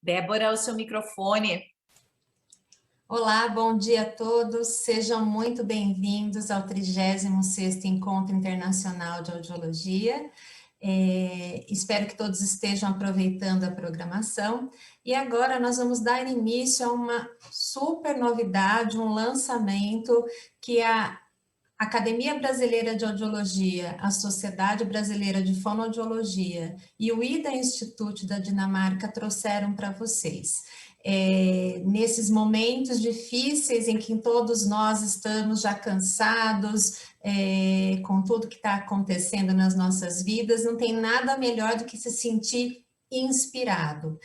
Débora, o seu microfone. Olá, bom dia a todos. Sejam muito bem-vindos ao 36º Encontro Internacional de Audiologia. Espero que todos estejam aproveitando a programação. E agora nós vamos dar início a uma super novidade, um lançamento que a Academia Brasileira de Audiologia, a Sociedade Brasileira de Fonoaudiologia e o IDA Institute da Dinamarca trouxeram para vocês. Nesses momentos difíceis em que todos nós estamos já cansados, com tudo que está acontecendo nas nossas vidas, não tem nada melhor do que se sentir inspirado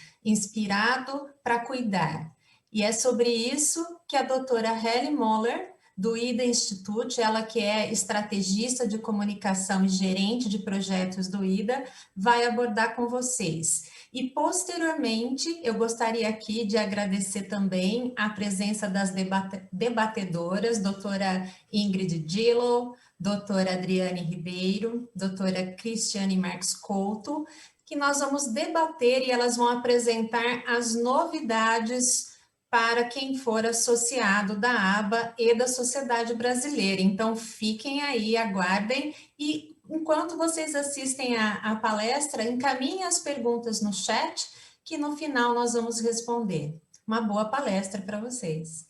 para cuidar. E é sobre isso que a doutora Heli Moller, do IDA Institute, ela que é estrategista de comunicação e gerente de projetos do IDA, vai abordar com vocês. E, posteriormente, eu gostaria aqui de agradecer também a presença das debatedoras, doutora Ingrid Dillow, doutora Adriane Ribeiro, doutora Cristiane Marques Couto, que nós vamos debater e elas vão apresentar as novidades para quem for associado da ABA e da Sociedade Brasileira. Então, fiquem aí, aguardem, e enquanto vocês assistem a palestra, encaminhem as perguntas no chat, que no final nós vamos responder. Uma boa palestra para vocês.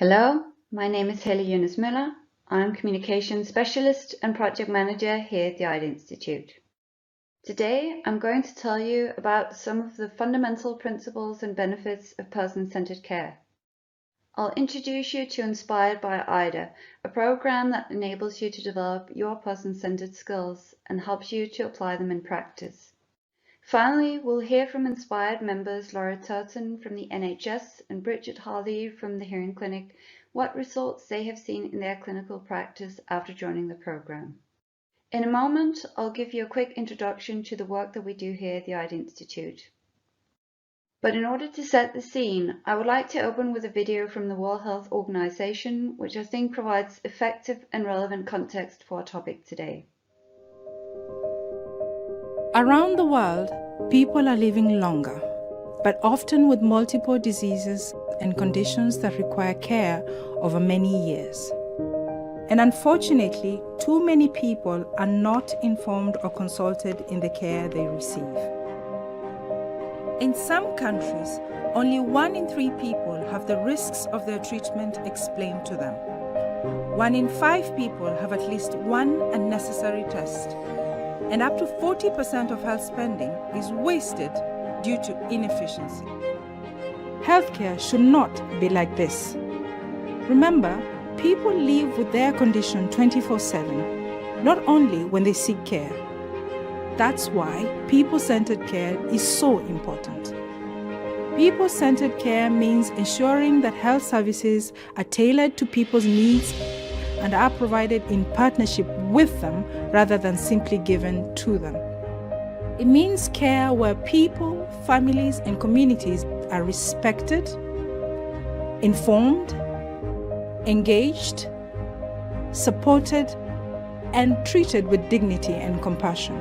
Hello, my name is Heli Müller. I'm Communication Specialist and Project Manager here at the IDA Institute. Today, I'm going to tell you about some of the fundamental principles and benefits of person-centered care. I'll introduce you to Inspired by IDA, a program that enables you to develop your person-centered skills and helps you to apply them in practice. Finally, we'll hear from Inspired members Laura Turton from the NHS and Bridget Harley from the Hearing Clinic what results they have seen in their clinical practice after joining the program. In a moment, I'll give you a quick introduction to the work that we do here at the IDA Institute. But in order to set the scene, I would like to open with a video from the World Health Organization, which I think provides effective and relevant context for our topic today. Around the world, people are living longer, but often with multiple diseases and conditions that require care over many years. And unfortunately, too many people are not informed or consulted in the care they receive. In some countries, only 1 in 3 people have the risks of their treatment explained to them. 1 in 5 people have at least one unnecessary test. And up to 40% of health spending is wasted due to inefficiency. Healthcare should not be like this. Remember, people live with their condition 24/7, not only when they seek care. That's why people-centered care is so important. People-centered care means ensuring that health services are tailored to people's needs and are provided in partnership with them rather than simply given to them. It means care where people, families, and communities are respected, informed, engaged, supported, and treated with dignity and compassion.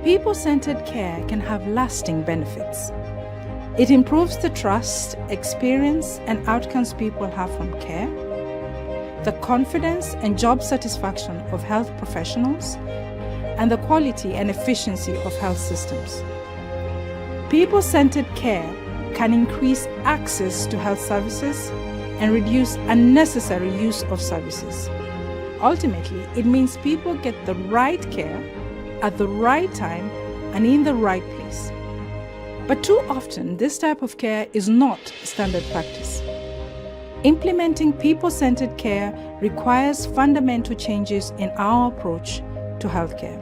People-centered care can have lasting benefits. It improves the trust, experience, and outcomes people have from care, the confidence and job satisfaction of health professionals, and the quality and efficiency of health systems. People-centered care can increase access to health services and reduce unnecessary use of services. Ultimately, it means people get the right care at the right time and in the right place. But too often, this type of care is not standard practice. Implementing people-centered care requires fundamental changes in our approach to healthcare.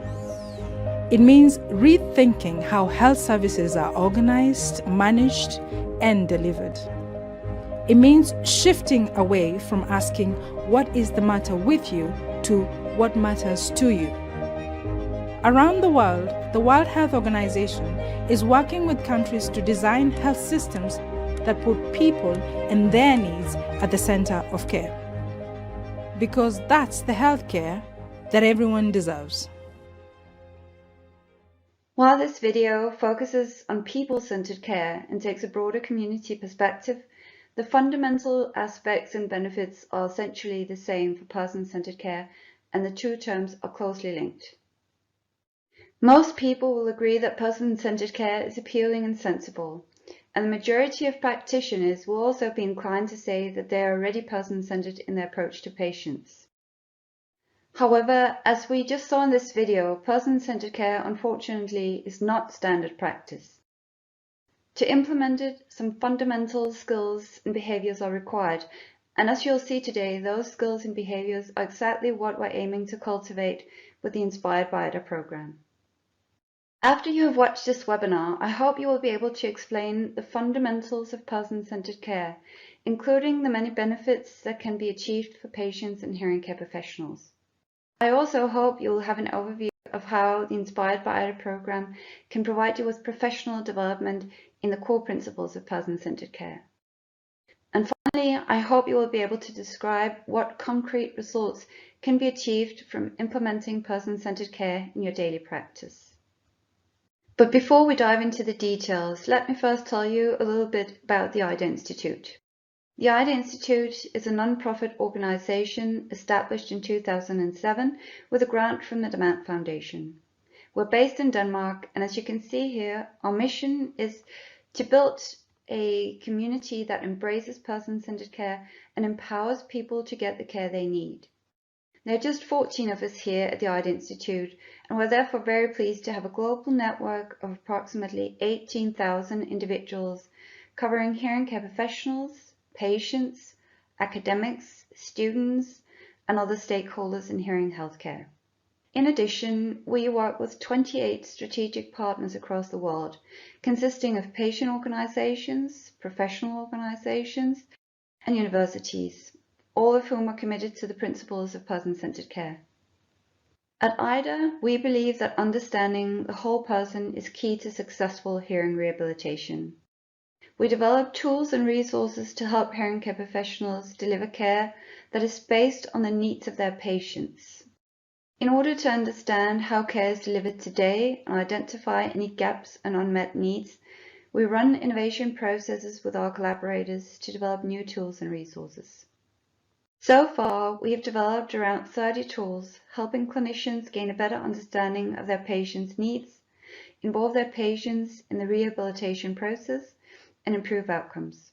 It means rethinking how health services are organized, managed, and delivered. It means shifting away from asking, "What is the matter with you?" to "What matters to you?" Around the World Health Organization is working with countries to design health systems that put people and their needs at the center of care. Because that's the healthcare that everyone deserves. While this video focuses on people-centered care and takes a broader community perspective, the fundamental aspects and benefits are essentially the same for person-centered care, and the two terms are closely linked. Most people will agree that person-centered care is appealing and sensible, and the majority of practitioners will also be inclined to say that they are already person-centered in their approach to patients. However, as we just saw in this video, person-centered care unfortunately is not standard practice. To implement it, some fundamental skills and behaviors are required, and as you'll see today, those skills and behaviors are exactly what we're aiming to cultivate with the Inspired by Ida program. After you have watched this webinar, I hope you will be able to explain the fundamentals of person-centered care, including the many benefits that can be achieved for patients and hearing care professionals. I also hope you will have an overview of how the Inspired by Ida program can provide you with professional development in the core principles of person-centered care. And finally, I hope you will be able to describe what concrete results can be achieved from implementing person-centered care in your daily practice. But before we dive into the details, let me first tell you a little bit about the Ida Institute. The Ida Institute is a non-profit organization established in 2007 with a grant from the Demant Foundation. We're based in Denmark, and as you can see here, our mission is to build a community that embraces person-centered care and empowers people to get the care they need. There are just 14 of us here at the Ida Institute, and we're therefore very pleased to have a global network of approximately 18,000 individuals covering hearing care professionals, patients, academics, students, and other stakeholders in hearing healthcare. In addition, we work with 28 strategic partners across the world, consisting of patient organizations, professional organizations, and universities, all of whom are committed to the principles of person-centered care. At Ida, we believe that understanding the whole person is key to successful hearing rehabilitation. We develop tools and resources to help hearing care professionals deliver care that is based on the needs of their patients. In order to understand how care is delivered today and identify any gaps and unmet needs, we run innovation processes with our collaborators to develop new tools and resources. So far, we have developed around 30 tools, helping clinicians gain a better understanding of their patients' needs, involve their patients in the rehabilitation process, and improve outcomes.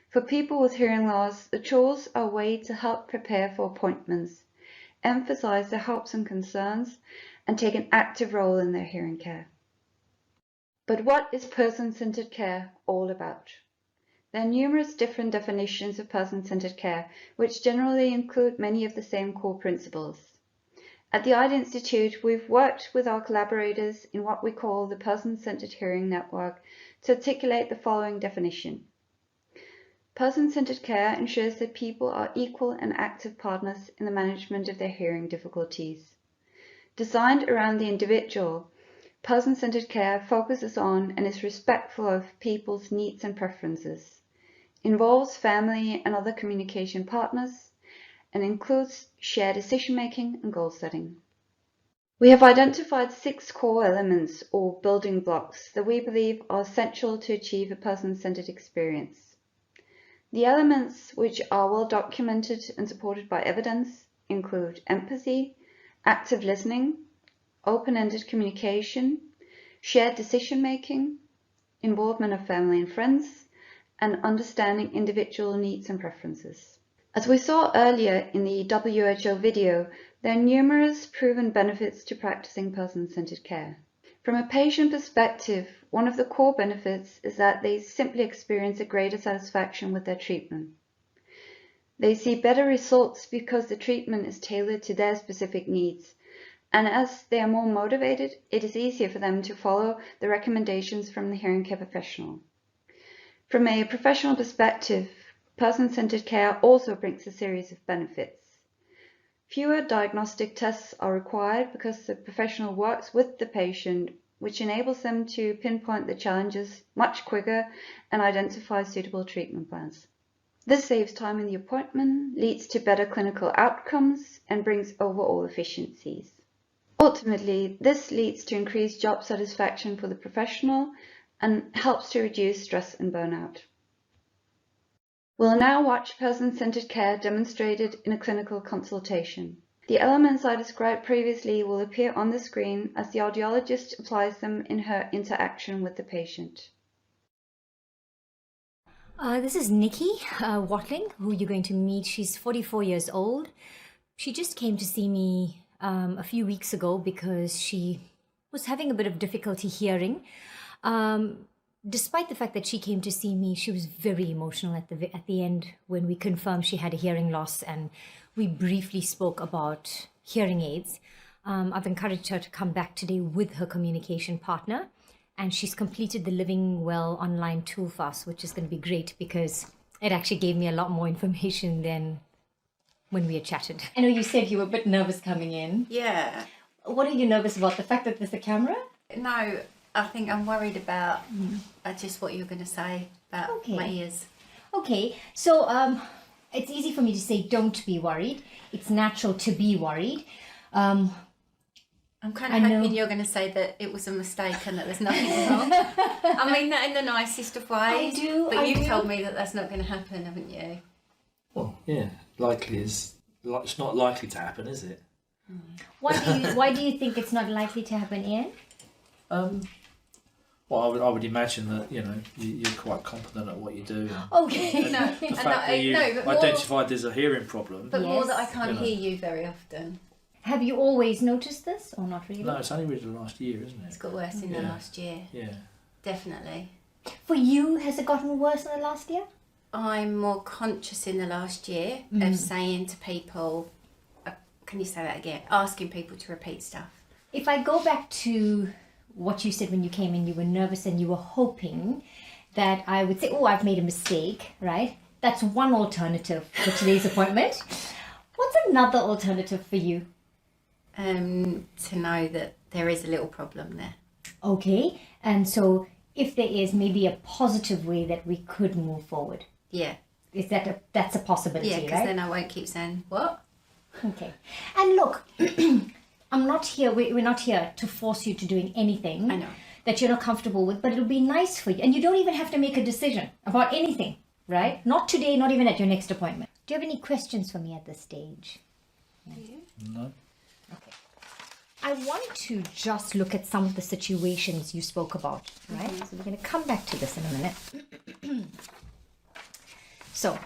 For people with hearing loss, the tools are a way to help prepare for appointments, emphasize their hopes and concerns, and take an active role in their hearing care. But what is person-centered care all about? There are numerous different definitions of person-centered care, which generally include many of the same core principles. At the Ida Institute, we've worked with our collaborators in what we call the Person-Centered Hearing Network to articulate the following definition. Person-centered care ensures that people are equal and active partners in the management of their hearing difficulties. Designed around the individual, person-centered care focuses on and is respectful of people's needs and preferences, involves family and other communication partners, and includes shared decision-making and goal setting. We have identified 6 core elements or building blocks that we believe are essential to achieve a person-centered experience. The elements, which are well documented and supported by evidence, include empathy, active listening, open-ended communication, shared decision-making, involvement of family and friends, and understanding individual needs and preferences. As we saw earlier in the WHO video, there are numerous proven benefits to practicing person-centered care. From a patient perspective, one of the core benefits is that they simply experience a greater satisfaction with their treatment. They see better results because the treatment is tailored to their specific needs, and as they are more motivated, it is easier for them to follow the recommendations from the hearing care professional. From a professional perspective, person-centered care also brings a series of benefits. Fewer diagnostic tests are required because the professional works with the patient, which enables them to pinpoint the challenges much quicker and identify suitable treatment plans. This saves time in the appointment, leads to better clinical outcomes, and brings overall efficiencies. Ultimately, this leads to increased job satisfaction for the professional and helps to reduce stress and burnout. We'll now watch person-centered care demonstrated in a clinical consultation. The elements I described previously will appear on the screen as the audiologist applies them in her interaction with the patient. This is Nikki Watling, who you're going to meet. She's 44 years old. She just came to see me a few weeks ago because she was having a bit of difficulty hearing. Despite the fact that she came to see me, she was very emotional at the end when we confirmed she had a hearing loss, and we briefly spoke about hearing aids. I've encouraged her to come back today with her communication partner, and she's completed the Living Well online tool for us, which is going to be great because it actually gave me a lot more information than when we had chatted. I know you said you were a bit nervous coming in. Yeah. What are you nervous about? The fact that there's a camera? No, I think I'm worried about just what you're going to say about my ears. Okay, so it's easy for me to say don't be worried. It's natural to be worried. I'm kind of hoping you're going to say that it was a mistake and that there's nothing wrong. I mean that in the nicest of ways. But you've told me that that's not going to happen, haven't you? Well, yeah, it's not likely to happen, is it? Why do you think it's not likely to happen, Ian? Well, I would imagine that you're quite competent at what you do. Okay. The fact that you identified there's a hearing problem. But more that I can't hear you very often. Have you always noticed this, or not really? No, it's only really the last year, isn't it? It's got worse in the last year. Yeah. Definitely. For you, has it gotten worse in the last year? I'm more conscious in the last year of saying to people, can you say that again? Asking people to repeat stuff. If I go back to what you said when you came in, you were nervous and you were hoping that I would say, oh, I've made a mistake, right? That's one alternative for today's appointment. What's another alternative for you? To know that there is a little problem there. Okay, and so if there is maybe a positive way that we could move forward. Yeah. Is that's a possibility, yeah, because right? then I won't keep saying, what? Okay. And look, I'm not here, we're not here to force you to doing anything I know. that you're not comfortable with, but it'll be nice for you. And you don't even have to make a decision about anything, right? Not today, not even at your next appointment. Do you have any questions for me at this stage? No. Okay. I want to just look at some of the situations you spoke about, right? So we're going to come back to this in a minute. So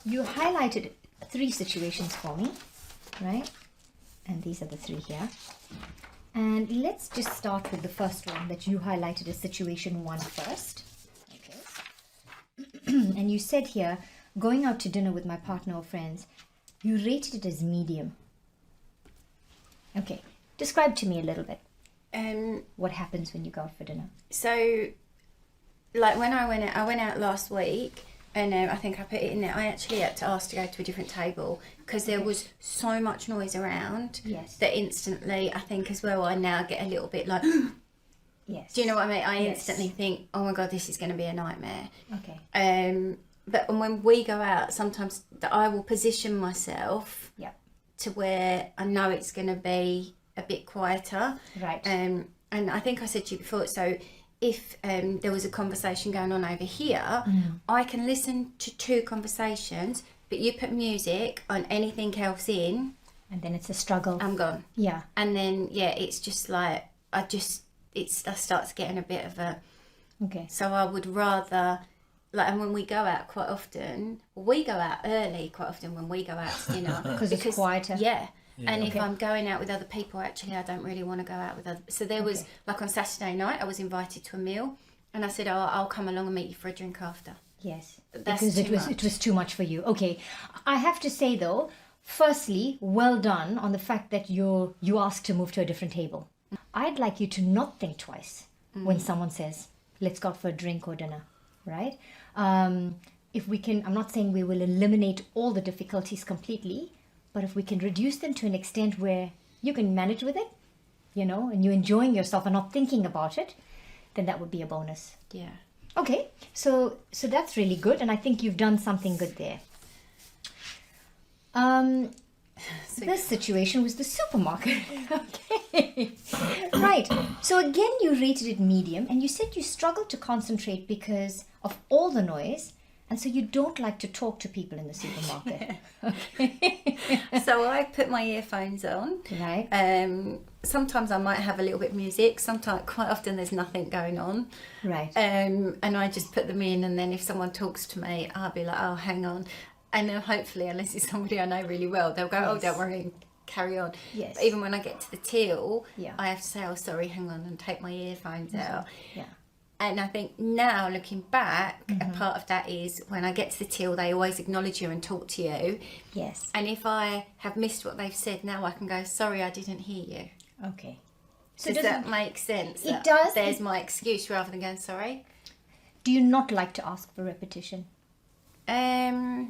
you highlighted 3 situations for me, right? And these are the 3 here. And let's just start with the first one that you highlighted as situation 1 first. Okay. And you said here, going out to dinner with my partner or friends, you rated it as medium. Okay. Describe to me a little bit. What happens when you go out for dinner? So, like when I went out last week, and I think I put it in there. I actually had to ask to go to a different table because there was so much noise around. Yes. That instantly, I think as well, I now get a little bit like. Yes. Do you know what I mean? I instantly think, oh my god, this is going to be a nightmare. Okay. But when we go out, sometimes I will position myself. Yeah. To where I know it's going to be a bit quieter. Right. And I think I said to you before, so if there was a conversation going on over here, I can listen to 2 conversations, but you put music on anything else in. And then it's a struggle. I'm gone. Yeah. And then, it's just like, I starts getting a bit of a... Okay. So I would rather... Like, and when we go out quite often, we go out early quite often when we go out to dinner. because it's quieter. Yeah. And if I'm going out with other people, actually, I don't really want to go out with other... So there was, like on Saturday night, I was invited to a meal. And I said, I'll come along and meet you for a drink after. Yes. That's because it was too much for you. Okay. I have to say, though, firstly, well done on the fact that you asked to move to a different table. I'd like you to not think twice when someone says, let's go out for a drink or dinner, right? If we can, I'm not saying we will eliminate all the difficulties completely, but if we can reduce them to an extent where you can manage with it, and you're enjoying yourself and not thinking about it, then that would be a bonus. Yeah. Okay, so that's really good, and I think you've done something good there. This situation was the supermarket. Okay. Right. So again, you rated it medium, and you said you struggle to concentrate because of all the noise, and so you don't like to talk to people in the supermarket. Okay. So I put my earphones on. Right. Sometimes I might have a little bit of music. Sometimes, quite often, there's nothing going on. Right. And I just put them in, and then if someone talks to me, I'll be like, oh, hang on. And then hopefully, unless it's somebody I know really well, they'll go, oh, don't worry, and carry on. Yes. But even when I get to the till, Yeah. I have to say, oh, sorry, hang on, and take my earphones out. Yeah. And I think now, looking back, a part of that is when I get to the till, they always acknowledge you and talk to you. Yes. And if I have missed what they've said, now I can go, sorry, I didn't hear you. Okay. So Does that make sense? It does. There's my excuse rather than going, sorry. Do you not like to ask for repetition? I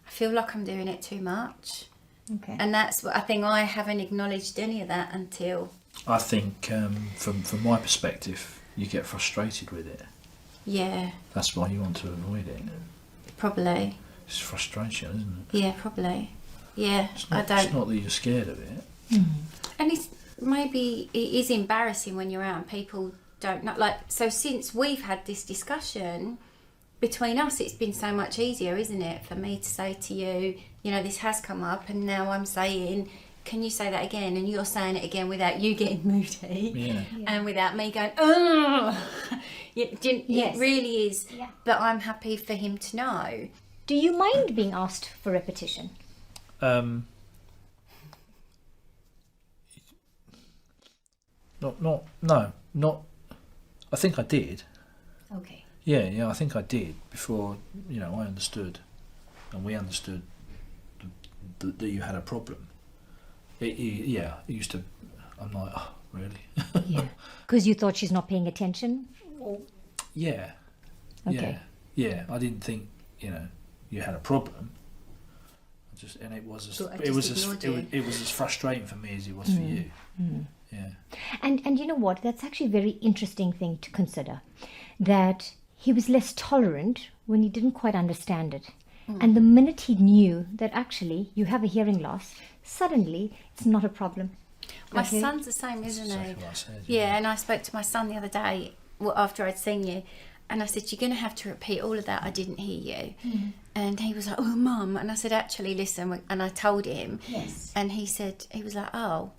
feel like I'm doing it too much. Okay. And that's what I think. I haven't acknowledged any of that until... I think from my perspective, you get frustrated with it. Yeah, That's why you want to avoid it. probably. It's frustration, isn't it? Yeah, probably. Yeah, It's I not, don't... it's not that you're scared of it. And it's maybe it is embarrassing when you're out and people don't know. Like, so since we've had this discussion between us, it's been so much easier, isn't it, for me to say to you, you know, this has come up, and now I'm saying, can you say that again? And you're saying it again without you getting moody, Yeah. and without me going, oh, Yes. it really is. Yeah. But I'm happy for him to know. Do you mind being asked for repetition? Not. I think I did. Okay. Yeah, I think I did before. I understood, and we understood that you had a problem. It used to. I'm like, oh, really? Yeah. Because you thought she's not paying attention? Yeah. Okay. Yeah. I didn't think you had a problem. It was as frustrating for me as it was for you. Yeah. And you know what? That's actually a very interesting thing to consider. That he was less tolerant when he didn't quite understand it. And the minute he knew that actually you have a hearing loss, suddenly it's not a problem. My Okay. son's the same, isn't he? Exactly what I said. Yeah, and I spoke to my son the other day after I'd seen you, and I said, you're going to have to repeat all of that, I didn't hear you. And he was like, oh, Mum. And I said, actually, listen, and I told him. Yes. And he was like, oh.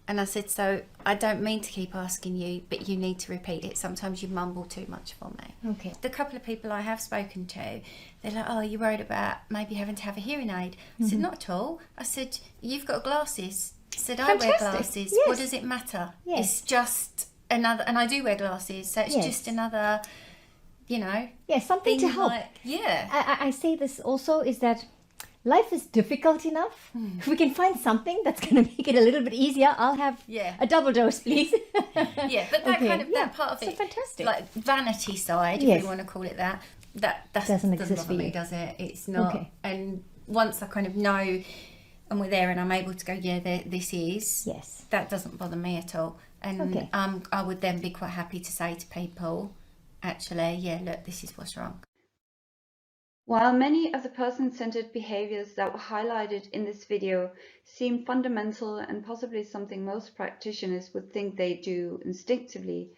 And I said, so I don't mean to keep asking you, but you need to repeat it. Sometimes you mumble too much for me. Okay. The couple of people I have spoken to, they're like, oh, you're worried about maybe having to have a hearing aid. I said, not at all. I said, you've got glasses. I said, I wear Fantastic. glasses. Yes. What does it matter? Yes. It's just another, and I do wear glasses, so it's Yes. just another, Yeah, something to thing help. yeah. I say this also is that life is difficult enough. If we can find something that's going to make it a little bit easier, I'll have Yeah. a double dose, please. Yeah, but that Okay, kind of yeah, that part of so it, fantastic. like vanity side, Yes. if you want to call it that, that Doesn't exist bother for me, you. does it? It's not. Okay. And once I kind of know, and we're there, and I'm able to go, yeah, this is. Yes. That doesn't bother me at all. And Okay. I would then be quite happy to say to people, actually, yeah, look, this is what's wrong. While many of the person-centered behaviors that were highlighted in this video seem fundamental and possibly something most practitioners would think they do instinctively,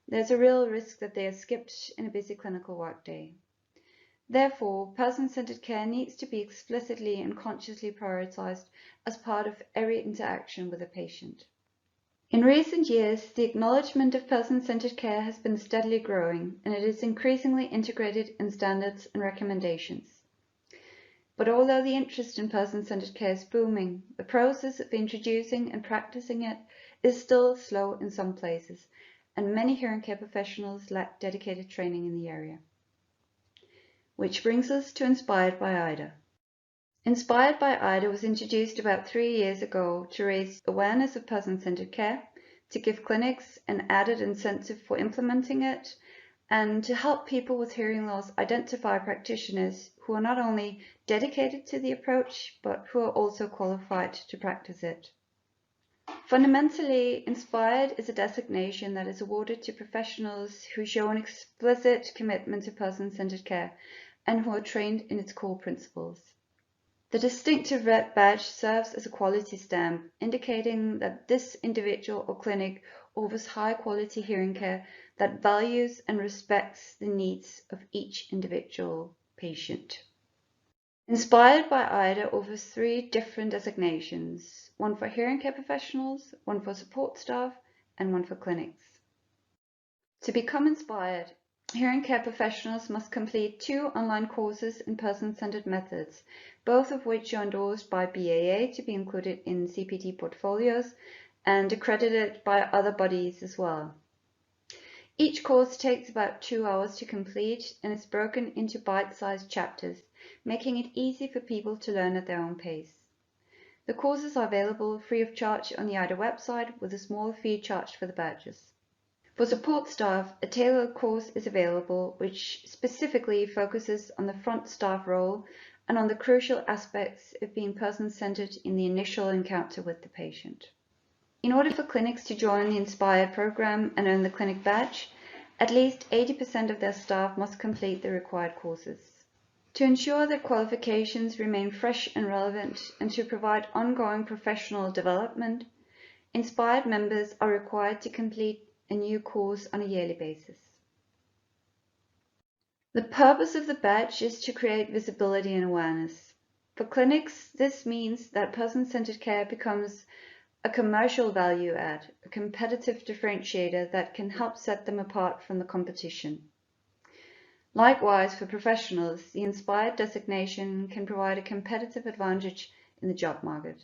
there's a real risk that they are skipped in a busy clinical workday. Therefore, person-centered care needs to be explicitly and consciously prioritized as part of every interaction with a patient. In recent years, the acknowledgement of person-centered care has been steadily growing, and it is increasingly integrated in standards and recommendations. But although the interest in person-centered care is booming, the process of introducing and practicing it is still slow in some places, and many hearing care professionals lack dedicated training in the area. Which brings us to Inspired by IDA. Inspired by IDA was introduced about 3 years ago to raise awareness of person-centered care, to give clinics an added incentive for implementing it, and to help people with hearing loss identify practitioners who are not only dedicated to the approach, but who are also qualified to practice it. Fundamentally, Inspired is a designation that is awarded to professionals who show an explicit commitment to person-centered care and who are trained in its core principles. The distinctive red badge serves as a quality stamp, indicating that this individual or clinic offers high-quality hearing care that values and respects the needs of each individual patient. Inspired by IDA offers 3 different designations, one for hearing care professionals, one for support staff, and one for clinics. To become inspired, hearing care professionals must complete 2 online courses in person-centered methods, both of which are endorsed by BAA to be included in CPD portfolios and accredited by other bodies as well. Each course takes about 2 hours to complete and is broken into bite-sized chapters, making it easy for people to learn at their own pace. The courses are available free of charge on the IDA website with a small fee charged for the badges. For support staff, a tailored course is available which specifically focuses on the front staff role and on the crucial aspects of being person-centered in the initial encounter with the patient. In order for clinics to join the Inspired program and earn the clinic badge, at least 80% of their staff must complete the required courses. To ensure that qualifications remain fresh and relevant and to provide ongoing professional development, Inspired members are required to complete a new course on a yearly basis. The purpose of the badge is to create visibility and awareness. For clinics, this means that person-centered care becomes a commercial value add, a competitive differentiator that can help set them apart from the competition. Likewise, for professionals, the Inspired designation can provide a competitive advantage in the job market.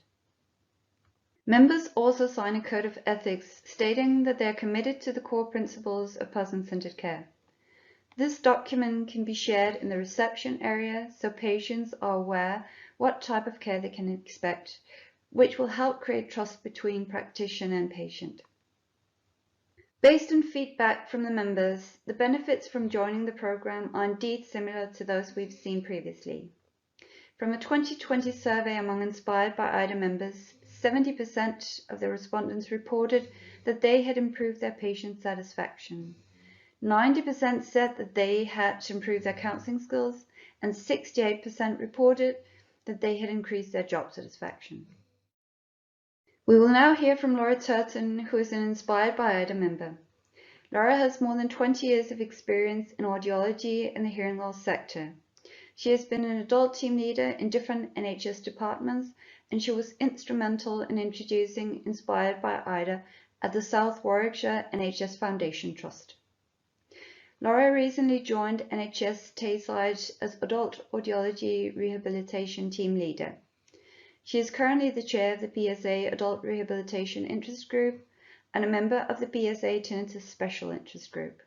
Members also sign a code of ethics stating that they are committed to the core principles of person-centered care. This document can be shared in the reception area so patients are aware what type of care they can expect, which will help create trust between practitioner and patient. Based on feedback from the members, the benefits from joining the program are indeed similar to those we've seen previously. From a 2020 survey among Inspired by IDA members, 70% of the respondents reported that they had improved their patient satisfaction. 90% said that they had to improve their counseling skills, and 68% reported that they had increased their job satisfaction. We will now hear from Laura Turton, who is an Inspired by IDA member. Laura has more than 20 years of experience in audiology and the hearing loss sector. She has been an adult team leader in different NHS departments, and she was instrumental in introducing Inspired by IDA at the South Warwickshire NHS Foundation Trust. Laura recently joined NHS Tayside as Adult Audiology Rehabilitation Team Leader. She is currently the chair of the PSA Adult Rehabilitation Interest Group and a member of the PSA Tinnitus Special Interest Group.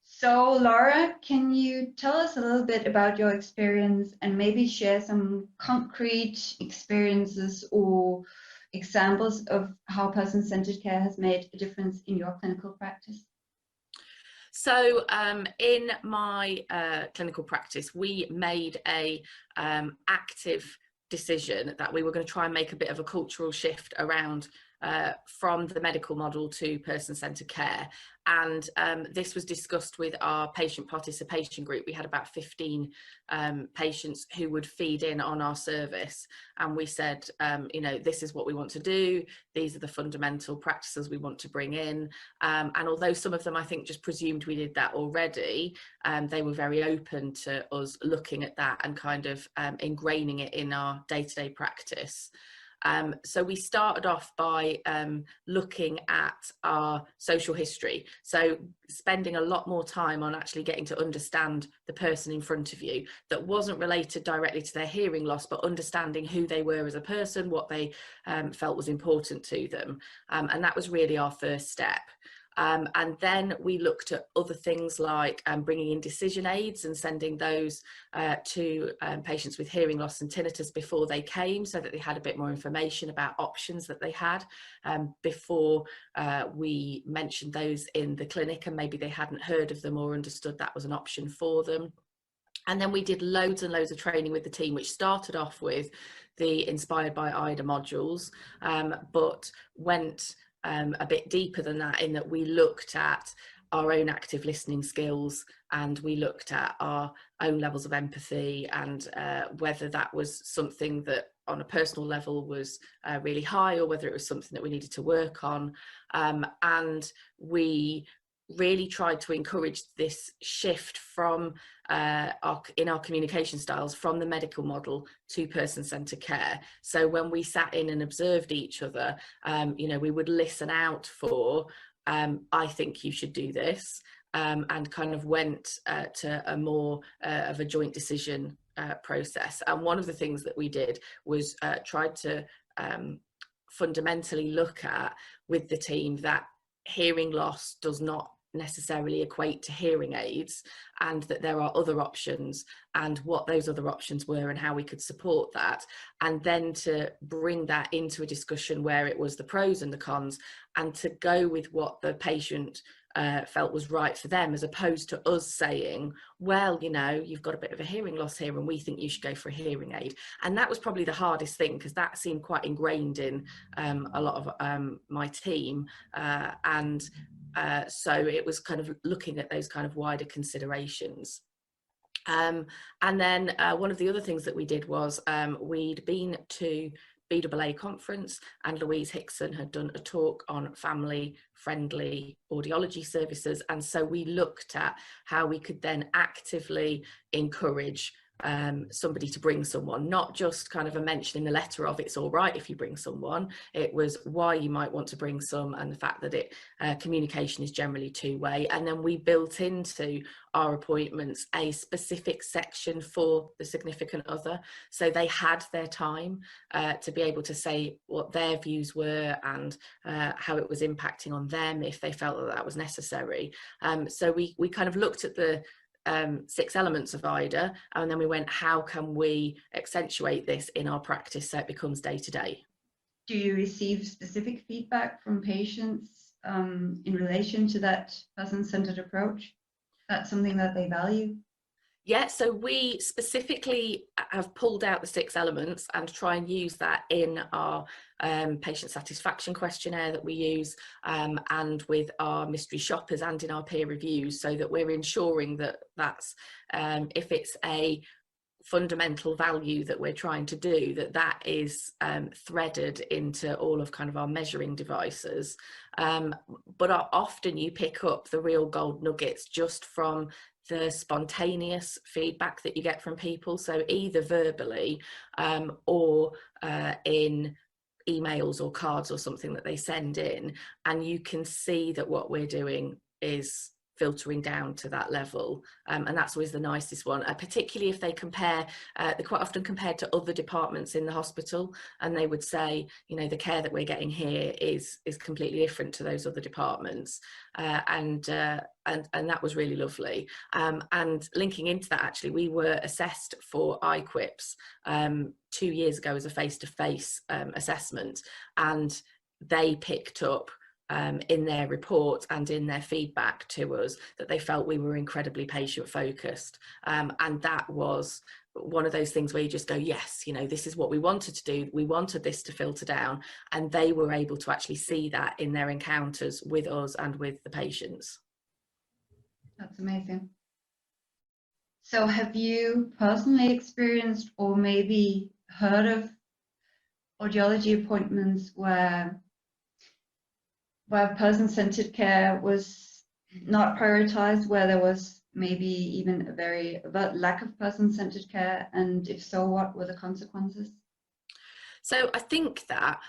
So, Laura, can you tell us a little bit about your experience and maybe share some concrete experiences or examples of how person-centered care has made a difference in your clinical practice? So in my clinical practice, we made a active decision that we were going to try and make a bit of a cultural shift around from the medical model to person-centered care. And this was discussed with our patient participation group. We had about 15 patients who would feed in on our service. And we said, you know, this is what we want to do. These are the fundamental practices we want to bring in. And although some of them, I think, just presumed we did that already, they were very open to us looking at that and kind of ingraining it in our day-to-day practice. So we started off by looking at our social history. So spending a lot more time on actually getting to understand the person in front of you that wasn't related directly to their hearing loss, but understanding who they were as a person, what they felt was important to them. And that was really our first step. And then we looked at other things like bringing in decision aids and sending those to patients with hearing loss and tinnitus before they came, so that they had a bit more information about options that they had before we mentioned those in the clinic, and maybe they hadn't heard of them or understood that was an option for them. And then we did loads and loads of training with the team, which started off with the Inspired by IDA modules, but went a bit deeper than that, in that we looked at our own active listening skills, and we looked at our own levels of empathy and whether that was something that on a personal level was really high, or whether it was something that we needed to work on. And we really tried to encourage this shift from in our communication styles from the medical model to person-centered care. So when we sat in and observed each other, you know, we would listen out for I think you should do this, and kind of went to a more of a joint decision process. And one of the things that we did was tried to fundamentally look at with the team that hearing loss does not necessarily equate to hearing aids, and that there are other options, and what those other options were and how we could support that, and then to bring that into a discussion where it was the pros and the cons, and to go with what the patient felt was right for them, as opposed to us saying, well, you know, you've got a bit of a hearing loss here and we think you should go for a hearing aid. And that was probably the hardest thing, because that seemed quite ingrained in a lot of my team, so it was kind of looking at those kind of wider considerations. And then one of the other things that we did was we'd been to BAA conference, and Louise Hickson had done a talk on family friendly audiology services, and so we looked at how we could then actively encourage somebody to bring someone, not just kind of a mention in the letter of it's all right if you bring someone. It was why you might want to bring some, and the fact that communication is generally two-way. And then we built into our appointments a specific section for the significant other, so they had their time to be able to say what their views were and how it was impacting on them if they felt that that was necessary. So we kind of looked at the 6 elements of IDA, and then we went, how can we accentuate this in our practice so it becomes day to day? Do you receive specific feedback from patients in relation to that person-centered approach? That's something that they value? Yeah, so we specifically have pulled out the 6 elements and try and use that in our patient satisfaction questionnaire that we use, and with our mystery shoppers and in our peer reviews, so that we're ensuring that that's, if it's a fundamental value that we're trying to do, that is threaded into all of kind of our measuring devices. But often you pick up the real gold nuggets just from the spontaneous feedback that you get from people, so either verbally or in emails or cards or something that they send in, and you can see that what we're doing is filtering down to that level, and that's always the nicest one, particularly if they compare, they're quite often compared to other departments in the hospital, and they would say, you know, the care that we're getting here is completely different to those other departments, and that was really lovely. And linking into that, actually, we were assessed for IQIPS 2 years ago as a face-to-face assessment, and they picked up in their report and in their feedback to us that they felt we were incredibly patient focused, and that was one of those things where you just go, yes, you know, this is what we wanted to do, we wanted this to filter down, and they were able to actually see that in their encounters with us and with the patients. That's amazing. So have you personally experienced or maybe heard of audiology appointments where person-centered care was not prioritized, where there was maybe even a very overt lack of person-centered care, and if so, what were the consequences? So I think that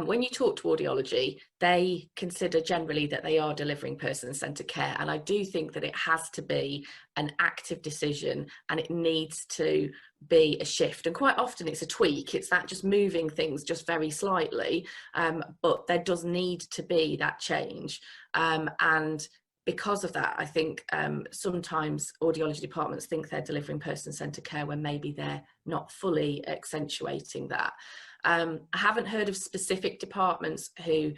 when you talk to audiology, they consider generally that they are delivering person-centered care, and I do think that it has to be an active decision, and it needs to be a shift, and quite often it's a tweak. It's that just moving things just very slightly, but there does need to be that change, and because of that, I think sometimes audiology departments think they're delivering person-centered care when maybe they're not fully accentuating that. I haven't heard of specific departments who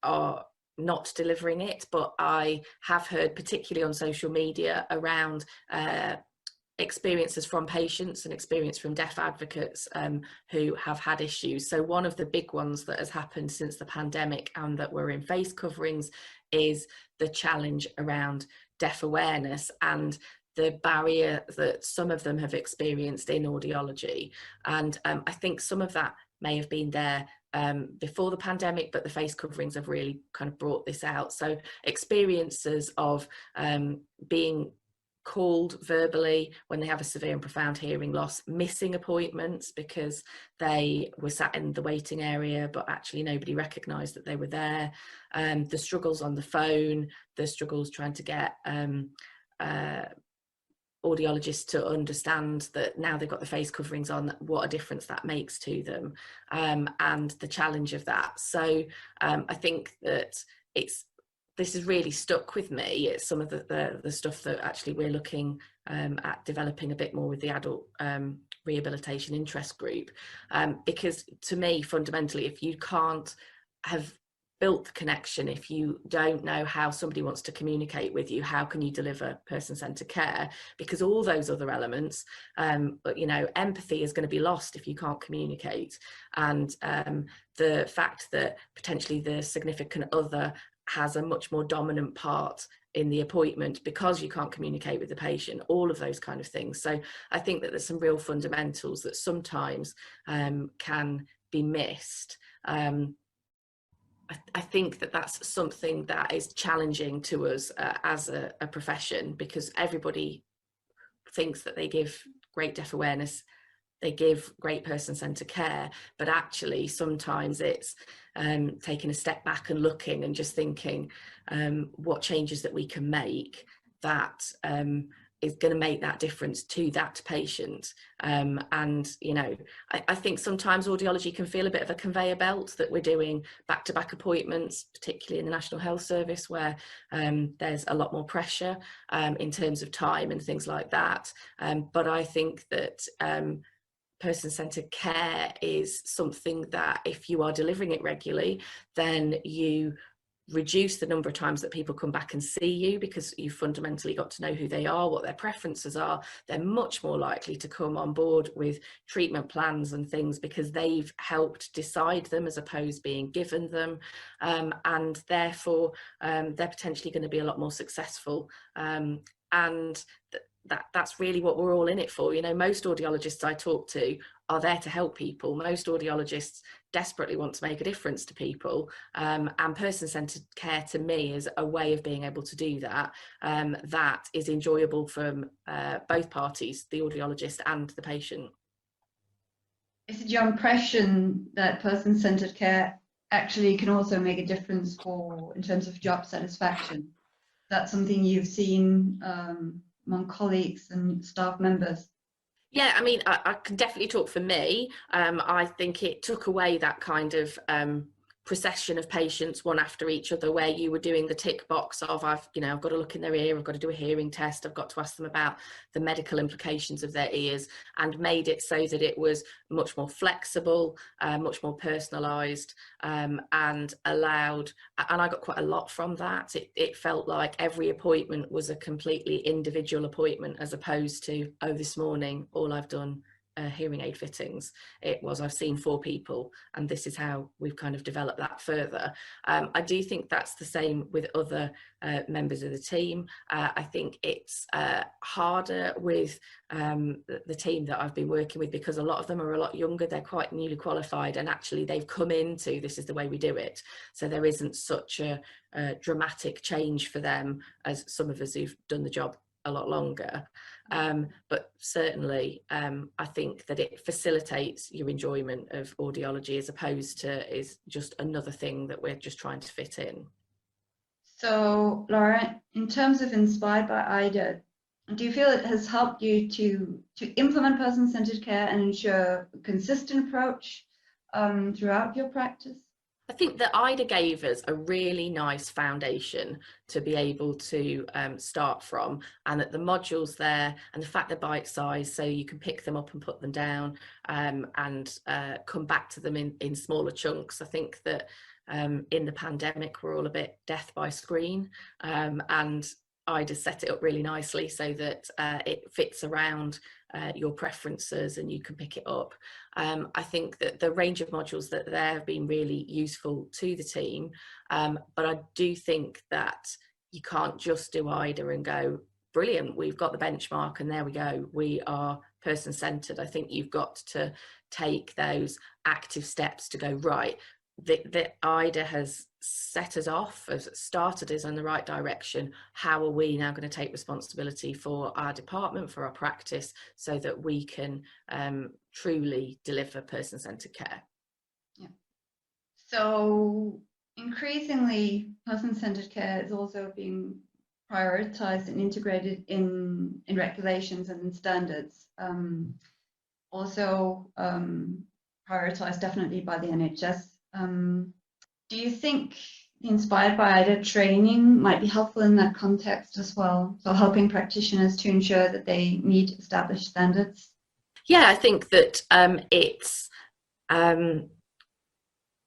are not delivering it, but I have heard, particularly on social media, around experiences from patients and experience from deaf advocates who have had issues. So one of the big ones that has happened since the pandemic and that we're in face coverings is the challenge around deaf awareness and the barrier that some of them have experienced in audiology. And I think some of that may have been there before the pandemic, but the face coverings have really kind of brought this out. So experiences of being called verbally when they have a severe and profound hearing loss, missing appointments because they were sat in the waiting area but actually nobody recognised that they were there, the struggles on the phone, the struggles trying to get audiologists to understand that now they've got the face coverings on, what a difference that makes to them, and the challenge of that. So I think that this has really stuck with me. It's some of the stuff that actually we're looking at developing a bit more with the adult rehabilitation interest group, because to me, fundamentally, if you can't have built the connection, if you don't know how somebody wants to communicate with you, how can you deliver person-centered care? Because all those other elements, you know, empathy is going to be lost if you can't communicate, and the fact that potentially the significant other has a much more dominant part in the appointment because you can't communicate with the patient, all of those kind of things. So I think that there's some real fundamentals that sometimes can be missed. I think that that's something that is challenging to us as a profession, because everybody thinks that they give great deaf awareness, they give great person-centered care, but actually sometimes it's taking a step back and looking and just thinking what changes that we can make that is going to make that difference to that patient. And, you know, I think sometimes audiology can feel a bit of a conveyor belt, that we're doing back-to-back appointments, particularly in the National Health Service, where there's a lot more pressure in terms of time and things like that. But I think that person-centered care is something that if you are delivering it regularly, then you reduce the number of times that people come back and see you, because you fundamentally got to know who they are, what their preferences are. They're much more likely to come on board with treatment plans and things because they've helped decide them as opposed to being given them, and therefore they're potentially going to be a lot more successful, and that's really what we're all in it for. You know, most audiologists I talk to are there to help people. Most audiologists desperately want to make a difference to people, and person-centered care to me is a way of being able to do that, that is enjoyable from both parties, the audiologist and the patient. Is it your impression that person-centered care actually can also make a difference in terms of job satisfaction? That's something you've seen among colleagues and staff members? Yeah, I mean, I can definitely talk for me. I think it took away that kind of procession of patients one after each other, where you were doing the tick box of I've got to look in their ear, I've got to do a hearing test, I've got to ask them about the medical implications of their ears, and made it so that it was much more flexible, much more personalised, and allowed, and I got quite a lot from that. It felt like every appointment was a completely individual appointment, as opposed to, oh, this morning all I've done hearing aid fittings. It was, I've seen 4 people and this is how we've kind of developed that further. I do think that's the same with other members of the team. I think it's harder with the team that I've been working with, because a lot of them are a lot younger, they're quite newly qualified, and actually they've come into this is the way we do it, so there isn't such a dramatic change for them as some of us who've done the job a lot longer. But certainly I think that it facilitates your enjoyment of audiology, as opposed to is just another thing that we're just trying to fit in. So Laura, in terms of Inspired by IDA, do you feel it has helped you to implement person-centered care and ensure a consistent approach throughout your practice? I think that IDA gave us a really nice foundation to be able to start from, and that the modules there and the fact they're bite-sized, so you can pick them up and put them down, and come back to them in smaller chunks. I think that in the pandemic we're all a bit death by screen, and IDA set it up really nicely so that it fits around your preferences and you can pick it up. I think that the range of modules that there have been really useful to the team, but I do think that you can't just do IDA and go, brilliant, we've got the benchmark and there we go, we are person-centered. I think you've got to take those active steps to go, right, the IDA has set us off, has started us in the right direction. How are we now going to take responsibility for our department, for our practice, so that we can truly deliver person-centered care? Yeah. So increasingly, person-centered care is also being prioritized and integrated in regulations and in standards. Prioritized definitely by the NHS. Do you think the Inspired by IDA training might be helpful in that context as well? So helping practitioners to ensure that they meet established standards? Yeah, I think that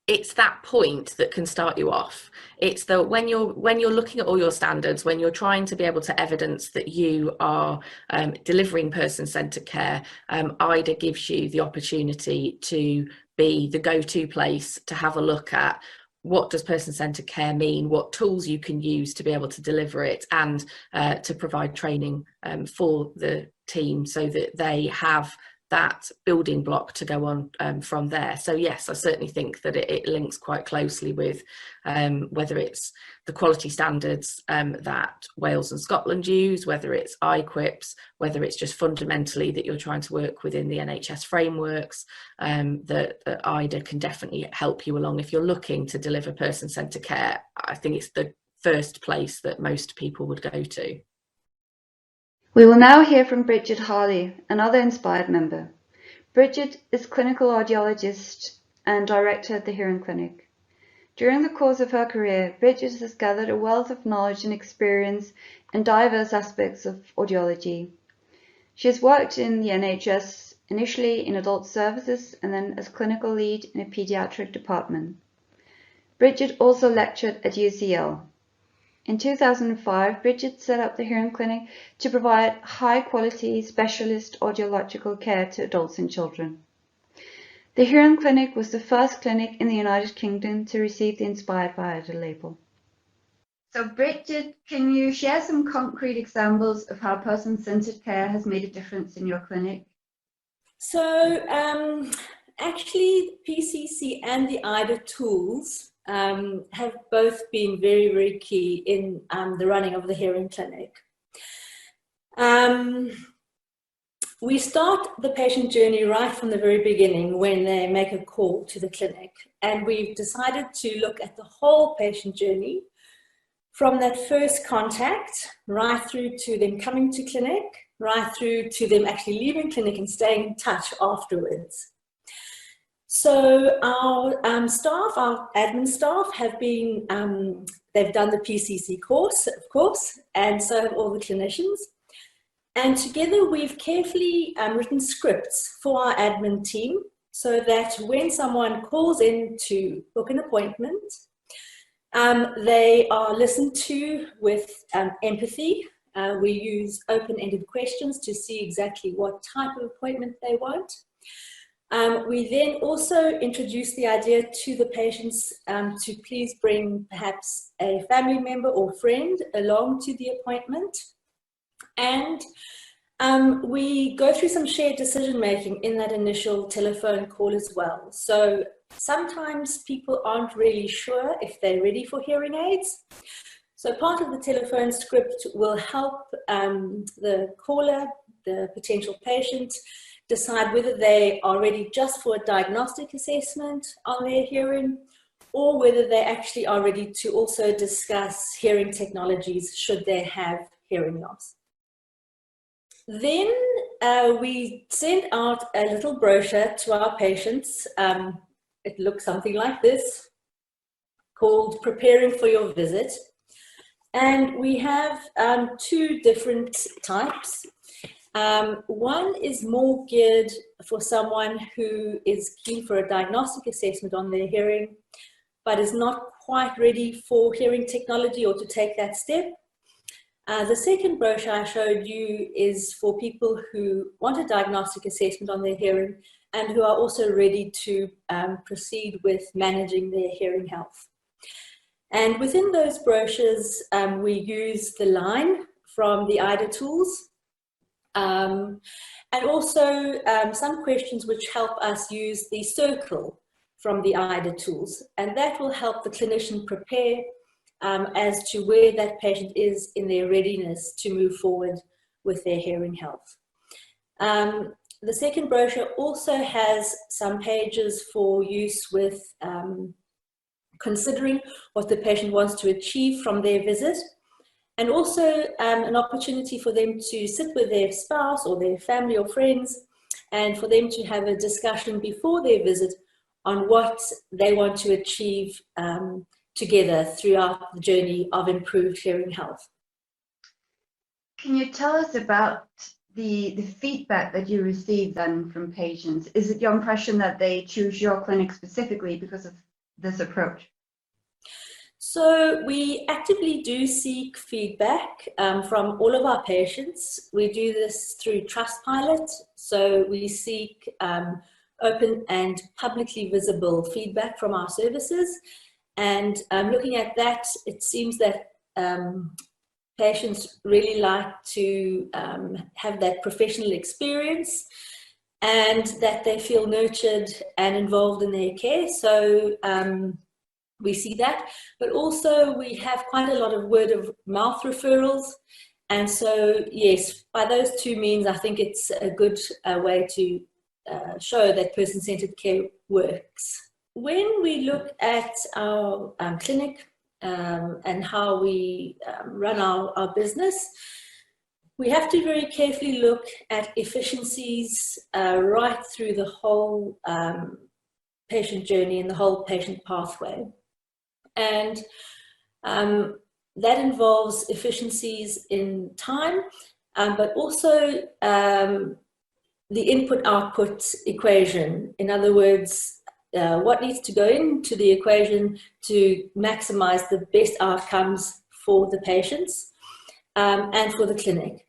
it's that point that can start you off. It's the when you're looking at all your standards, when you're trying to be able to evidence that you are delivering person-centered care, IDA gives you the opportunity to be the go-to place to have a look at what does person-centered care mean, what tools you can use to be able to deliver it, and to provide training for the team so that they have that building block to go on from there. So yes, I certainly think that it links quite closely with whether it's the quality standards that Wales and Scotland use, whether it's IQIPS, whether it's just fundamentally that you're trying to work within the NHS frameworks, that IDA can definitely help you along. If you're looking to deliver person-centered care, I think it's the first place that most people would go to. We will now hear from Bridget Harley, another Inspired member. Bridget is clinical audiologist and director at the Hearing Clinic. During the course of her career, Bridget has gathered a wealth of knowledge and experience in diverse aspects of audiology. She has worked in the NHS, initially in adult services and then as clinical lead in a paediatric department. Bridget also lectured at UCL. In 2005, Bridget set up the Hearing Clinic to provide high-quality specialist audiological care to adults and children. The Hearing Clinic was the first clinic in the United Kingdom to receive the Inspired by IDA label. So Bridget, can you share some concrete examples of how person-centered care has made a difference in your clinic? So actually, PCC and the IDA tools have both been very, very key in the running of the Hearing Clinic. We start the patient journey right from the very beginning when they make a call to the clinic, and we've decided to look at the whole patient journey from that first contact right through to them coming to clinic, right through to them actually leaving clinic and staying in touch afterwards. So our staff, our admin staff have been, they've done the PCC course, of course, and so have all the clinicians. And together we've carefully written scripts for our admin team so that when someone calls in to book an appointment, they are listened to with empathy. We use open-ended questions to see exactly what type of appointment they want. We then also introduce the idea to the patients to please bring perhaps a family member or friend along to the appointment. And we go through some shared decision making in that initial telephone call as well. So sometimes people aren't really sure if they're ready for hearing aids. So part of the telephone script will help the caller, the potential patient, decide whether they are ready just for a diagnostic assessment on their hearing, or whether they actually are ready to also discuss hearing technologies should they have hearing loss. Then we send out a little brochure to our patients. It looks something like this, called Preparing for Your Visit. And we have two different types. One is more geared for someone who is keen for a diagnostic assessment on their hearing, but is not quite ready for hearing technology or to take that step. The second brochure I showed you is for people who want a diagnostic assessment on their hearing and who are also ready to proceed with managing their hearing health. And within those brochures, we use the line from the IDA tools, and also some questions which help us use the circle from the IDA tools. And that will help the clinician prepare as to where that patient is in their readiness to move forward with their hearing health. The second brochure also has some pages for use with considering what the patient wants to achieve from their visit, and also an opportunity for them to sit with their spouse or their family or friends and for them to have a discussion before their visit on what they want to achieve together throughout the journey of improved hearing health. Can you tell us about the feedback that you receive then from patients? Is it your impression that they choose your clinic specifically because of this approach? So we actively do seek feedback from all of our patients. We do this through Trustpilot, so we seek open and publicly visible feedback from our services. And looking at that, it seems that patients really like to have that professional experience and that they feel nurtured and involved in their care. So we see that, but also we have quite a lot of word of mouth referrals. And so, yes, by those two means, I think it's a good way to show that person-centered care works. When we look at our clinic and how we run our business, we have to very carefully look at efficiencies right through the whole patient journey and the whole patient pathway. And that involves efficiencies in time, but also the input-output equation. In other words, what needs to go into the equation to maximize the best outcomes for the patients and for the clinic.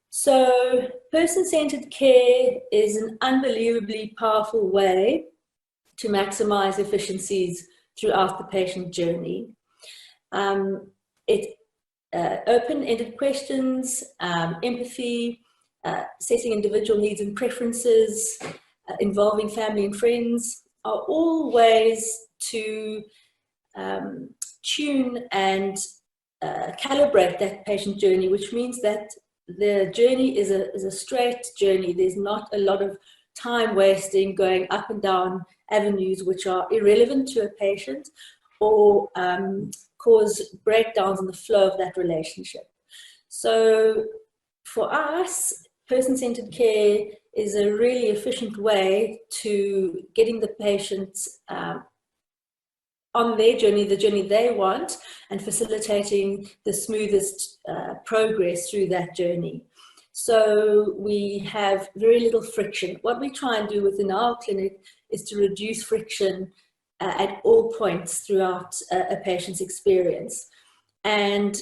So person-centered care is an unbelievably powerful way to maximize efficiencies throughout the patient journey. Open-ended questions, empathy, setting individual needs and preferences, involving family and friends are all ways to tune and calibrate that patient journey, which means that the journey is a straight journey. There's not a lot of time wasting going up and down avenues which are irrelevant to a patient or cause breakdowns in the flow of that relationship. So for us, person-centered care is a really efficient way to getting the patients on their journey, the journey they want, and facilitating the smoothest progress through that journey. So we have very little friction. What we try and do within our clinic is to reduce friction at all points throughout a patient's experience. And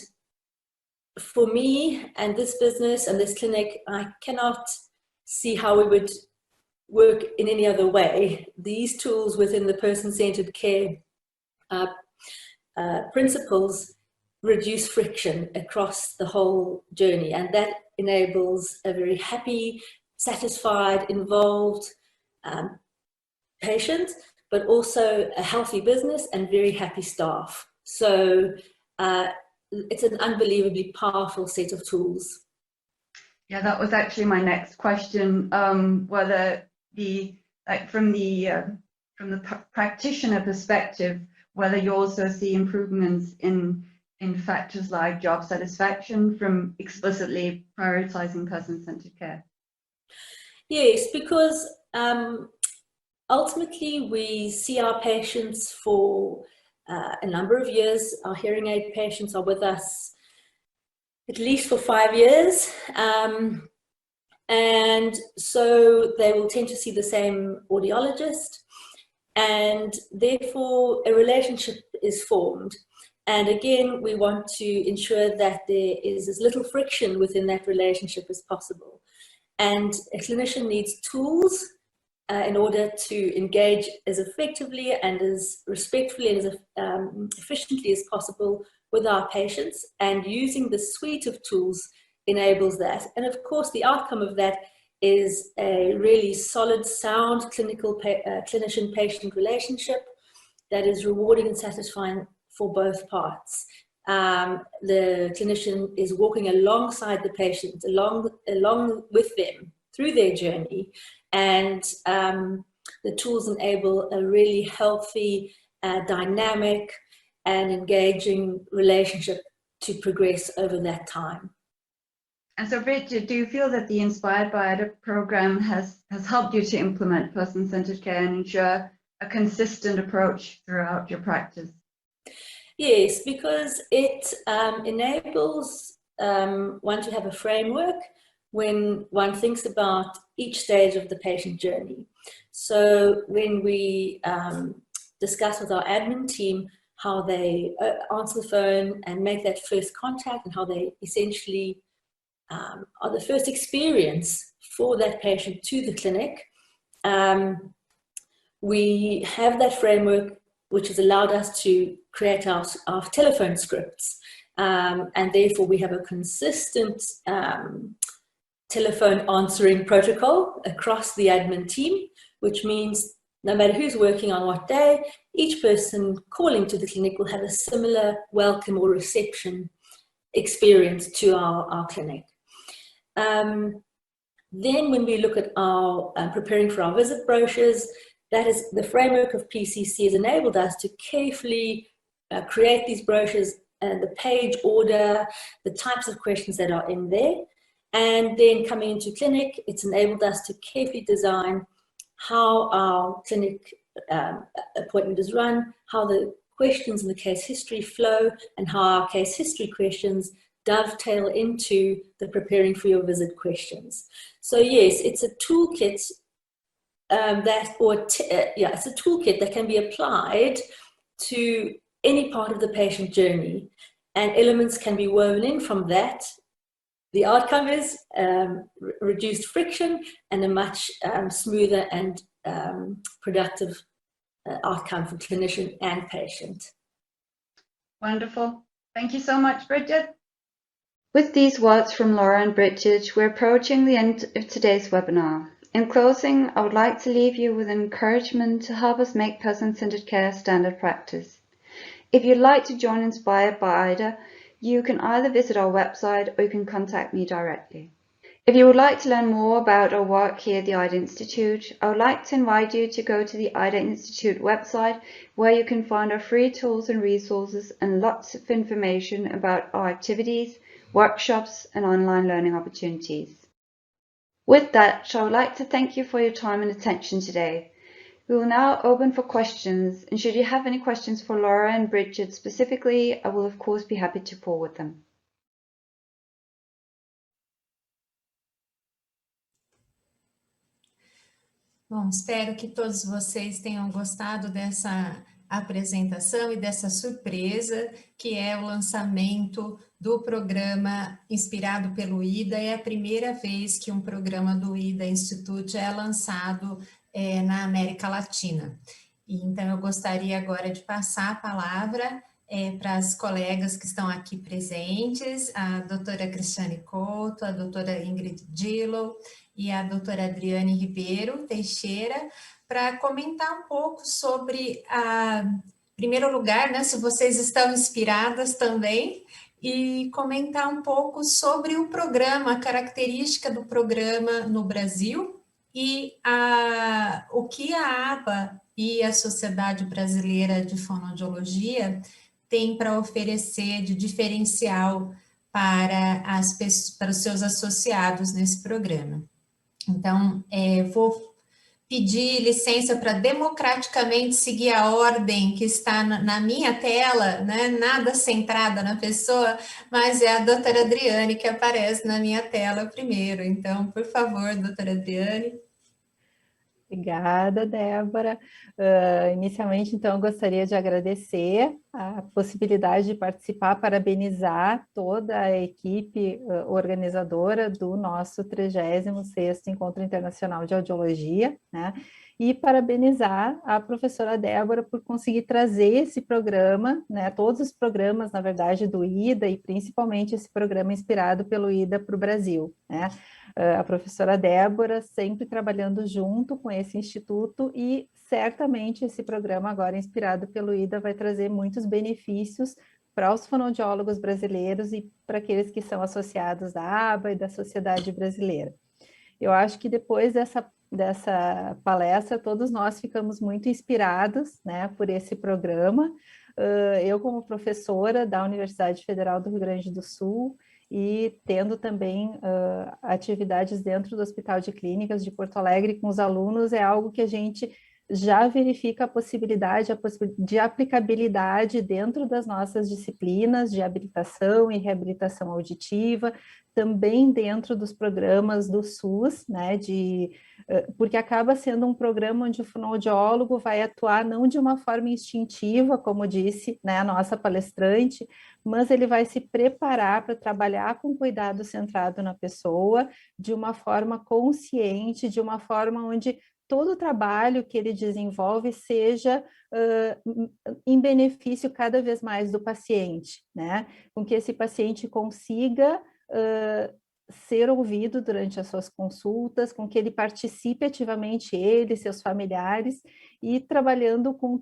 for me and this business and this clinic, I cannot see how we would work in any other way. These tools within the person-centered care principles reduce friction across the whole journey, and that enables a very happy, satisfied, involved patient, but also a healthy business and very happy staff. So it's an unbelievably powerful set of tools. Yeah, that was actually my next question. Whether from the practitioner perspective, whether you also see improvements in factors like job satisfaction from explicitly prioritizing person-centered care. Yes, because ultimately we see our patients for a number of years. Our hearing aid patients are with us at least for 5 years. And so they will tend to see the same audiologist, and therefore a relationship is formed. And again, we want to ensure that there is as little friction within that relationship as possible. And a clinician needs tools in order to engage as effectively and as respectfully and as efficiently as possible with our patients. And using the suite of tools enables that. And of course, the outcome of that is a really solid, sound clinician-patient relationship that is rewarding and satisfying for both parts. The clinician is walking alongside the patient, along with them through their journey, and the tools enable a really healthy, dynamic, and engaging relationship to progress over that time. And so, Bridget, do you feel that the Inspired by Ida program has helped you to implement person-centered care and ensure a consistent approach throughout your practice? Yes, because it enables one to have a framework when one thinks about each stage of the patient journey. So when we discuss with our admin team how they answer the phone and make that first contact, and how they essentially are the first experience for that patient to the clinic, we have that framework which has allowed us to create our telephone scripts, and therefore we have a consistent telephone answering protocol across the admin team, which means no matter who's working on what day, each person calling to the clinic will have a similar welcome or reception experience to our clinic. Then when we look at our preparing for our visit brochures, that is the framework of PCC has enabled us to carefully create these brochures and the page order, the types of questions that are in there. And then coming into clinic, it's enabled us to carefully design how our clinic appointment is run, how the questions in the case history flow, and how our case history questions dovetail into the preparing for your visit questions. So yes, it's a toolkit it's a toolkit that can be applied to any part of the patient journey, and elements can be woven in from that. The outcome is reduced friction and a much smoother and productive outcome for clinician and patient. Wonderful. Thank you so much, Bridget. With these words from Laura and Bridget, we're approaching the end of today's webinar. In closing, I would like to leave you with encouragement to help us make person-centered care standard practice. If you'd like to join Inspired by Ida, you can either visit our website or you can contact me directly. If you would like to learn more about our work here at the Ida Institute, I would like to invite you to go to the Ida Institute website, where you can find our free tools and resources and lots of information about our activities, workshops and online learning opportunities. With that, I would like to thank you for your time and attention today. We will now open for questions, and should you have any questions for Laura and Bridget specifically, I will of course be happy to forward them. Bom, espero que todos vocês tenham gostado dessa apresentação e dessa surpresa, que é o lançamento do programa inspirado pelo IDA. É a primeira vez que um programa do IDA Institute é lançado na América Latina. Então, eu gostaria agora de passar a palavra para as colegas que estão aqui presentes, a doutora Cristiane Couto, a doutora Ingrid Dillow e a doutora Adriane Ribeiro Teixeira, para comentar um pouco sobre, em primeiro lugar, né, se vocês estão inspiradas também, e comentar um pouco sobre o programa, a característica do programa no Brasil e o que a ABA e a Sociedade Brasileira de Fonoaudiologia tem para oferecer de diferencial para os seus associados nesse programa. Então, vou pedir licença para democraticamente seguir a ordem que está na minha tela, né? Nada centrada na pessoa, mas é a doutora Adriane que aparece na minha tela primeiro. Então, por favor, doutora Adriane. Obrigada, Débora. Inicialmente, então, eu gostaria de agradecer a possibilidade de participar, parabenizar toda a equipe organizadora do nosso 36º Encontro Internacional de Audiologia, né? E parabenizar a professora Débora por conseguir trazer esse programa, né? Todos os programas, na verdade, do IDA e principalmente esse programa inspirado pelo IDA para o Brasil, né? A professora Débora sempre trabalhando junto com esse instituto e certamente esse programa agora inspirado pelo IDA vai trazer muitos benefícios para os fonoaudiólogos brasileiros e para aqueles que são associados da ABA e da Sociedade Brasileira. Eu acho que depois dessa palestra, todos nós ficamos muito inspirados, né, por esse programa. Eu, como professora da Universidade Federal do Rio Grande do Sul, e tendo também atividades dentro do Hospital de Clínicas de Porto Alegre com os alunos, é algo que a gente já verifica a possibilidade de aplicabilidade dentro das nossas disciplinas de habilitação e reabilitação auditiva, também dentro dos programas do SUS, né, porque acaba sendo um programa onde o fonoaudiólogo vai atuar não de uma forma instintiva, como disse, né, a nossa palestrante, mas ele vai se preparar para trabalhar com cuidado centrado na pessoa, de uma forma consciente, de uma forma onde todo o trabalho que ele desenvolve seja em benefício cada vez mais do paciente, né? Com que esse paciente consiga ser ouvido durante as suas consultas, com que ele participe ativamente, ele, seus familiares, e trabalhando com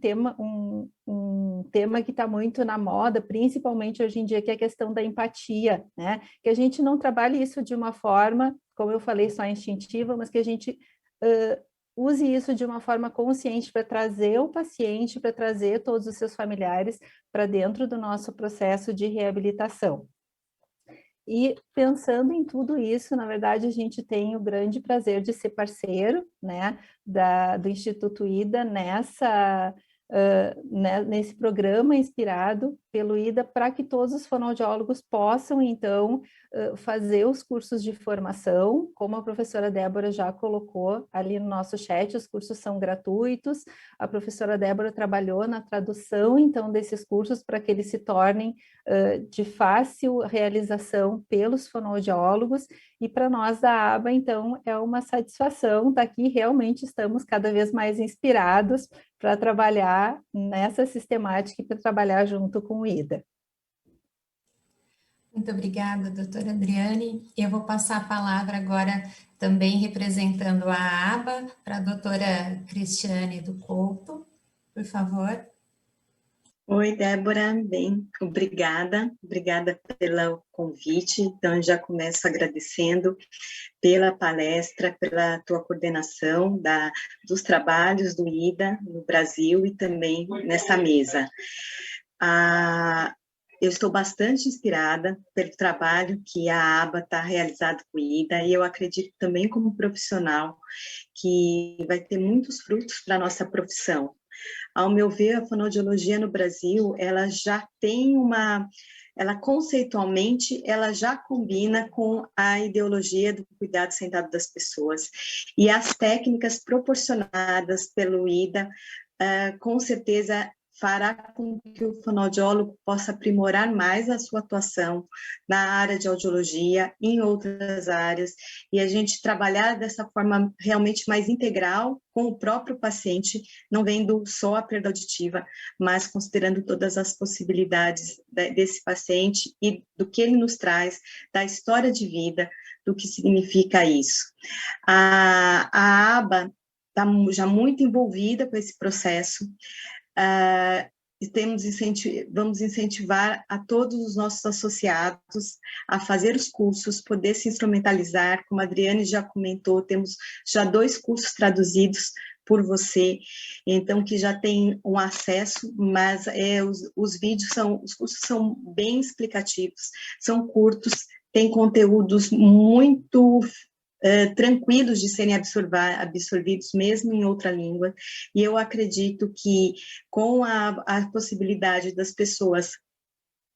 um tema que está muito na moda, principalmente hoje em dia, que é a questão da empatia, né? Que a gente não trabalhe isso de uma forma, como eu falei, só instintiva, mas que a gente use isso de uma forma consciente para trazer o paciente, para trazer todos os seus familiares para dentro do nosso processo de reabilitação. E pensando em tudo isso, na verdade, a gente tem o grande prazer de ser parceiro, né, do Instituto IDA nesse programa inspirado pelo IDA para que todos os fonoaudiólogos possam, então, fazer os cursos de formação, como a professora Débora já colocou ali no nosso chat, os cursos são gratuitos, a professora Débora trabalhou na tradução, então, desses cursos para que eles se tornem de fácil realização pelos fonoaudiólogos, e para nós da ABA, então, é uma satisfação estar aqui, realmente estamos cada vez mais inspirados para trabalhar nessa sistemática e para trabalhar junto com o IDA. Muito obrigada, doutora Adriane. Eu vou passar a palavra agora, também representando a ABA, para a doutora Cristiane do Couto, por favor. Oi, Débora, bem, obrigada pelo convite. Então, eu já começo agradecendo pela palestra, pela tua coordenação dos trabalhos do IDA no Brasil e também nessa mesa. Eu estou bastante inspirada pelo trabalho que a ABA está realizando com o IDA, e eu acredito também como profissional que vai ter muitos frutos para a nossa profissão. Ao meu ver, a fonoaudiologia no Brasil, ela já tem ela conceitualmente, ela já combina com a ideologia do cuidado centrado das pessoas. E as técnicas proporcionadas pelo IDA, com certeza, fará com que o fonoaudiólogo possa aprimorar mais a sua atuação na área de audiologia, em outras áreas, e a gente trabalhar dessa forma realmente mais integral com o próprio paciente, não vendo só a perda auditiva, mas considerando todas as possibilidades desse paciente e do que ele nos traz, da história de vida, do que significa isso. A ABA está já muito envolvida com esse processo. Vamos incentivar a todos os nossos associados a fazer os cursos, poder se instrumentalizar, como a Adriane já comentou, temos já 2 cursos traduzidos por você, então que já tem um acesso, mas os cursos são bem explicativos, são curtos, tem conteúdos muito tranquilos de serem absorvidos mesmo em outra língua, e eu acredito que com a possibilidade das pessoas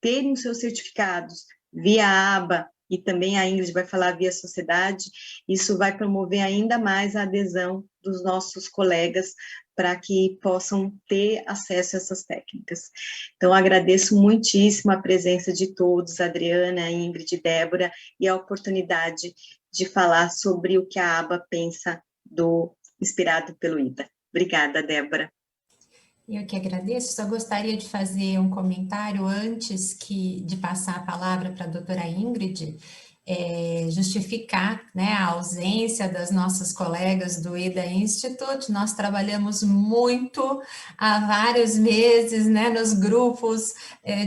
terem os seus certificados via ABA, e também a Ingrid vai falar via sociedade, isso vai promover ainda mais a adesão dos nossos colegas para que possam ter acesso a essas técnicas. Então, agradeço muitíssimo a presença de todos, Adriana, Ingrid, Débora, e a oportunidade de falar sobre o que a aba pensa do Inspirado pelo IDA. Obrigada, Débora. Eu que agradeço, só gostaria de fazer um comentário antes de passar a palavra para a doutora Ingrid, justificar, né, a ausência das nossas colegas do IDA Institute. Nós trabalhamos muito há vários meses, né, nos grupos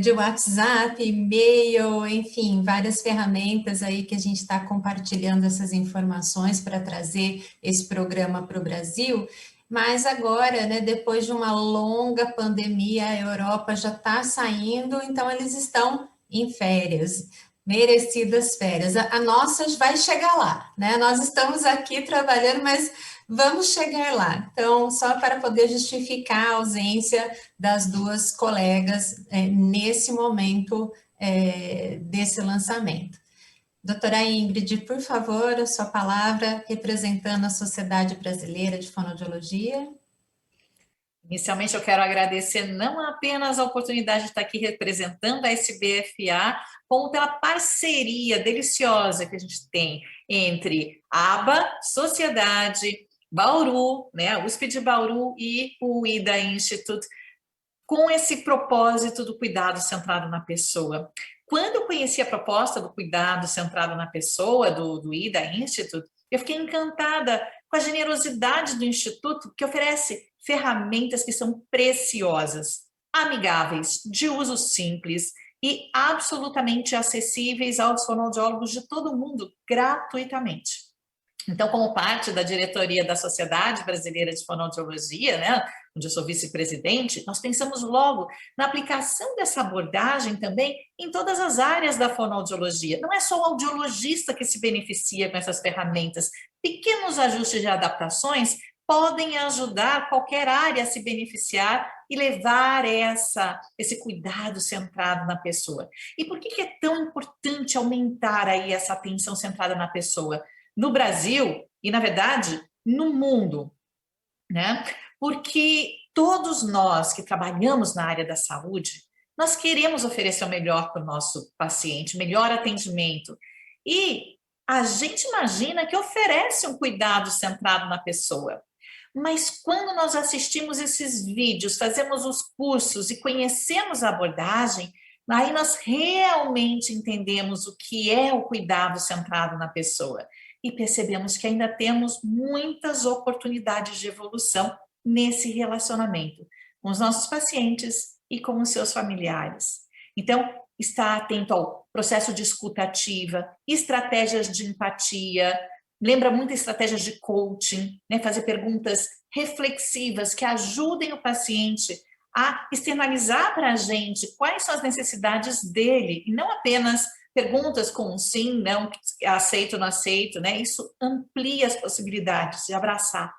de WhatsApp, e-mail, enfim, várias ferramentas aí que a gente está compartilhando essas informações para trazer esse programa para o Brasil. Mas agora, né, depois de uma longa pandemia, a Europa já está saindo, então eles estão em férias, merecidas férias. A nossa vai chegar lá, né? Nós estamos aqui trabalhando, mas vamos chegar lá. Então, só para poder justificar a ausência das duas colegas nesse momento desse lançamento. Doutora Ingrid, por favor, a sua palavra, representando a Sociedade Brasileira de Fonoaudiologia. Inicialmente, eu quero agradecer não apenas a oportunidade de estar aqui representando a SBFA, como pela parceria deliciosa que a gente tem entre a ABA, Sociedade, Bauru, né, a USP de Bauru e o IDA Institute, com esse propósito do cuidado centrado na pessoa. Quando eu conheci a proposta do cuidado centrado na pessoa, do IDA Institute, eu fiquei encantada com a generosidade do Instituto, que oferece ferramentas que são preciosas, amigáveis, de uso simples e absolutamente acessíveis aos fonoaudiólogos de todo o mundo, gratuitamente. Então, como parte da diretoria da Sociedade Brasileira de Fonoaudiologia, né, onde eu sou vice-presidente, nós pensamos logo na aplicação dessa abordagem também em todas as áreas da fonoaudiologia. Não é só o audiologista que se beneficia com essas ferramentas. Pequenos ajustes e adaptações podem ajudar qualquer área a se beneficiar e levar esse cuidado centrado na pessoa. E por que é tão importante aumentar aí essa atenção centrada na pessoa? No Brasil e, na verdade, no mundo, né? Porque todos nós que trabalhamos na área da saúde, nós queremos oferecer o melhor para o nosso paciente, melhor atendimento. E a gente imagina que oferece um cuidado centrado na pessoa. Mas quando nós assistimos esses vídeos, fazemos os cursos e conhecemos a abordagem, aí nós realmente entendemos o que é o cuidado centrado na pessoa. E percebemos que ainda temos muitas oportunidades de evolução nesse relacionamento com os nossos pacientes e com os seus familiares. Então, estar atento ao processo de escuta ativa, estratégias de empatia, lembra muito estratégias de coaching, né? Fazer perguntas reflexivas que ajudem o paciente a externalizar para a gente quais são as necessidades dele, e não apenas perguntas com sim, não, aceito, não aceito, né? Isso amplia as possibilidades de abraçar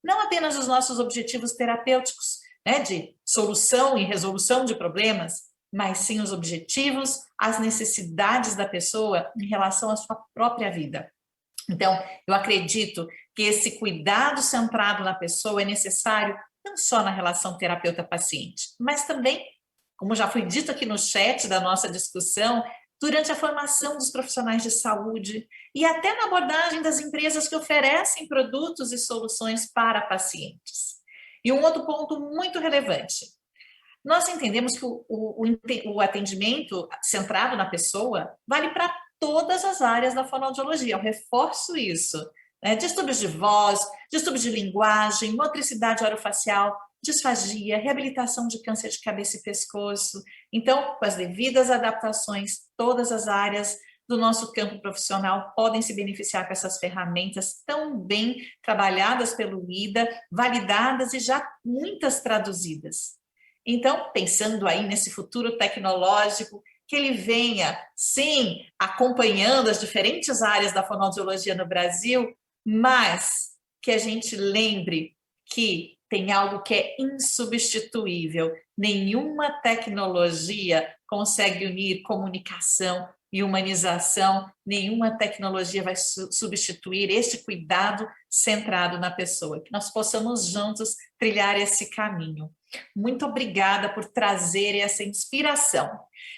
não apenas os nossos objetivos terapêuticos, né, de solução e resolução de problemas, mas sim os objetivos, as necessidades da pessoa em relação à sua própria vida. Então, eu acredito que esse cuidado centrado na pessoa é necessário não só na relação terapeuta-paciente, mas também, como já foi dito aqui no chat da nossa discussão, durante a formação dos profissionais de saúde e até na abordagem das empresas que oferecem produtos e soluções para pacientes. E um outro ponto muito relevante, nós entendemos que o atendimento centrado na pessoa vale para todas as áreas da fonoaudiologia, eu reforço isso, né? Distúrbios de voz, distúrbios de linguagem, motricidade orofacial, disfagia, reabilitação de câncer de cabeça e pescoço. Então, com as devidas adaptações, todas as áreas do nosso campo profissional podem se beneficiar com essas ferramentas tão bem trabalhadas pelo IDA, validadas e já muitas traduzidas. Então, pensando aí nesse futuro tecnológico, que ele venha, sim, acompanhando as diferentes áreas da fonoaudiologia no Brasil, mas que a gente lembre que tem algo que é insubstituível. Nenhuma tecnologia consegue unir comunicação, e humanização, nenhuma tecnologia vai substituir este cuidado centrado na pessoa. Que nós possamos juntos trilhar esse caminho. Muito obrigada por trazer essa inspiração.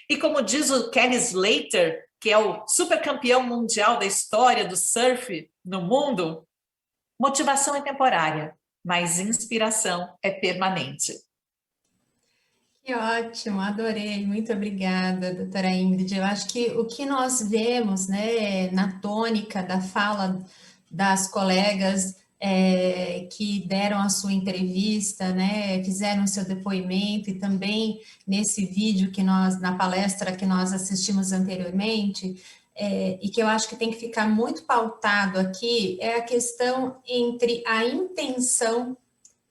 E como diz o Kelly Slater, que é o supercampeão mundial da história do surf no mundo, motivação é temporária, mas inspiração é permanente. Que ótimo, adorei, muito obrigada, doutora Ingrid. Eu acho que o que nós vemos, né, na tônica da fala das colegas que deram a sua entrevista, né, fizeram o seu depoimento, e também nesse vídeo que nós, na palestra que nós assistimos anteriormente, e que eu acho que tem que ficar muito pautado aqui, é a questão entre a intenção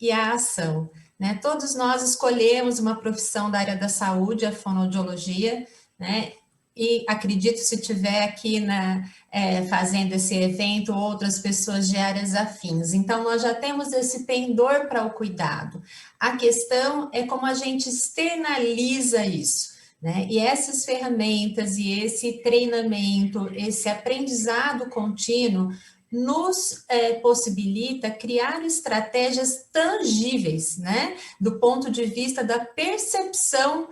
e a ação. Né? Todos nós escolhemos uma profissão da área da saúde, a fonoaudiologia, né? E acredito, se tiver aqui fazendo esse evento, outras pessoas de áreas afins. Então, nós já temos esse pendor para o cuidado. A questão é como a gente externaliza isso, né? E essas ferramentas e esse treinamento, esse aprendizado contínuo, nos possibilita criar estratégias tangíveis, né? Do ponto de vista da percepção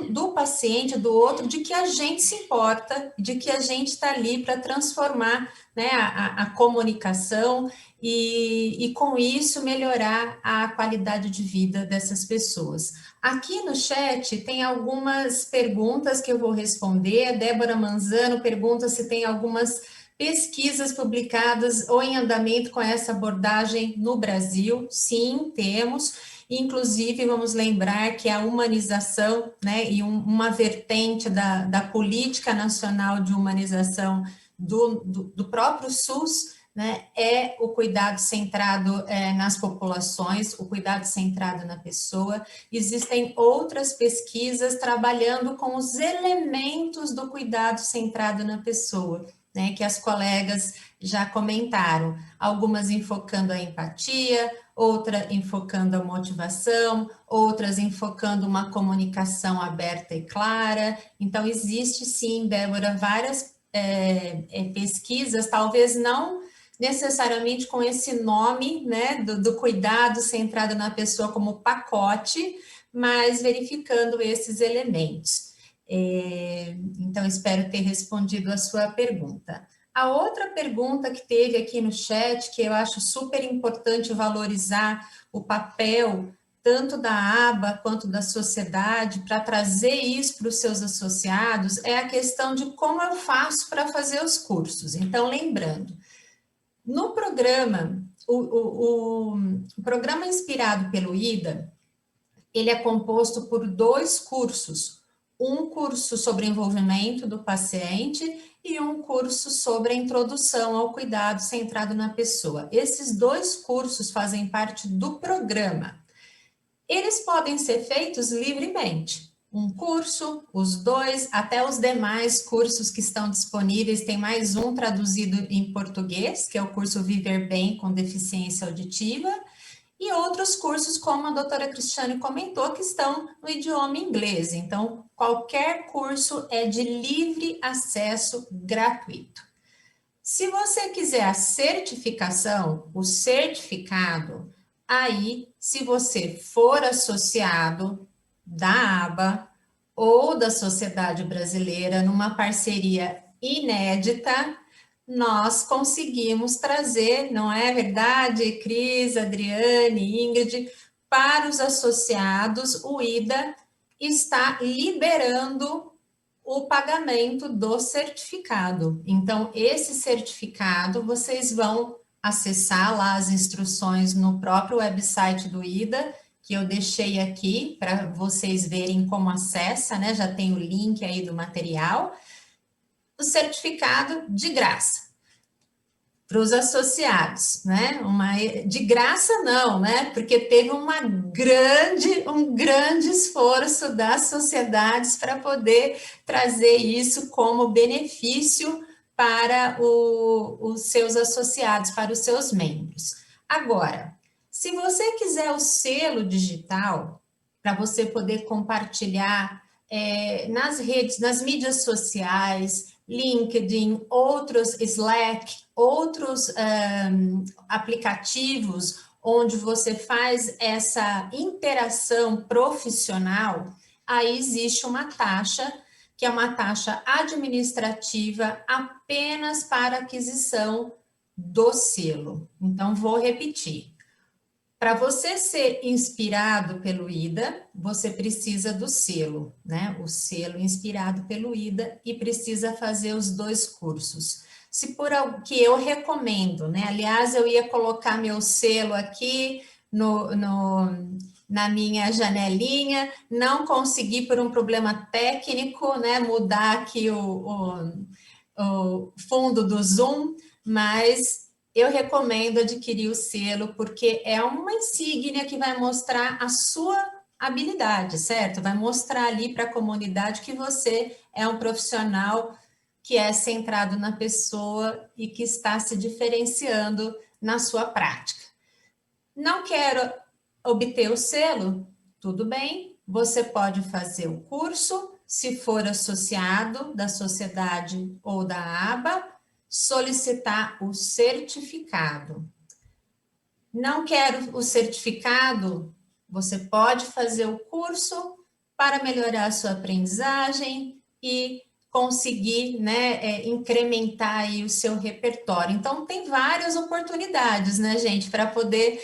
do paciente, do outro, de que a gente se importa, de que a gente está ali para transformar, né, a comunicação e com isso melhorar a qualidade de vida dessas pessoas. Aqui no chat tem algumas perguntas que eu vou responder. A Débora Manzano pergunta se tem algumas pesquisas publicadas ou em andamento com essa abordagem no Brasil. Sim, temos. Inclusive, vamos lembrar que a humanização, né, e uma vertente da política nacional de humanização do próprio SUS, né, é o cuidado centrado nas populações, o cuidado centrado na pessoa. Existem outras pesquisas trabalhando com os elementos do cuidado centrado na pessoa, né, que as colegas já comentaram, algumas enfocando a empatia, outra enfocando a motivação, outras enfocando uma comunicação aberta e clara. Então, existe sim, Débora, várias pesquisas, talvez não necessariamente com esse nome, né, do cuidado centrado na pessoa como pacote, mas verificando esses elementos. Então, espero ter respondido a sua pergunta. A outra pergunta que teve aqui no chat, que eu acho super importante valorizar o papel tanto da aba quanto da sociedade para trazer isso para os seus associados, é a questão de como eu faço para fazer os cursos. Então, lembrando, no programa, o programa inspirado pelo IDA, ele é composto por 2 cursos, um curso sobre envolvimento do paciente e um curso sobre a introdução ao cuidado centrado na pessoa. Esses 2 cursos fazem parte do programa. Eles podem ser feitos livremente. Um curso, os 2, até os demais cursos que estão disponíveis, tem mais um traduzido em português, que é o curso Viver Bem com Deficiência Auditiva, e outros cursos, como a doutora Cristiane comentou, que estão no idioma inglês. Então, qualquer curso é de livre acesso gratuito. Se você quiser a certificação, o certificado, aí, se você for associado da aba ou da Sociedade Brasileira numa parceria inédita, nós conseguimos trazer, não é verdade, Cris, Adriane, Ingrid, para os associados, o IDA está liberando o pagamento do certificado. Então, esse certificado, vocês vão acessar lá as instruções no próprio website do IDA, que eu deixei aqui para vocês verem como acessa, né? Já tem o link aí do material. O certificado de graça para os associados, né? De graça não, né? Porque teve um grande esforço das sociedades para poder trazer isso como benefício para os seus associados, para os seus membros. Agora, se você quiser o selo digital, para você poder compartilhar nas redes, nas mídias sociais, LinkedIn, outros Slack, outros aplicativos onde você faz essa interação profissional, aí existe uma taxa, que é uma taxa administrativa apenas para aquisição do selo. Então, vou repetir. Para você ser inspirado pelo IDA, você precisa do selo, né? O selo inspirado pelo IDA e precisa fazer os 2 cursos. Se por algo que eu recomendo, né? Aliás, eu ia colocar meu selo aqui na minha janelinha, não consegui por um problema técnico, né? Mudar aqui o fundo do Zoom, mas eu recomendo adquirir o selo, porque é uma insígnia que vai mostrar a sua habilidade, certo? Vai mostrar ali para a comunidade que você é um profissional que é centrado na pessoa e que está se diferenciando na sua prática. Não quero obter o selo? Tudo bem, você pode fazer o curso, se for associado da sociedade ou da aba, solicitar o certificado. Não quero o certificado? Você pode fazer o curso para melhorar a sua aprendizagem e conseguir, né, incrementar aí o seu repertório. Então, tem várias oportunidades, né, gente, para poder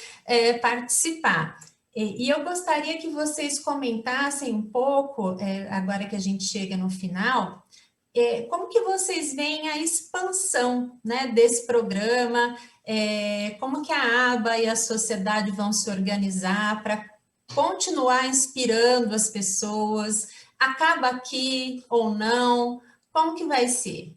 participar. E eu gostaria que vocês comentassem um pouco, agora que a gente chega no final, como que vocês veem a expansão, né, desse programa, como que a aba e a sociedade vão se organizar para continuar inspirando as pessoas, acaba aqui ou não, como que vai ser?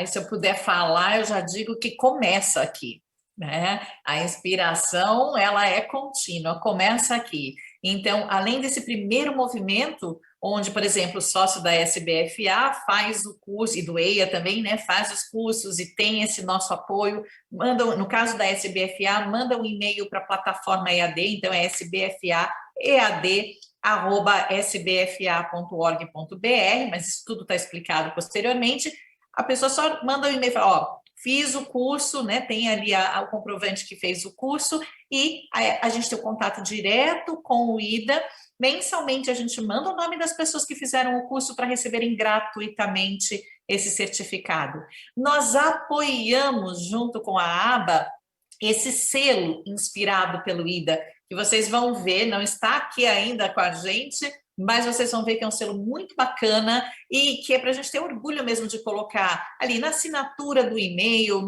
Se eu puder falar, eu já digo que começa aqui, né? A inspiração, ela é contínua, começa aqui. Então, além desse primeiro movimento, onde, por exemplo, o sócio da SBFA faz o curso, e do EIA também, né, faz os cursos e tem esse nosso apoio, manda, no caso da SBFA, manda um e-mail para a plataforma EAD, então é sbfaead@sbfa.org.br, mas isso tudo está explicado posteriormente. A pessoa só manda um e-mail e fala, ó, fiz o curso, né, tem ali o comprovante que fez o curso, e a gente tem o contato direto com o IDA. Mensalmente a gente manda o nome das pessoas que fizeram o curso para receberem gratuitamente esse certificado. Nós apoiamos, junto com a aba, esse selo inspirado pelo IDA, que vocês vão ver, não está aqui ainda com a gente, mas vocês vão ver que é um selo muito bacana e que é para a gente ter orgulho mesmo de colocar ali na assinatura do e-mail,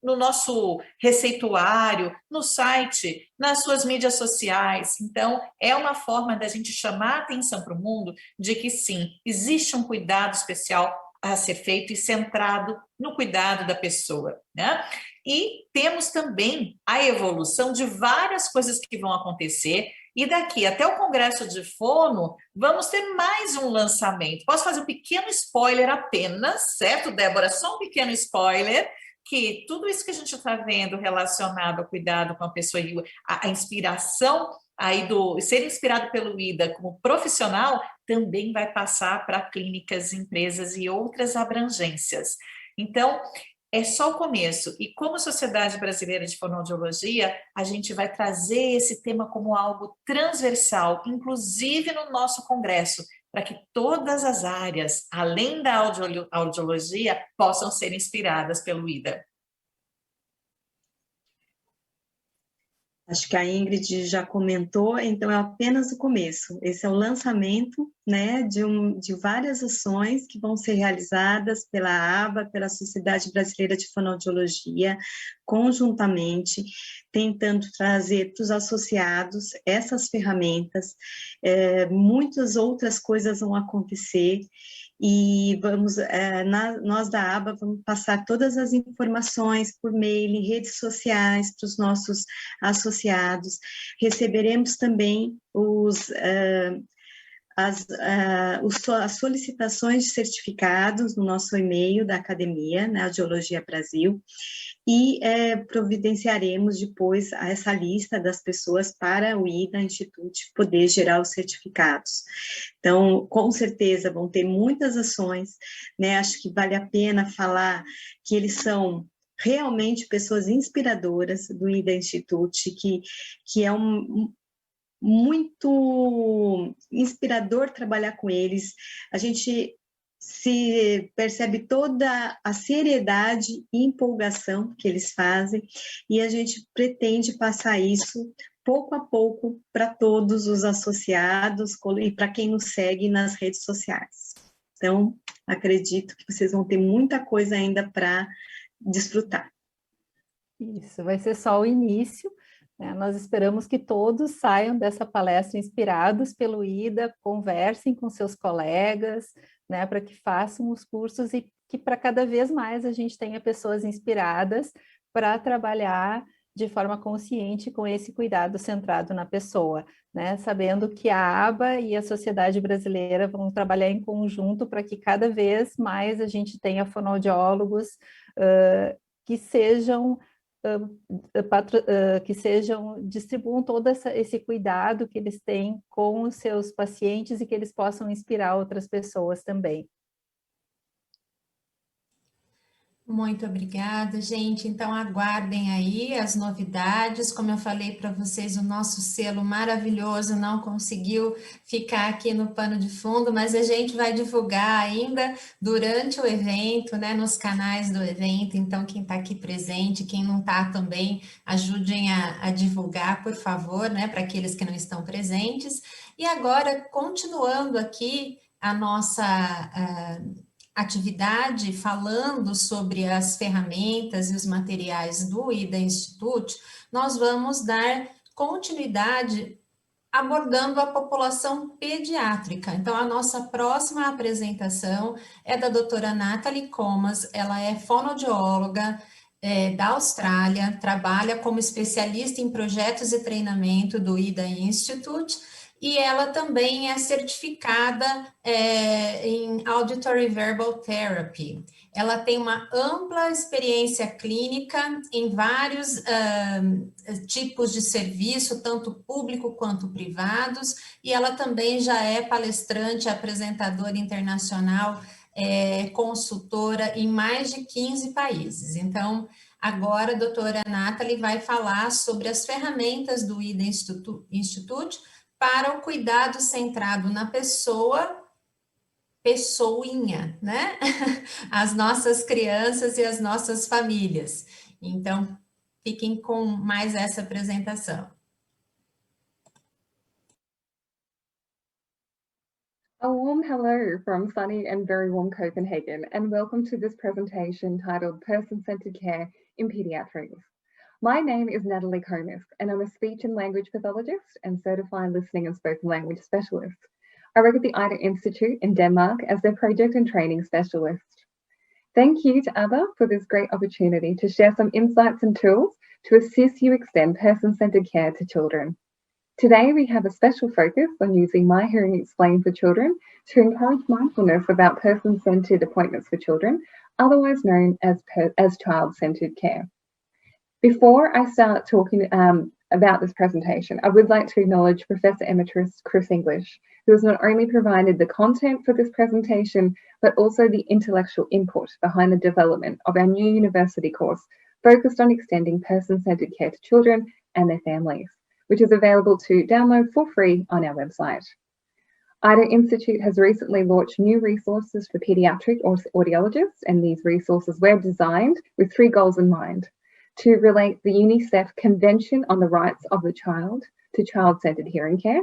no nosso receituário, no site, nas suas mídias sociais. Então, é uma forma da gente chamar a atenção para o mundo de que, sim, existe um cuidado especial a ser feito e centrado no cuidado da pessoa, né? E temos também a evolução de várias coisas que vão acontecer, e daqui até o Congresso de Fono, vamos ter mais um lançamento. Posso fazer um pequeno spoiler apenas, certo, Débora? Só um pequeno spoiler, que tudo isso que a gente está vendo relacionado ao cuidado com a pessoa e a inspiração aí do ser inspirado pelo IDA como profissional também vai passar para clínicas, empresas e outras abrangências. Então, é só o começo. E como Sociedade Brasileira de Fonoaudiologia, a gente vai trazer esse tema como algo transversal, inclusive no nosso congresso, para que todas as áreas, além da audiologia, possam ser inspiradas pelo IDA. Acho que a Ingrid já comentou, então é apenas o começo. Esse é o lançamento, né, de várias ações que vão ser realizadas pela aba, pela Sociedade Brasileira de Fonoaudiologia, conjuntamente, tentando trazer para os associados essas ferramentas. Muitas outras coisas vão acontecer, e nós da aba vamos passar todas as informações por mail, em redes sociais, para os nossos associados. Receberemos também as solicitações de certificados no nosso e-mail da academia, né, Audiologia Brasil, e providenciaremos depois essa lista das pessoas para o IDA Institute poder gerar os certificados. Então, com certeza vão ter muitas ações, né? Acho que vale a pena falar que eles são realmente pessoas inspiradoras do IDA Institute, que é muito inspirador trabalhar com eles. A gente se percebe toda a seriedade e empolgação que eles fazem, e a gente pretende passar isso pouco a pouco para todos os associados e para quem nos segue nas redes sociais. Então, acredito que vocês vão ter muita coisa ainda para desfrutar. Isso, vai ser só o início, né? Nós esperamos que todos saiam dessa palestra inspirados pelo IDA, conversem com seus colegas, né, para que façam os cursos e que para cada vez mais a gente tenha pessoas inspiradas para trabalhar de forma consciente com esse cuidado centrado na pessoa, né, sabendo que a ABA e a sociedade brasileira vão trabalhar em conjunto para que cada vez mais a gente tenha fonoaudiólogos que distribuam todo esse cuidado que eles têm com os seus pacientes e que eles possam inspirar outras pessoas também. Muito obrigada, gente. Então, aguardem aí as novidades. Como eu falei para vocês, o nosso selo maravilhoso não conseguiu ficar aqui no pano de fundo, mas a gente vai divulgar ainda durante o evento, né, nos canais do evento. Então, quem está aqui presente, quem não está também, ajudem a divulgar, por favor, né, para aqueles que não estão presentes. E agora, continuando aqui a nossa atividade falando sobre as ferramentas e os materiais do IDA Institute, nós vamos dar continuidade abordando a população pediátrica. Então, a nossa próxima apresentação é da doutora Nathalie Comas, ela é fonoaudióloga da Austrália, trabalha como especialista em projetos e treinamento do IDA Institute, e ela também é certificada em Auditory Verbal Therapy. Ela tem uma ampla experiência clínica em vários tipos de serviço, tanto público quanto privados, e ela também já é palestrante, apresentadora internacional, consultora em mais de 15 países. Então, agora a doutora Nathalie vai falar sobre as ferramentas do IDA Institute para o cuidado centrado na pessoinha, né? As nossas crianças e as nossas famílias. Então, fiquem com mais essa apresentação. A warm hello from sunny and very warm Copenhagen, and welcome to this presentation titled Person-Centered Care in Pediatrics. My name is Natalie Comas, and I'm a speech and language pathologist and certified listening and spoken language specialist. I work at the IDA Institute in Denmark as their project and training specialist. Thank you to ABBA for this great opportunity to share some insights and tools to assist you extend person-centered care to children. Today, we have a special focus on using My Hearing Explained for Children to encourage mindfulness about person-centered appointments for children, otherwise known as child-centered care. Before I start talking about this presentation, I would like to acknowledge Professor Emeritus Chris English, who has not only provided the content for this presentation, but also the intellectual input behind the development of our new university course focused on extending person-centered care to children and their families, which is available to download for free on our website. IDA Institute has recently launched new resources for paediatric audiologists, and these resources were designed with 3 goals in mind: to relate the UNICEF Convention on the Rights of the Child to child-centered hearing care,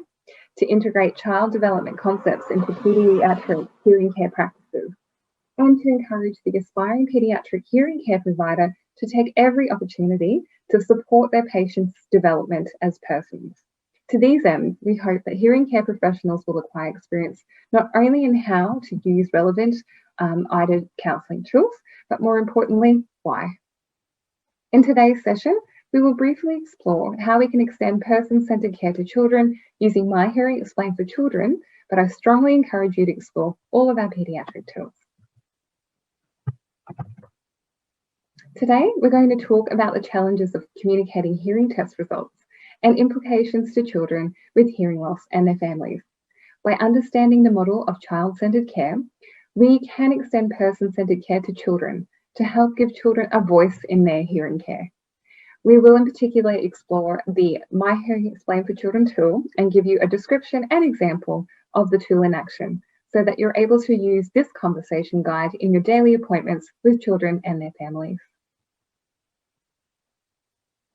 to integrate child development concepts into paediatric hearing care practices, and to encourage the aspiring paediatric hearing care provider to take every opportunity to support their patients' development as persons. To these ends, we hope that hearing care professionals will acquire experience not only in how to use relevant IDA counselling tools, but more importantly, why. In today's session, we will briefly explore how we can extend person-centered care to children using My Hearing Explained for Children but I strongly encourage you to explore all of our paediatric tools. Today, we're going to talk about the challenges of communicating hearing test results and implications to children with hearing loss and their families. By understanding the model of child-centered care, we can extend person-centered care to children to help give children a voice in their hearing care. We will in particular explore the My Hearing Explained for Children tool and give you a description and example of the tool in action so that you're able to use this conversation guide in your daily appointments with children and their families.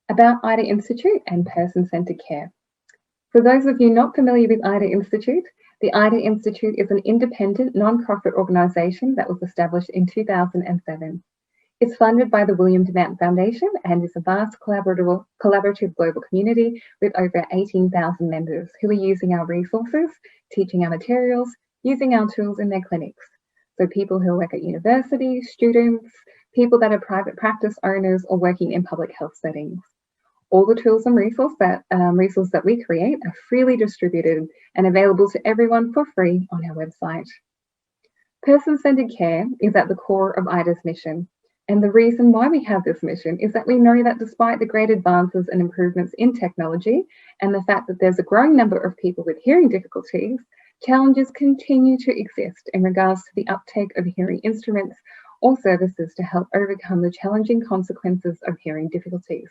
About IDA Institute and person-centered care. For those of you not familiar with IDA Institute, the IDA Institute is an independent non-profit organisation that was established in 2007. It's funded by the William Demant Foundation and is a vast collaborative global community with over 18,000 members who are using our resources, teaching our materials, using our tools in their clinics. So people who work at universities, students, people that are private practice owners or working in public health settings. All the tools and resources that we create are freely distributed and available to everyone for free on our website. Person-centered care is at the core of IDA's mission. And the reason why we have this mission is that we know that despite the great advances and improvements in technology and the fact that there's a growing number of people with hearing difficulties, challenges continue to exist in regards to the uptake of hearing instruments or services to help overcome the challenging consequences of hearing difficulties.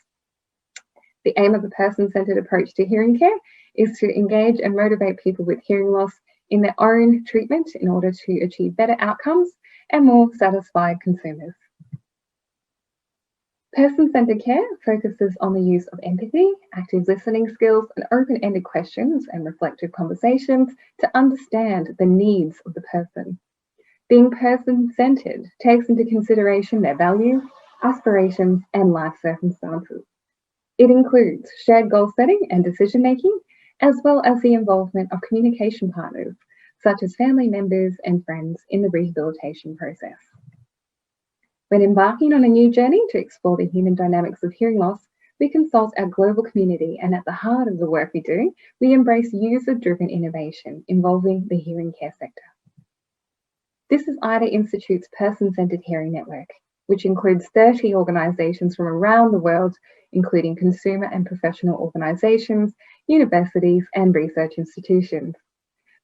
The aim of the person-centered approach to hearing care is to engage and motivate people with hearing loss in their own treatment in order to achieve better outcomes and more satisfied consumers. Person-centered care focuses on the use of empathy, active listening skills, and open-ended questions and reflective conversations to understand the needs of the person. Being person-centered takes into consideration their values, aspirations, and life circumstances. It includes shared goal setting and decision-making, as well as the involvement of communication partners, such as family members and friends in the rehabilitation process. When embarking on a new journey to explore the human dynamics of hearing loss, we consult our global community, and at the heart of the work we do, we embrace user-driven innovation involving the hearing care sector. This is IDA Institute's Person-Centered Hearing Network, which includes 30 organisations from around the world, including consumer and professional organisations, universities, and research institutions.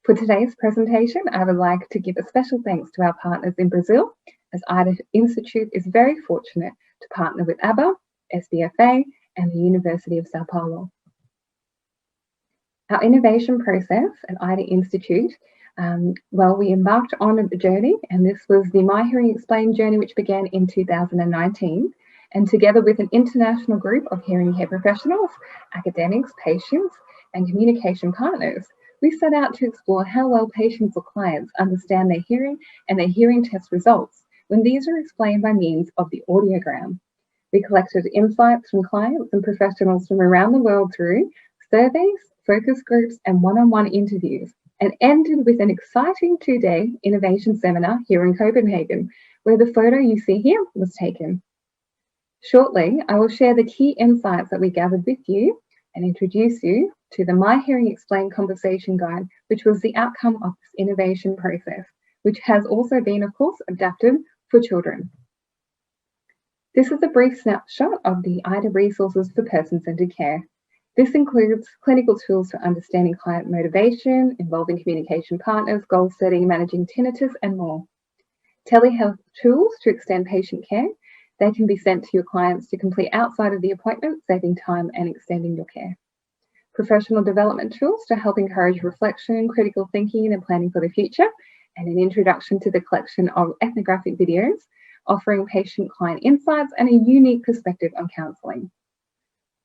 For today's presentation, I would like to give a special thanks to our partners in Brazil, as IDA Institute is very fortunate to partner with ABBA, SBFA, and the University of Sao Paulo. Our innovation process at IDA Institute, we embarked on a journey, and this was the My Hearing Explained journey, which began in 2019. And together with an international group of hearing care professionals, academics, patients, and communication partners, we set out to explore how well patients or clients understand their hearing and their hearing test results when these are explained by means of the audiogram. We collected insights from clients and professionals from around the world through surveys, focus groups, and one-on-one interviews, and ended with an exciting two-day innovation seminar here in Copenhagen, where the photo you see here was taken. Shortly, I will share the key insights that we gathered with you and introduce you to the My Hearing Explained conversation guide, which was the outcome of this innovation process, which has also been, of course, adapted for children. This is a brief snapshot of the IDA resources for person-centered care. This includes clinical tools for understanding client motivation, involving communication partners, goal setting, managing tinnitus, and more. Telehealth tools to extend patient care. They can be sent to your clients to complete outside of the appointment, saving time and extending your care. Professional development tools to help encourage reflection, critical thinking, and planning for the future, and an introduction to the collection of ethnographic videos, offering patient-client insights and a unique perspective on counselling.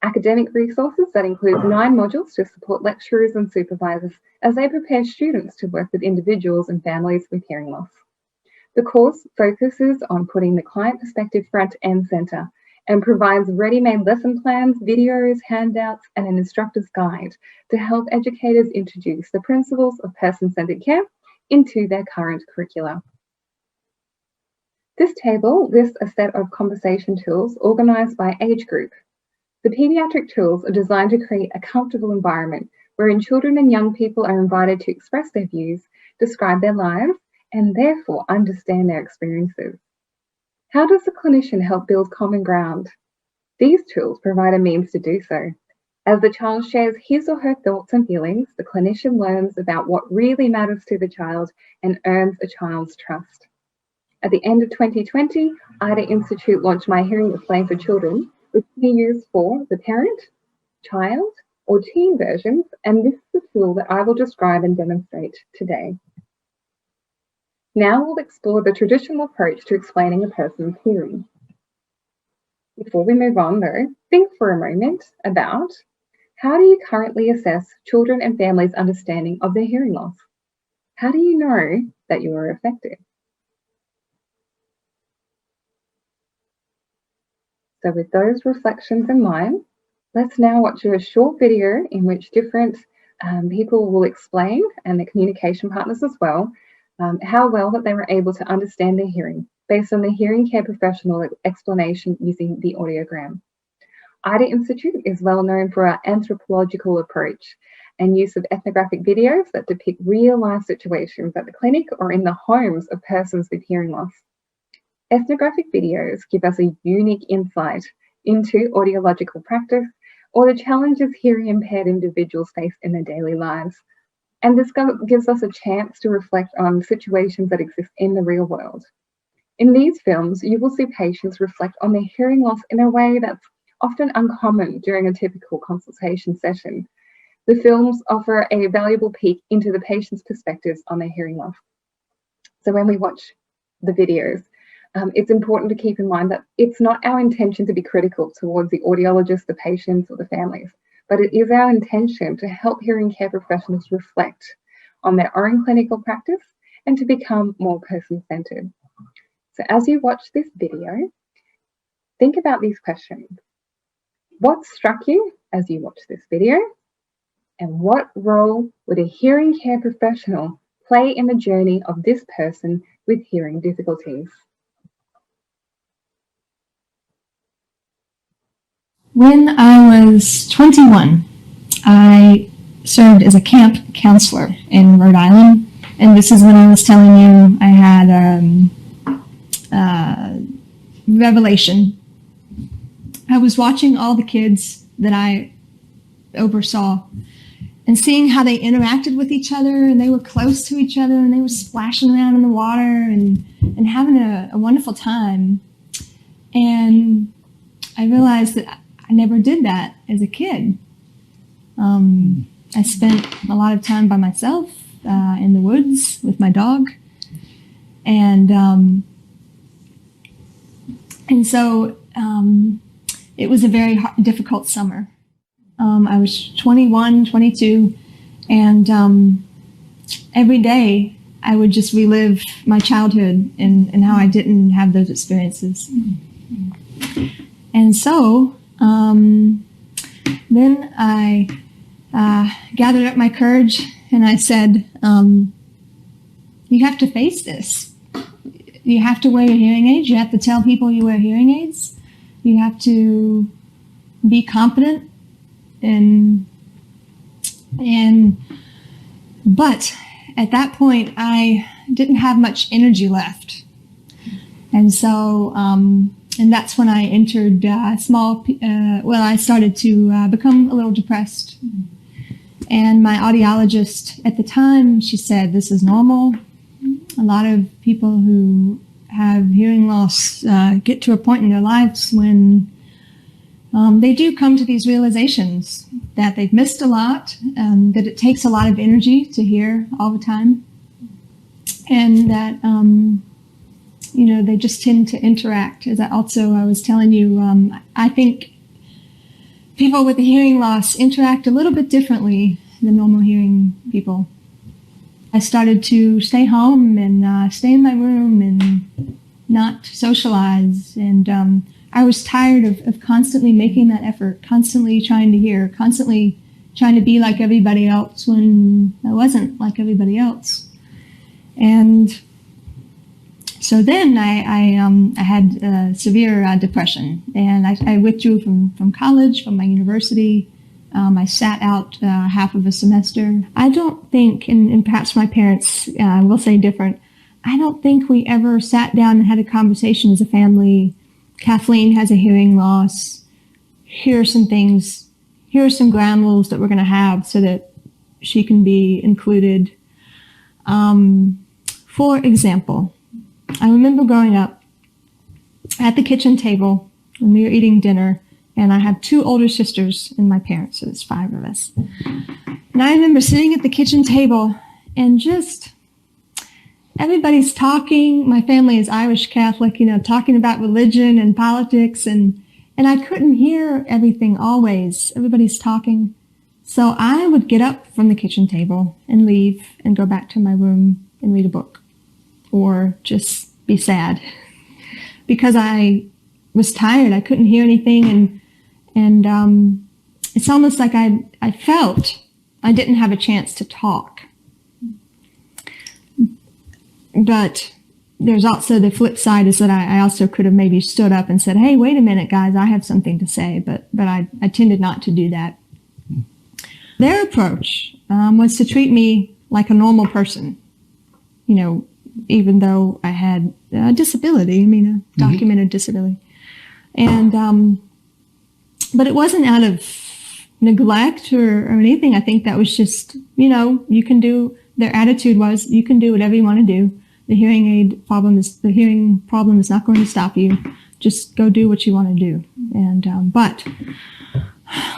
Academic resources that include 9 modules to support lecturers and supervisors as they prepare students to work with individuals and families with hearing loss. The course focuses on putting the client perspective front and centre and provides ready-made lesson plans, videos, handouts, and an instructor's guide to help educators introduce the principles of person-centered care into their current curricula. This table lists a set of conversation tools organised by age group. The paediatric tools are designed to create a comfortable environment wherein children and young people are invited to express their views, describe their lives, and therefore understand their experiences. How does the clinician help build common ground? These tools provide a means to do so. As the child shares his or her thoughts and feelings, the clinician learns about what really matters to the child and earns a child's trust. At the end of 2020, IDA Institute launched My Hearing Explained for Children, which can be used for the parent, child, or teen versions, and this is the tool that I will describe and demonstrate today. Now we'll explore the traditional approach to explaining a person's hearing. Before we move on though, think for a moment about how do you currently assess children and families' understanding of their hearing loss? How do you know that you are effective? So with those reflections in mind, let's now watch a short video in which different people will explain, and the communication partners as well, how well that they were able to understand their hearing based on the hearing care professional explanation using the audiogram. IDA Institute is well known for our anthropological approach and use of ethnographic videos that depict real-life situations at the clinic or in the homes of persons with hearing loss. Ethnographic videos give us a unique insight into audiological practice or the challenges hearing impaired individuals face in their daily lives. And this gives us a chance to reflect on situations that exist in the real world. In these films, you will see patients reflect on their hearing loss in a way that's often uncommon during a typical consultation session. The films offer a valuable peek into the patient's perspectives on their hearing loss. So when we watch the videos, it's important to keep in mind that it's not our intention to be critical towards the audiologists, the patients, or the families, but it is our intention to help hearing care professionals reflect on their own clinical practice and to become more person-centered. So as you watch this video, think about these questions. What struck you as you watched this video? And what role would a hearing care professional play in the journey of this person with hearing difficulties? When I was 21, I served as a camp counselor in Rhode Island, and this is when I was telling you I had a revelation. I was watching all the kids that I oversaw and seeing how they interacted with each other, and they were close to each other, and they were splashing around in the water and having a wonderful time. And I realized that I never did that as a kid. I spent a lot of time by myself in the woods with my dog, and so it was a very difficult summer. I was 21, 22, and every day I would just relive my childhood and how I didn't have those experiences. And so then I gathered up my courage and I said, you have to face this. You have to wear your hearing aids. You have to tell people you wear hearing aids. You have to be confident but at that point I didn't have much energy left. And so, and that's when I entered I started to become a little depressed. And my audiologist at the time, she said, this is normal. A lot of people who have hearing loss get to a point in their lives when they do come to these realizations that they've missed a lot, that it takes a lot of energy to hear all the time, and that they just tend to interact. As I was telling you, I think people with a hearing loss interact a little bit differently than normal hearing people. I started to stay home and stay in my room and not socialize, and I was tired of constantly making that effort, constantly trying to hear, constantly trying to be like everybody else when I wasn't like everybody else. And so then I had severe depression, and I withdrew from college, from my university, I sat out half of a semester. I don't think, and perhaps my parents will say different, I don't think we ever sat down and had a conversation as a family. Kathleen has a hearing loss. Here are some things, here are some ground rules that we're going to have so that she can be included. For example, I remember growing up at the kitchen table when we were eating dinner, and I have two older sisters and my parents, so there's 5 of us. And I remember sitting at the kitchen table and just everybody's talking. My family is Irish Catholic, talking about religion and politics, and I couldn't hear everything always. Everybody's talking. So I would get up from the kitchen table and leave and go back to my room and read a book or just be sad because I was tired. I couldn't hear anything, and it's almost like I felt I didn't have a chance to talk. But there's also the flip side is that I also could have maybe stood up and said, hey, wait a minute, guys, I have something to say. But I tended not to do that. Their approach was to treat me like a normal person, even though I had a disability, a documented disability. And, but it wasn't out of neglect or anything. I think that was just, you can do, their attitude was, you can do whatever you want to do. The hearing problem is not going to stop you. Just go do what you want to do. And, but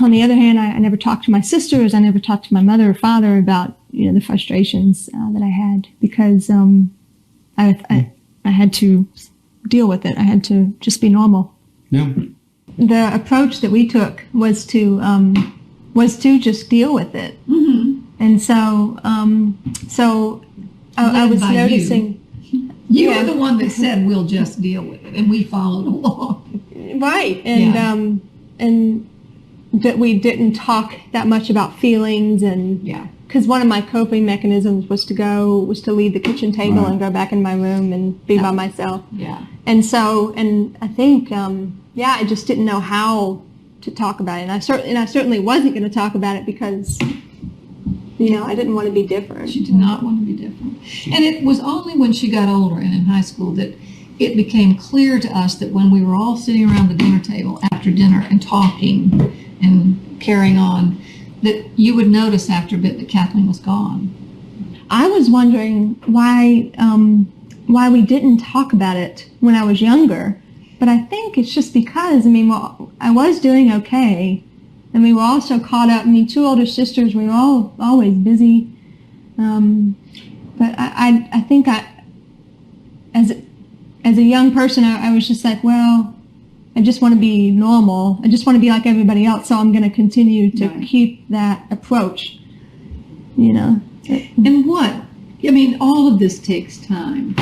on the other hand, I never talked to my sisters. I never talked to my mother or father about, the frustrations that I had because I had to deal with it. I had to just be normal. Yeah. The approach that we took was to just deal with it. Mm-hmm. And so, I was noticing. You were the one that said we'll just deal with it, and we followed along. Right, and and that we didn't talk that much about feelings, and because one of my coping mechanisms was to leave the kitchen table and go back in my room and be by myself. Yeah, and so, and I think, I just didn't know how to talk about it, and I certainly wasn't going to talk about it because. I didn't want to be different. She did not want to be different. And it was only when she got older and in high school that it became clear to us that when we were all sitting around the dinner table after dinner and talking and carrying on, that you would notice after a bit that Kathleen was gone. I was wondering why we didn't talk about it when I was younger. But I think it's just because, I was doing okay. And we were all so caught up. 2 older sisters, we were all always busy. But I think as a young person, I was just like, well, I just want to be normal. I just want to be like everybody else. So I'm going to continue to keep that approach, And all of this takes time.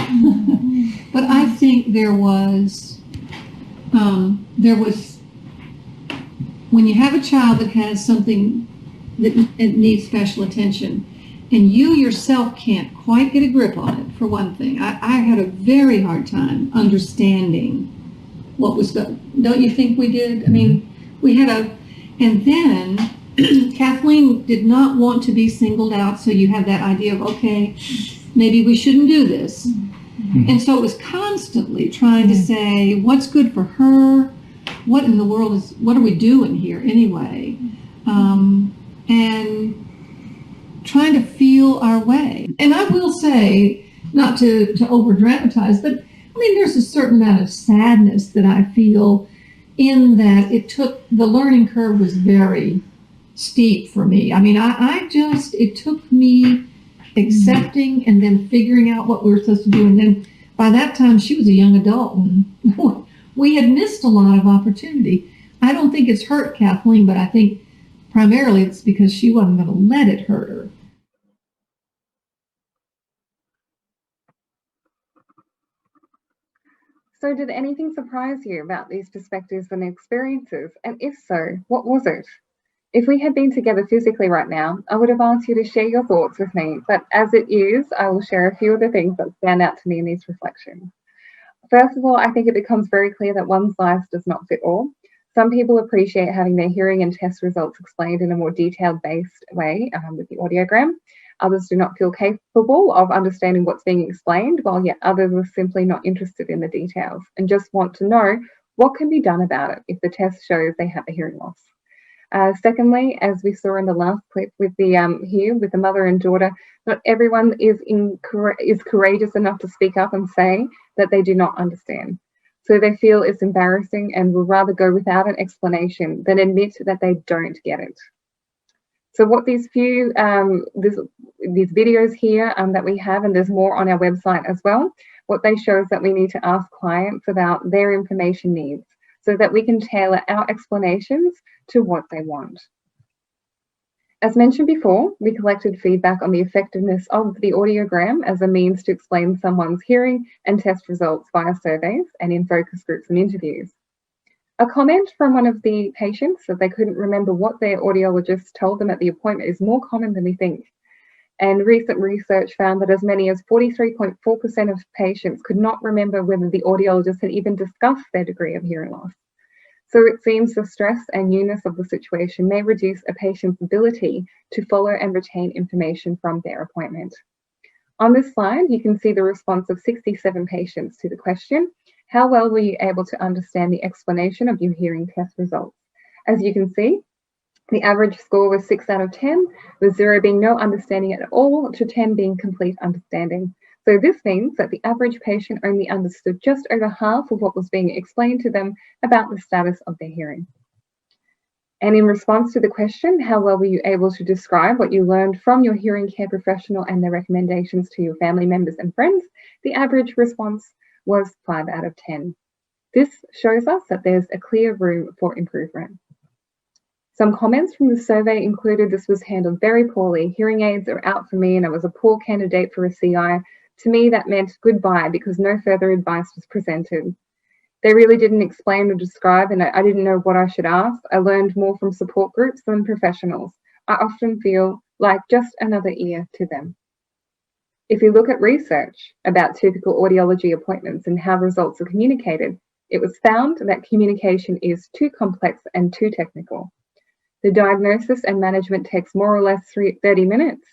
But I think there was when you have a child that has something that needs special attention, and you yourself can't quite get a grip on it, for one thing, I had a very hard time understanding what was going on. Don't you think we did? We had and then Kathleen did not want to be singled out, so you have that idea of, okay, maybe we shouldn't do this. Mm-hmm. And so it was constantly trying to say, what's good for her? What in the world what are we doing here anyway? And trying to feel our way. And I will say, not to over dramatize, but there's a certain amount of sadness that I feel in that the learning curve was very steep for me. It took me accepting and then figuring out what we were supposed to do. And then by that time she was a young adult and we had missed a lot of opportunity. I don't think it's hurt Kathleen, but I think primarily it's because she wasn't going to let it hurt her. So did anything surprise you about these perspectives and experiences? And if so, what was it? If we had been together physically right now, I would have asked you to share your thoughts with me, but as it is, I will share a few of the things that stand out to me in these reflections. First of all, I think it becomes very clear that one's life does not fit all. Some people appreciate having their hearing and test results explained in a more detailed-based way with the audiogram. Others do not feel capable of understanding what's being explained, while yet others are simply not interested in the details and just want to know what can be done about it if the test shows they have a hearing loss. Secondly, as we saw in the last clip with the with the mother and daughter, not everyone is courageous enough to speak up and say that they do not understand. So they feel it's embarrassing and will rather go without an explanation than admit that they don't get it. So what these few these videos here that we have, and there's more on our website as well, what they show is that we need to ask clients about their information needs so that we can tailor our explanations to what they want. As mentioned before, we collected feedback on the effectiveness of the audiogram as a means to explain someone's hearing and test results via surveys and in focus groups and interviews. A comment from one of the patients that they couldn't remember what their audiologist told them at the appointment is more common than we think. And recent research found that as many as 43.4% of patients could not remember whether the audiologist had even discussed their degree of hearing loss. So it seems the stress and newness of the situation may reduce a patient's ability to follow and retain information from their appointment. On this slide, you can see the response of 67 patients to the question, how well were you able to understand the explanation of your hearing test results? As you can see, the average score was 6 out of 10, with 0 being no understanding at all to 10 being complete understanding. So this means that the average patient only understood just over half of what was being explained to them about the status of their hearing. And in response to the question, how well were you able to describe what you learned from your hearing care professional and their recommendations to your family members and friends, the average response was 5 out of 10. This shows us that there's a clear room for improvement. Some comments from the survey included this was handled very poorly, hearing aids are out for me and I was a poor candidate for a CI. To me, that meant goodbye because no further advice was presented. They really didn't explain or describe, and I didn't know what I should ask. I learned more from support groups than professionals. I often feel like just another ear to them. If you look at research about typical audiology appointments and how results are communicated, it was found that communication is too complex and too technical. The diagnosis and management takes more or less 30 minutes.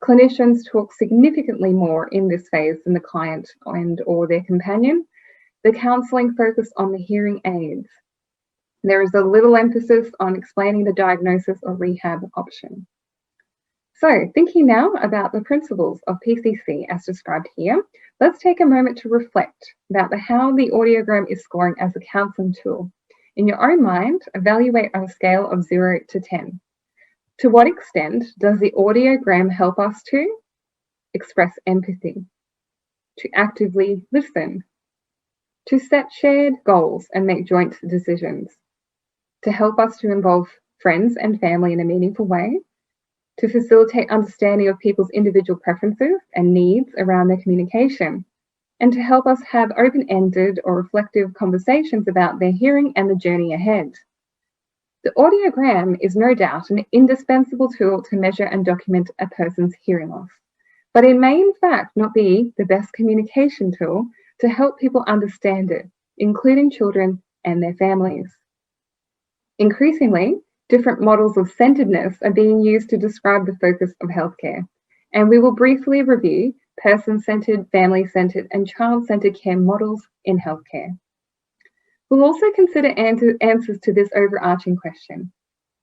Clinicians talk significantly more in this phase than the client or their companion. The counselling focused on the hearing aids. There is a little emphasis on explaining the diagnosis or rehab option. So, thinking now about the principles of PCC as described here, let's take a moment to reflect about how the audiogram is scoring as a counselling tool. In your own mind, evaluate on a scale of 0 to 10. To what extent does the audiogram help us to express empathy, to actively listen, to set shared goals and make joint decisions, to help us to involve friends and family in a meaningful way, to facilitate understanding of people's individual preferences and needs around their communication, and to help us have open-ended or reflective conversations about their hearing and the journey ahead. The audiogram is no doubt an indispensable tool to measure and document a person's hearing loss, but it may in fact not be the best communication tool to help people understand it, including children and their families. Increasingly, different models of centeredness are being used to describe the focus of healthcare, and we will briefly review person-centered, family-centered, and child-centered care models in healthcare. We'll also consider answers to this overarching question.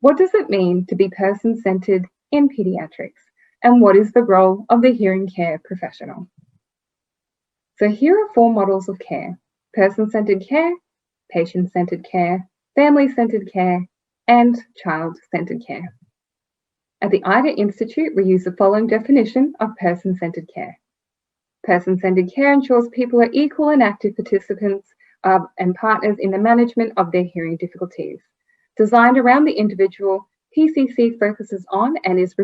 What does it mean to be person-centered in pediatrics? And what is the role of the hearing care professional? So here are 4 models of care: person-centered care, patient-centered care, family-centered care, and child-centered care. At the IDA Institute, we use the following definition of person-centered care. Person-centered care ensures people are equal and active participants and partners in the management of their hearing difficulties. Designed around the individual, PCC focuses on and is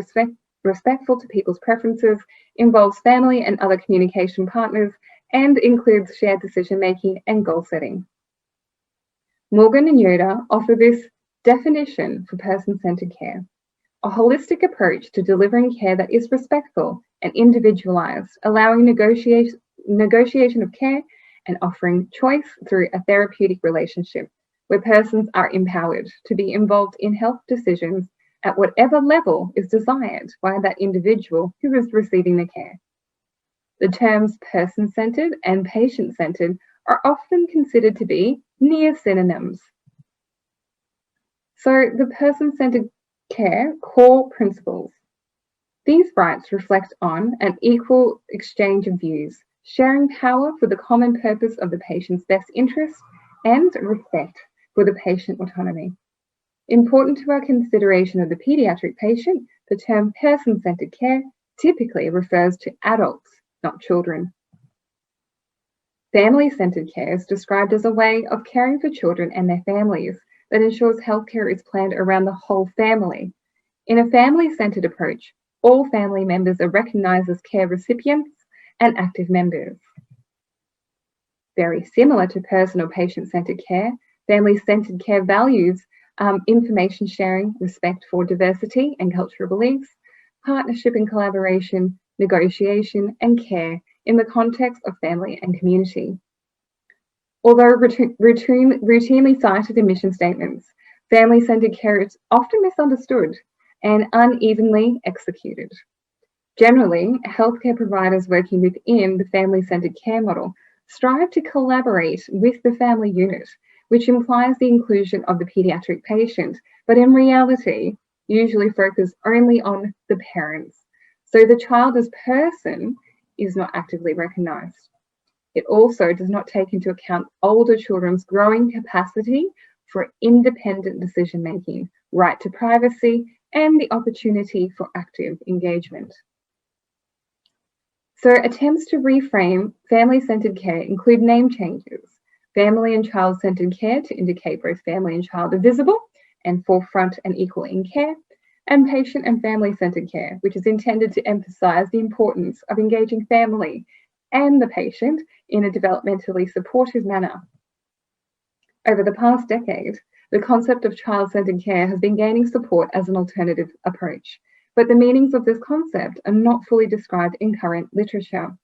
respectful to people's preferences, involves family and other communication partners, and includes shared decision-making and goal setting. Morgan and Yoder offer this definition for person-centered care: a holistic approach to delivering care that is respectful and individualized, allowing negotiation of care and offering choice through a therapeutic relationship, where persons are empowered to be involved in health decisions at whatever level is desired by that individual who is receiving the care. The terms person-centered and patient-centered are often considered to be near synonyms. So the person-centered care core principles. These rights reflect on an equal exchange of views, sharing power for the common purpose of the patient's best interest and respect for the patient autonomy. Important to our consideration of the pediatric patient, the term person-centered care typically refers to adults, not children. Family-centered care is described as a way of caring for children and their families that ensures healthcare is planned around the whole family. In a family-centered approach, all family members are recognised as care recipients and active members. Very similar to person or patient-centered care, family-centered care values information sharing, respect for diversity and cultural beliefs, partnership and collaboration, negotiation, and care in the context of family and community. Although routinely cited in mission statements, family-centered care is often misunderstood and unevenly executed. Generally, healthcare providers working within the family-centered care model strive to collaborate with the family unit, which implies the inclusion of the pediatric patient, but in reality, usually focus only on the parents. So the child as person is not actively recognised. It also does not take into account older children's growing capacity for independent decision-making, right to privacy, and the opportunity for active engagement. So attempts to reframe family-centered care include name changes, family and child-centered care to indicate both family and child are visible and forefront and equal in care, and patient and family-centered care, which is intended to emphasise the importance of engaging family and the patient in a developmentally supportive manner. Over the past decade, the concept of child-centered care has been gaining support as an alternative approach, but the meanings of this concept are not fully described in current literature.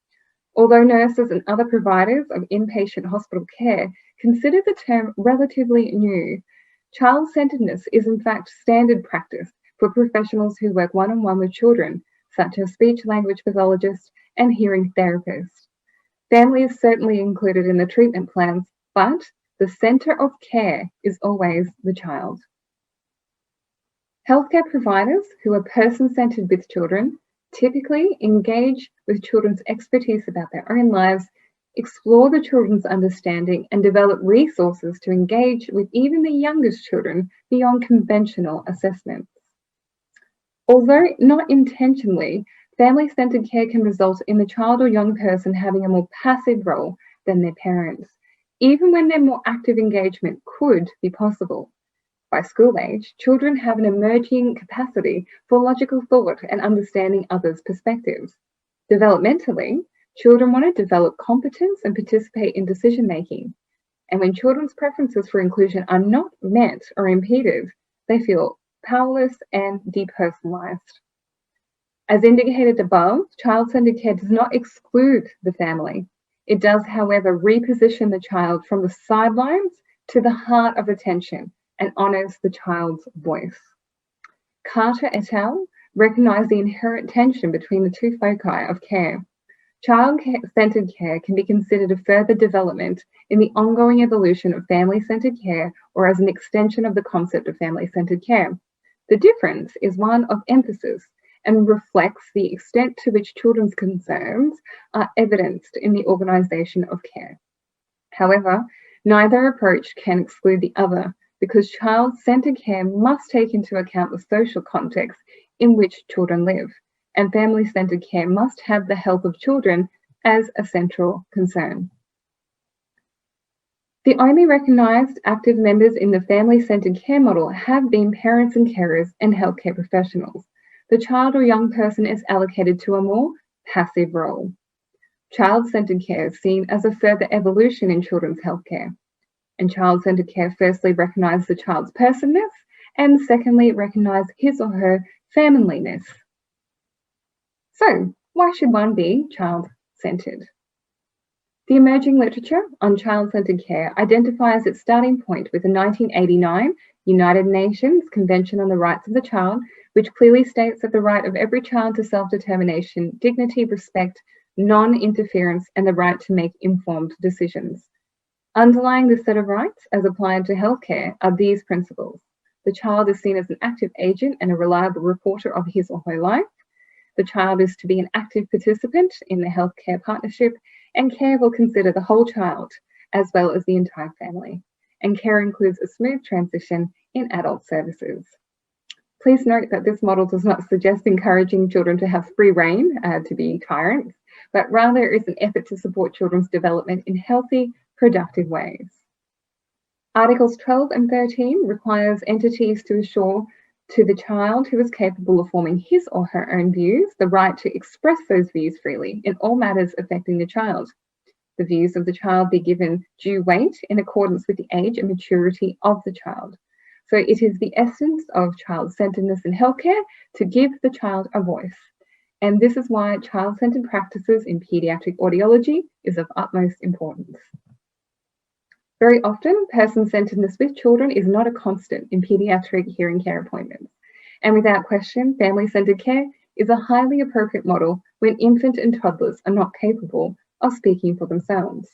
Although nurses and other providers of inpatient hospital care consider the term relatively new, child-centeredness is in fact standard practice for professionals who work one-on-one with children, such as speech-language pathologists and hearing therapists. Family is certainly included in the treatment plans, but the centre of care is always the child. Healthcare providers who are person-centred with children typically engage with children's expertise about their own lives, explore the children's understanding, and develop resources to engage with even the youngest children beyond conventional assessments. Although not intentionally, family-centred care can result in the child or young person having a more passive role than their parents, even when their more active engagement could be possible. By school age, children have an emerging capacity for logical thought and understanding others' perspectives. Developmentally, children want to develop competence and participate in decision-making. And when children's preferences for inclusion are not met or impeded, they feel powerless and depersonalized. As indicated above, child-centered care does not exclude the family. It does, however, reposition the child from the sidelines to the heart of attention and honours the child's voice. Carter et al. Recognise the inherent tension between the two foci of care. Child-centered care can be considered a further development in the ongoing evolution of family-centered care, or as an extension of the concept of family-centered care. The difference is one of emphasis and reflects the extent to which children's concerns are evidenced in the organisation of care. However, neither approach can exclude the other, because child-centered care must take into account the social context in which children live, and family-centered care must have the health of children as a central concern. The only recognised active members in the family-centered care model have been parents and carers and healthcare professionals. The child or young person is allocated to a more passive role. Child-centered care is seen as a further evolution in children's healthcare. And child-centered care firstly recognises the child's personness, and secondly recognise his or her familiness. So, why should one be child-centered? The emerging literature on child-centered care identifies its starting point with the 1989 United Nations Convention on the Rights of the Child, which clearly states that the right of every child to self-determination, dignity, respect, non-interference, and the right to make informed decisions. Underlying this set of rights, as applied to healthcare, are these principles. The child is seen as an active agent and a reliable reporter of his or her life. The child is to be an active participant in the healthcare partnership, and care will consider the whole child as well as the entire family. And care includes a smooth transition in adult services. Please note that this model does not suggest encouraging children to have free rein to be tyrants, but rather is an effort to support children's development in healthy, productive ways. Articles 12 and 13 requires entities to assure to the child who is capable of forming his or her own views the right to express those views freely in all matters affecting the child. The views of the child be given due weight in accordance with the age and maturity of the child. So it is the essence of child-centeredness in healthcare to give the child a voice. And this is why child-centered practices in paediatric audiology is of utmost importance. Very often, person-centeredness with children is not a constant in paediatric hearing care appointments. And without question, family-centered care is a highly appropriate model when infant and toddlers are not capable of speaking for themselves.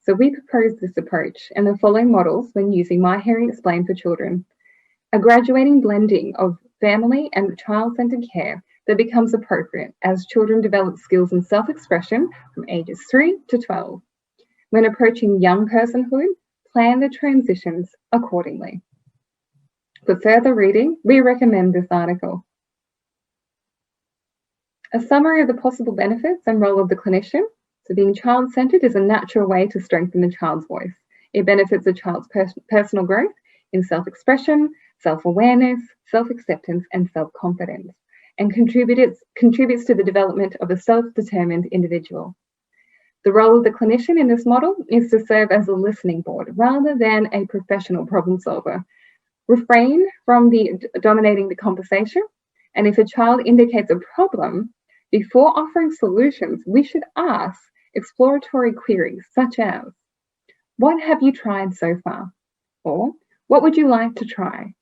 So we propose this approach and the following models when using My Hearing Explained for children. A graduating blending of family and child-centered care that becomes appropriate as children develop skills in self-expression from ages 3 to 12. When approaching young personhood, plan the transitions accordingly. For further reading, we recommend this article. A summary of the possible benefits and role of the clinician. So being child-centered is a natural way to strengthen the child's voice. It benefits the child's personal growth in self-expression, self-awareness, self-acceptance, and self-confidence, and contributes to the development of a self-determined individual. The role of the clinician in this model is to serve as a listening board rather than a professional problem solver. Refrain from dominating the conversation, and if a child indicates a problem, before offering solutions, we should ask exploratory queries such as, what have you tried so far? Or, what would you like to try?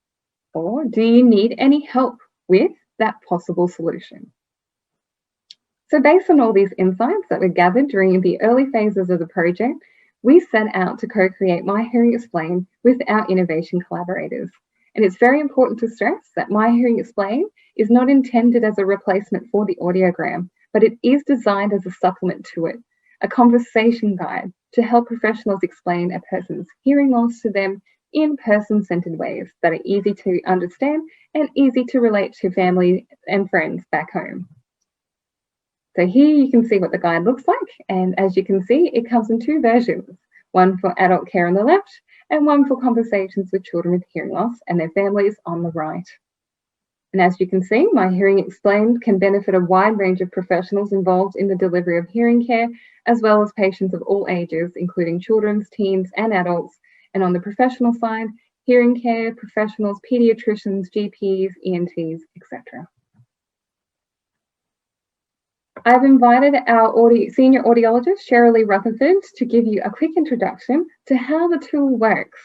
Or, do you need any help with that possible solution? So based on all these insights that were gathered during the early phases of the project, we set out to co-create My Hearing Explained with our innovation collaborators. And it's very important to stress that My Hearing Explained is not intended as a replacement for the audiogram, but it is designed as a supplement to it, a conversation guide to help professionals explain a person's hearing loss to them in person-centered ways that are easy to understand and easy to relate to family and friends back home. So here you can see what the guide looks like, and as you can see, it comes in two versions, one for adult care on the left and one for conversations with children with hearing loss and their families on the right. And as you can see, My Hearing Explained can benefit a wide range of professionals involved in the delivery of hearing care, as well as patients of all ages, including children, teens, and adults. And on the professional side, hearing care professionals, pediatricians, GPs, ENTs, etc. I've invited our senior audiologist, Shirley Rutherford, to give you a quick introduction to how the tool works.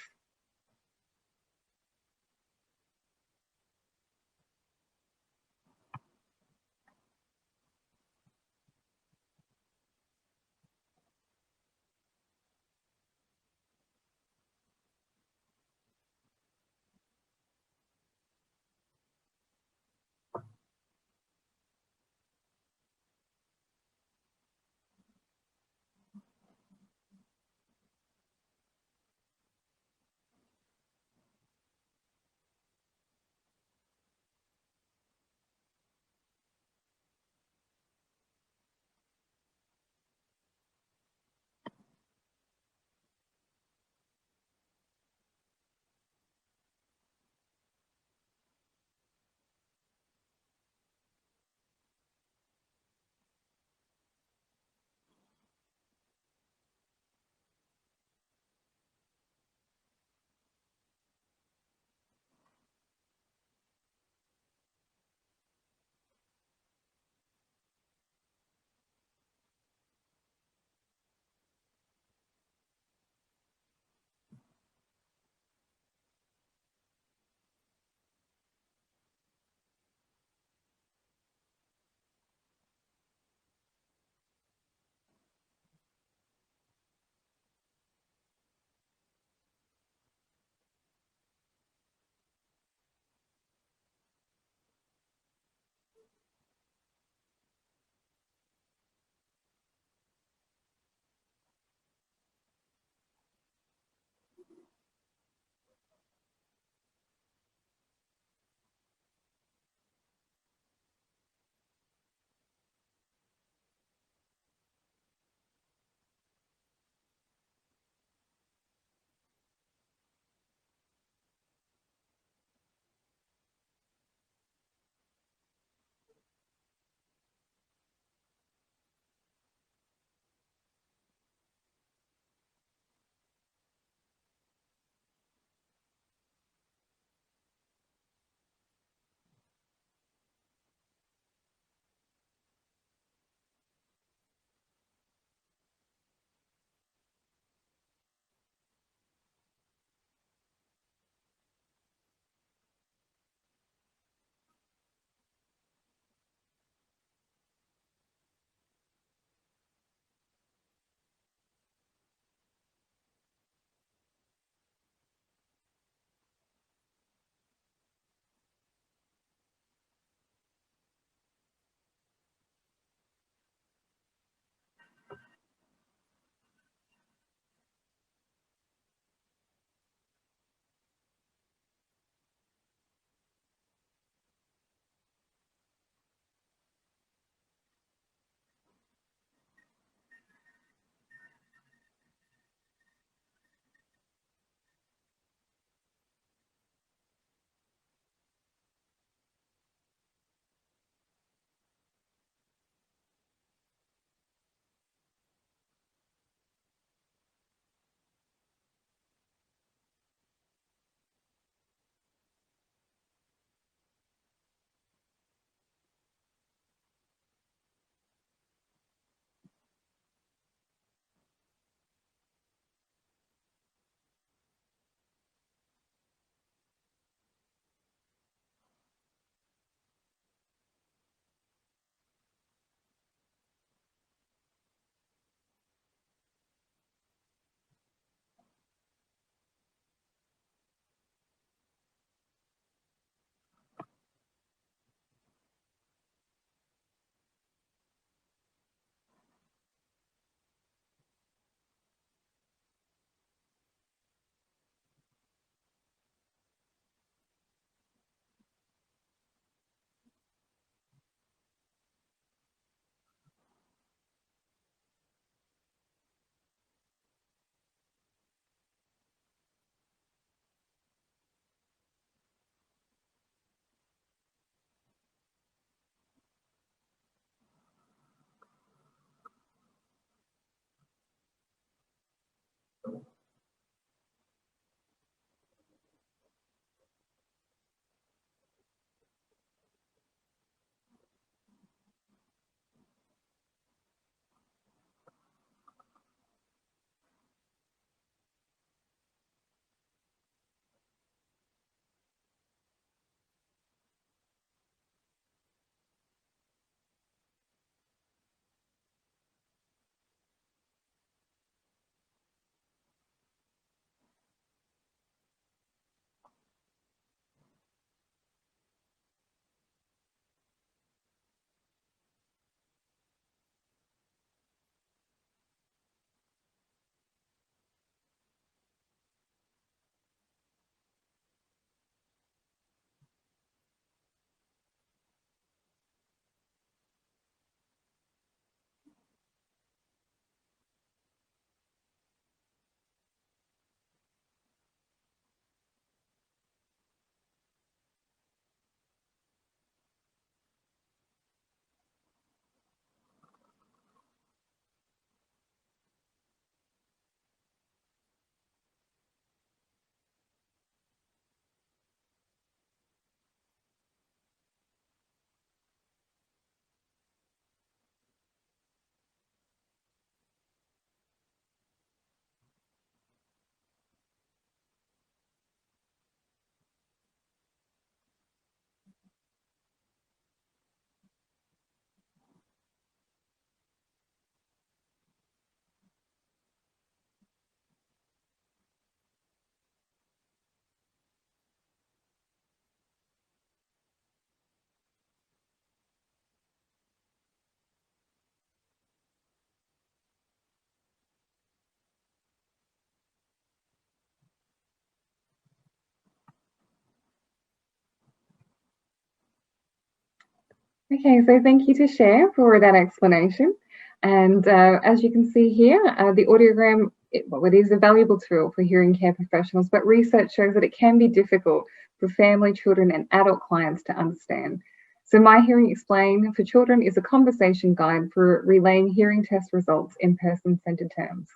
Okay, so thank you to Cher for that explanation. And as you can see here, the audiogram, it is a valuable tool for hearing care professionals, but research shows that it can be difficult for family, children, and adult clients to understand. So My Hearing Explained for Children is a conversation guide for relaying hearing test results in person-centered terms.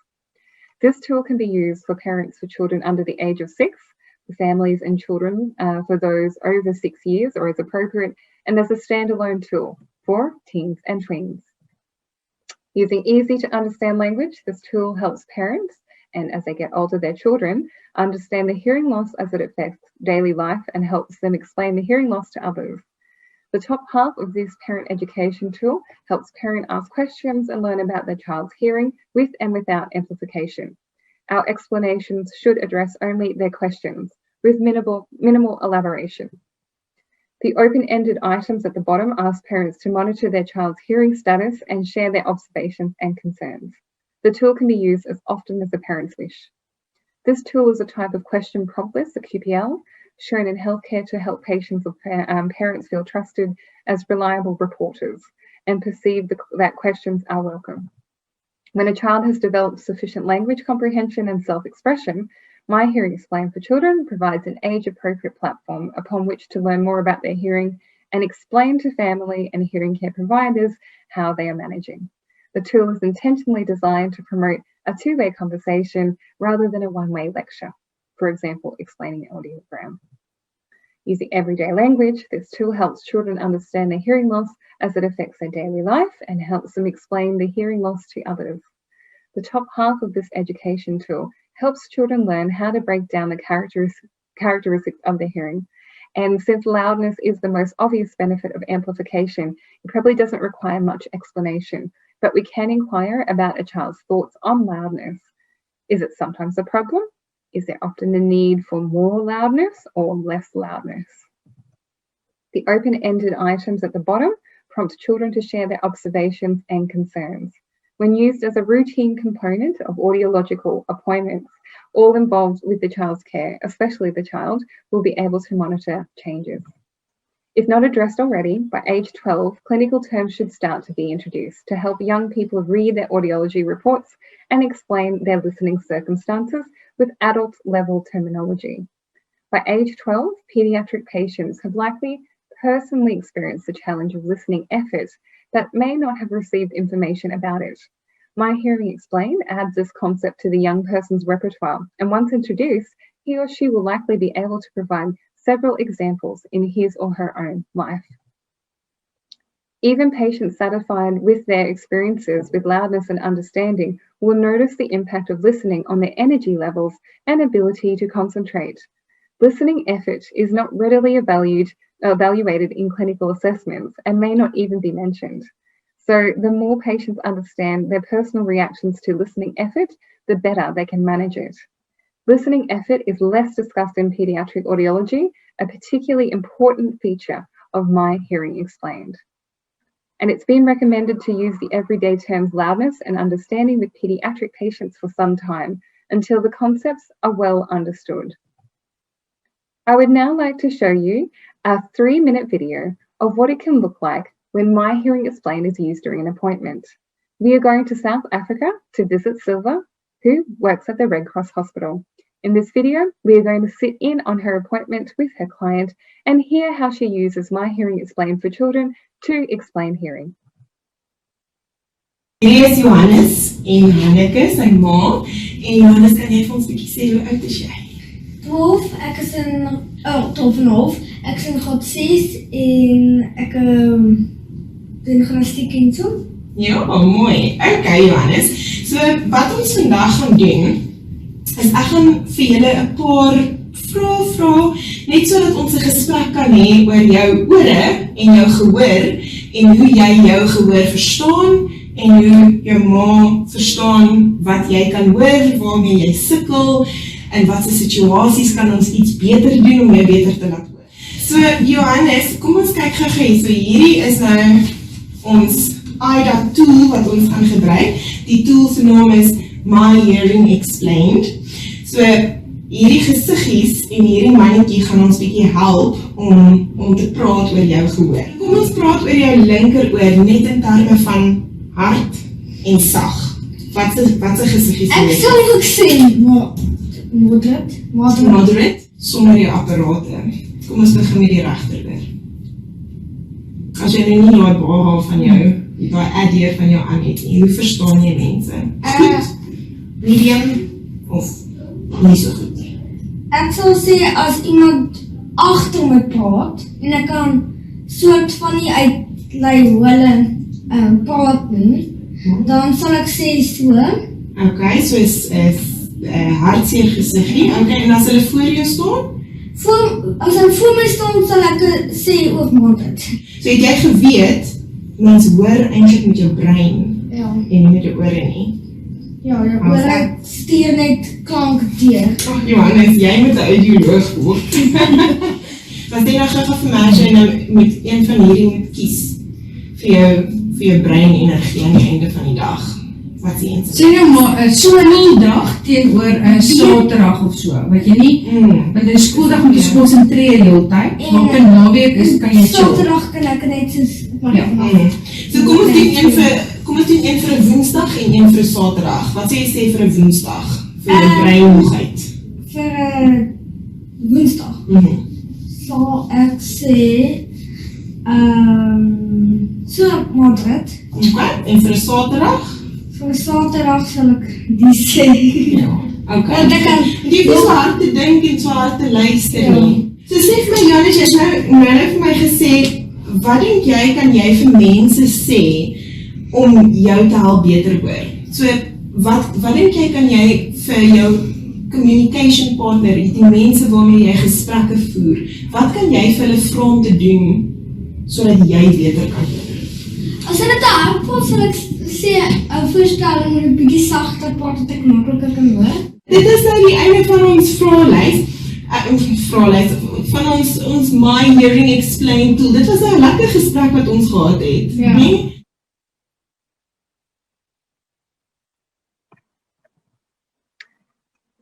This tool can be used for parents for children under the age of 6, for families and children for those over 6 years or as appropriate, and as a standalone tool for teens and tweens. Using easy to understand language, this tool helps parents, and as they get older, their children, understand the hearing loss as it affects daily life and helps them explain the hearing loss to others. The top half of this parent education tool helps parents ask questions and learn about their child's hearing with and without amplification. Our explanations should address only their questions with minimal elaboration. The open-ended items at the bottom ask parents to monitor their child's hearing status and share their observations and concerns. The tool can be used as often as the parents wish. This tool is a type of question promptless, a QPL, shown in healthcare to help patients or parents feel trusted as reliable reporters and perceive that questions are welcome. When a child has developed sufficient language comprehension and self-expression, My Hearing Explained for Children provides an age-appropriate platform upon which to learn more about their hearing and explain to family and hearing care providers how they are managing. The tool is intentionally designed to promote a two-way conversation rather than a one-way lecture, for example, explaining an audiogram. Using everyday language, this tool helps children understand their hearing loss as it affects their daily life and helps them explain the hearing loss to others. The top half of this education tool helps children learn how to break down the characteristics of their hearing. And since loudness is the most obvious benefit of amplification, it probably doesn't require much explanation, but we can inquire about a child's thoughts on loudness. Is it sometimes a problem? Is there often a need for more loudness or less loudness? The open-ended items at the bottom prompt children to share their observations and concerns. When used as a routine component of audiological appointments, all involved with the child's care, especially the child, will be able to monitor changes. If not addressed already, by age 12, clinical terms should start to be introduced to help young people read their audiology reports and explain their listening circumstances with adult-level terminology. By age 12, pediatric patients have likely personally experienced the challenge of listening effort that may not have received information about it. My Hearing Explained adds this concept to the young person's repertoire, and once introduced, he or she will likely be able to provide several examples in his or her own life. Even patients satisfied with their experiences with loudness and understanding will notice the impact of listening on their energy levels and ability to concentrate. Listening effort is not readily evaluated in clinical assessments and may not even be mentioned. So the more patients understand their personal reactions to listening effort, the better they can manage it. Listening effort is less discussed in pediatric audiology, a particularly important feature of My Hearing Explained. And it's been recommended to use the everyday terms loudness and understanding with pediatric patients for some time until the concepts are well understood. I would now like to show you a 3-minute video of what it can look like when My Hearing Explained is used during an appointment. We are going to South Africa to visit Silva, who works at the Red Cross Hospital. In this video, we are going to sit in on her appointment with her client and hear how she uses My Hearing Explained for Children to explain hearing. Hier is Johannes en Hanneke, sy ma. En Johannes, kan jy vir ons 'n bietjie sê hoe oud is jy? 12, ek is in 12,5. Ek is in graad 6 en ek doen gimnastiek en so. Ja, mooi. Okay, Johannes. So wat ons vandag gaan doen is ek gaan vir julle 'n paar vrae vra, net sodat ons 'n gesprek kan hê oor jou ore en jou gehoor en hoe jy jou gehoor verstaan en hoe jou ma verstaan wat jy kan hoor, waarmee jy sukkel en wat se situasies kan ons iets beter doen om jou beter te laat hoor. So Johannes, kom ons kyk gou hier. So hierdie is nou ons AIDA tool wat ons gaan gebruik. Die tool se naam is My Hearing Explained. So hierdie gesiggies en hierdie mannetjie gaan ons bietjie help om te praat oor jou gehoor. Kom ons praat oor jou linkeroor net in terme van hard en sag. Wat se gesiggies? Ek sal ook sê moderate sonder jou apparate. Kom ons begin met die regteroor. As jy nou nie daai baha van jou, daai addeer van jou aan het nie, hoe verstaan jy mense? Goed, medium of nie so goed? Ek sal sê as iemand agter my praat en ek kan soort van nie uitlei hoe hulle praat nie, dan sal ek sê so. Okay, so is hartseer gesiggie. Okay, en as hulle voor jou staan? As hulle voor my staan, sal ek sê ook moderate. So het jy geweet, mens hoor eintlik met jou brein en nie met jou ore nie? Ja, jou ore stuur net klank deur. Ag Johannes, jy moet 'n audioloog word. Wat jy nou gou vir my as jy nou met een van hierdie moet kies vir jou brein energie aan die einde van die dag. Wat sê jy? Sê nou maar so 'n dag teenoor 'n Saterdag of so, wat jy nie, want 'n skooldag moet jy konsentreer die hele tyd, maar op 'n naweek kan jy chill. Saterdag kan ek net soos So kom ons doen een vir 'n Woensdag en een vir 'n Saterdag. Wat sê jy vir 'n Woensdag? Vir 'n breinmoegheid. Vir 'n Woensdag. Sal ek sê so moderate. Okay, en vir 'n Saterdag? Vir 'n Saterdag sal ek die sê. Ja. Okay. Want ek kan nie so hard te dink en so hard te luister nie. So sê vir my Janus, jy het nou vir my gesê, wat dink jy kan jy vir mense sê om jou te help beter hoor? So wat dink jy kan jy vir jou communication partner, die mense waarmee jy gesprekke voer, wat kan jy vir hulle vra om te doen sodat jy beter kan hoor? As hulle te hard praat, sal ek sê 'n voorstelling met 'n bietjie sagter praat dat ek makliker kan hoor. Dit is nou die einde van ons vraelys. Van ons My Hearing Explain tool. Dit was 'n lekker gesprek wat ons gehad het. Ja. Nee?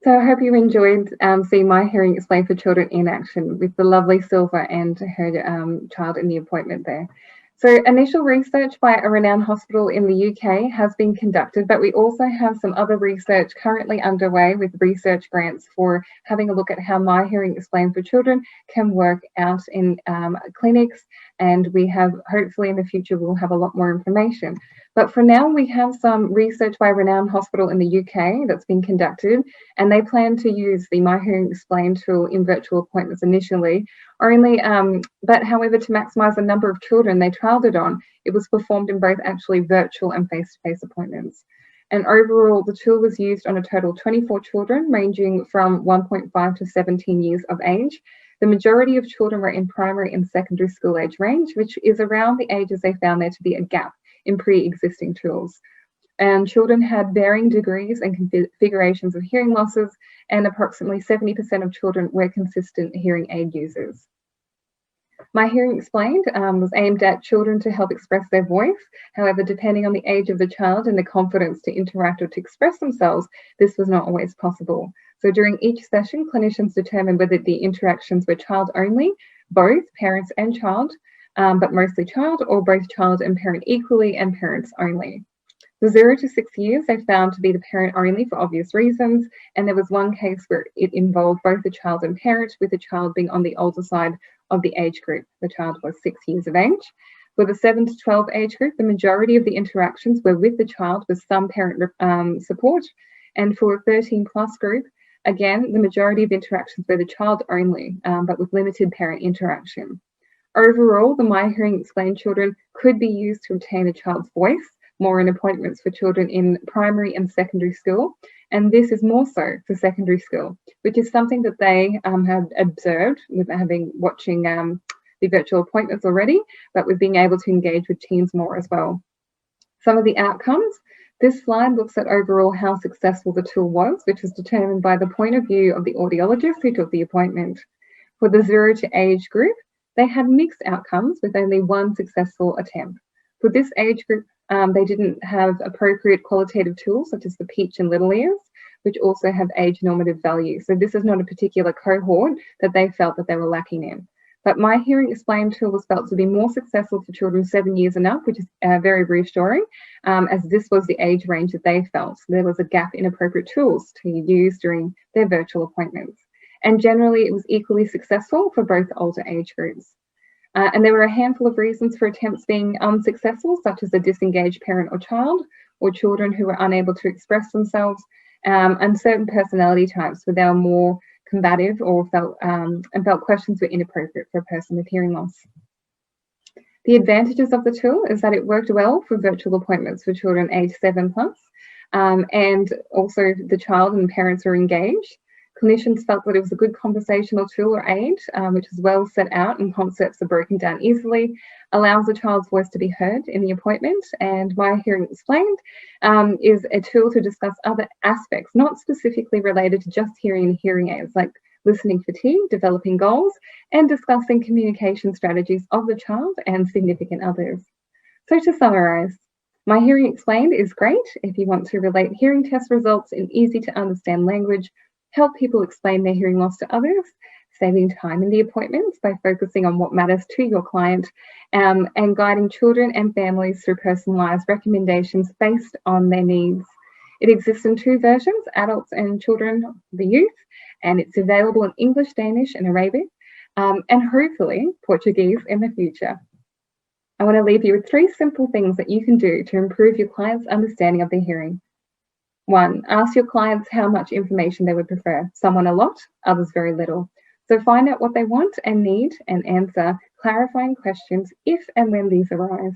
So I hope you enjoyed seeing My Hearing Explained for Children in action with the lovely Silva and her child in the appointment there. So initial research by a renowned hospital in the UK has been conducted, but we also have some other research currently underway with research grants for having a look at how My Hearing Explained for Children can work out in clinics, and we have, hopefully in the future, we'll have a lot more information. But for now, we have some research by a renowned hospital in the UK that's been conducted, and they plan to use the My Hearing Explained tool in virtual appointments initially, but however, to maximise the number of children they trialled it on, it was performed in both actually virtual and face-to-face appointments. And overall, the tool was used on a total of 24 children, ranging from 1.5 to 17 years of age. The majority of children were in primary and secondary school age range, which is around the ages they found there to be a gap in pre-existing tools. And children had varying degrees and configurations of hearing losses, and approximately 70% of children were consistent hearing aid users. My Hearing Explained was aimed at children to help express their voice. However, depending on the age of the child and the confidence to interact or to express themselves, this was not always possible. So during each session, clinicians determined whether the interactions were child only, both parents and child, but mostly child, or both child and parent equally and parents only. The 0 to 6 years they found to be the parent only for obvious reasons, and there was one case where it involved both the child and parent, with the child being on the older side of the age group. The child was 6 years of age. For the 7 to 12 age group, the majority of the interactions were with the child with some parent support, and for a 13 plus group, again, the majority of interactions were the child only, but with limited parent interaction. Overall, the My Hearing Explained children could be used to obtain a child's voice, more in appointments for children in primary and secondary school, and this is more so for secondary school, which is something that they have observed with watching the virtual appointments already, but with being able to engage with teens more as well. Some of the outcomes. This slide looks at overall how successful the tool was, which was determined by the point of view of the audiologist who took the appointment. For the 0 to age group, they had mixed outcomes with only one successful attempt. For this age group, they didn't have appropriate qualitative tools such as the Peach and Little Ears, which also have age normative value. So this is not a particular cohort that they felt that they were lacking in. But my Hearing Explained tool was felt to be more successful for children 7 years and up, which is very reassuring, as this was the age range that they felt. So there was a gap in appropriate tools to use during their virtual appointments. And generally, it was equally successful for both older age groups. And there were a handful of reasons for attempts being unsuccessful, such as a disengaged parent or child, or children who were unable to express themselves, and certain personality types where they were more combative or felt questions were inappropriate for a person with hearing loss. The advantages of the tool is that it worked well for virtual appointments for children aged 7+, and also the child and parents are engaged. Clinicians felt that it was a good conversational tool or aid, which is well set out and concepts are broken down easily, allows the child's voice to be heard in the appointment. And My Hearing Explained is a tool to discuss other aspects, not specifically related to just hearing and hearing aids, like listening fatigue, developing goals, and discussing communication strategies of the child and significant others. So to summarise, My Hearing Explained is great if you want to relate hearing test results in easy to understand language, help people explain their hearing loss to others, saving time in the appointments by focusing on what matters to your client, and guiding children and families through personalised recommendations based on their needs. It exists in 2 versions, adults and children, the youth, and it's available in English, Danish and Arabic, and hopefully Portuguese in the future. I want to leave you with 3 simple things that you can do to improve your client's understanding of their hearing. 1, ask your clients how much information they would prefer. Some want a lot, others very little. So find out what they want and need and answer clarifying questions if and when these arise.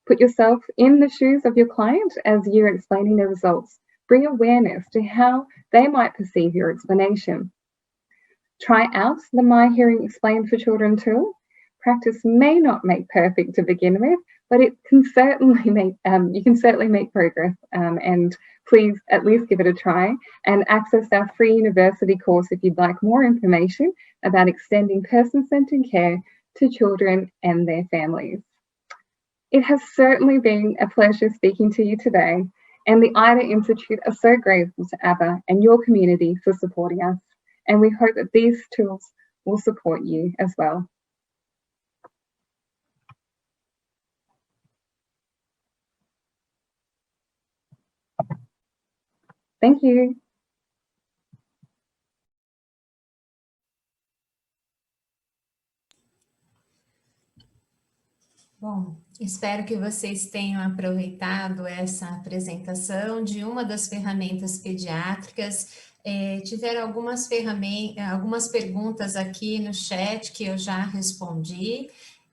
Put yourself in the shoes of your client as you're explaining their results. Bring awareness to how they might perceive your explanation. Try out the My Hearing Explained for Children tool. Practice may not make perfect to begin with, but it can certainly make you can certainly make progress, and please at least give it a try and access our free university course if you'd like more information about extending person-centered care to children and their families. It has certainly been a pleasure speaking to you today, and the IDA Institute are so grateful to ABBA and your community for supporting us, and we hope that these tools will support you as well. Thank you. Bom, espero que vocês tenham aproveitado essa apresentação de uma das ferramentas pediátricas. Tiveram algumas perguntas aqui no chat que eu já respondi,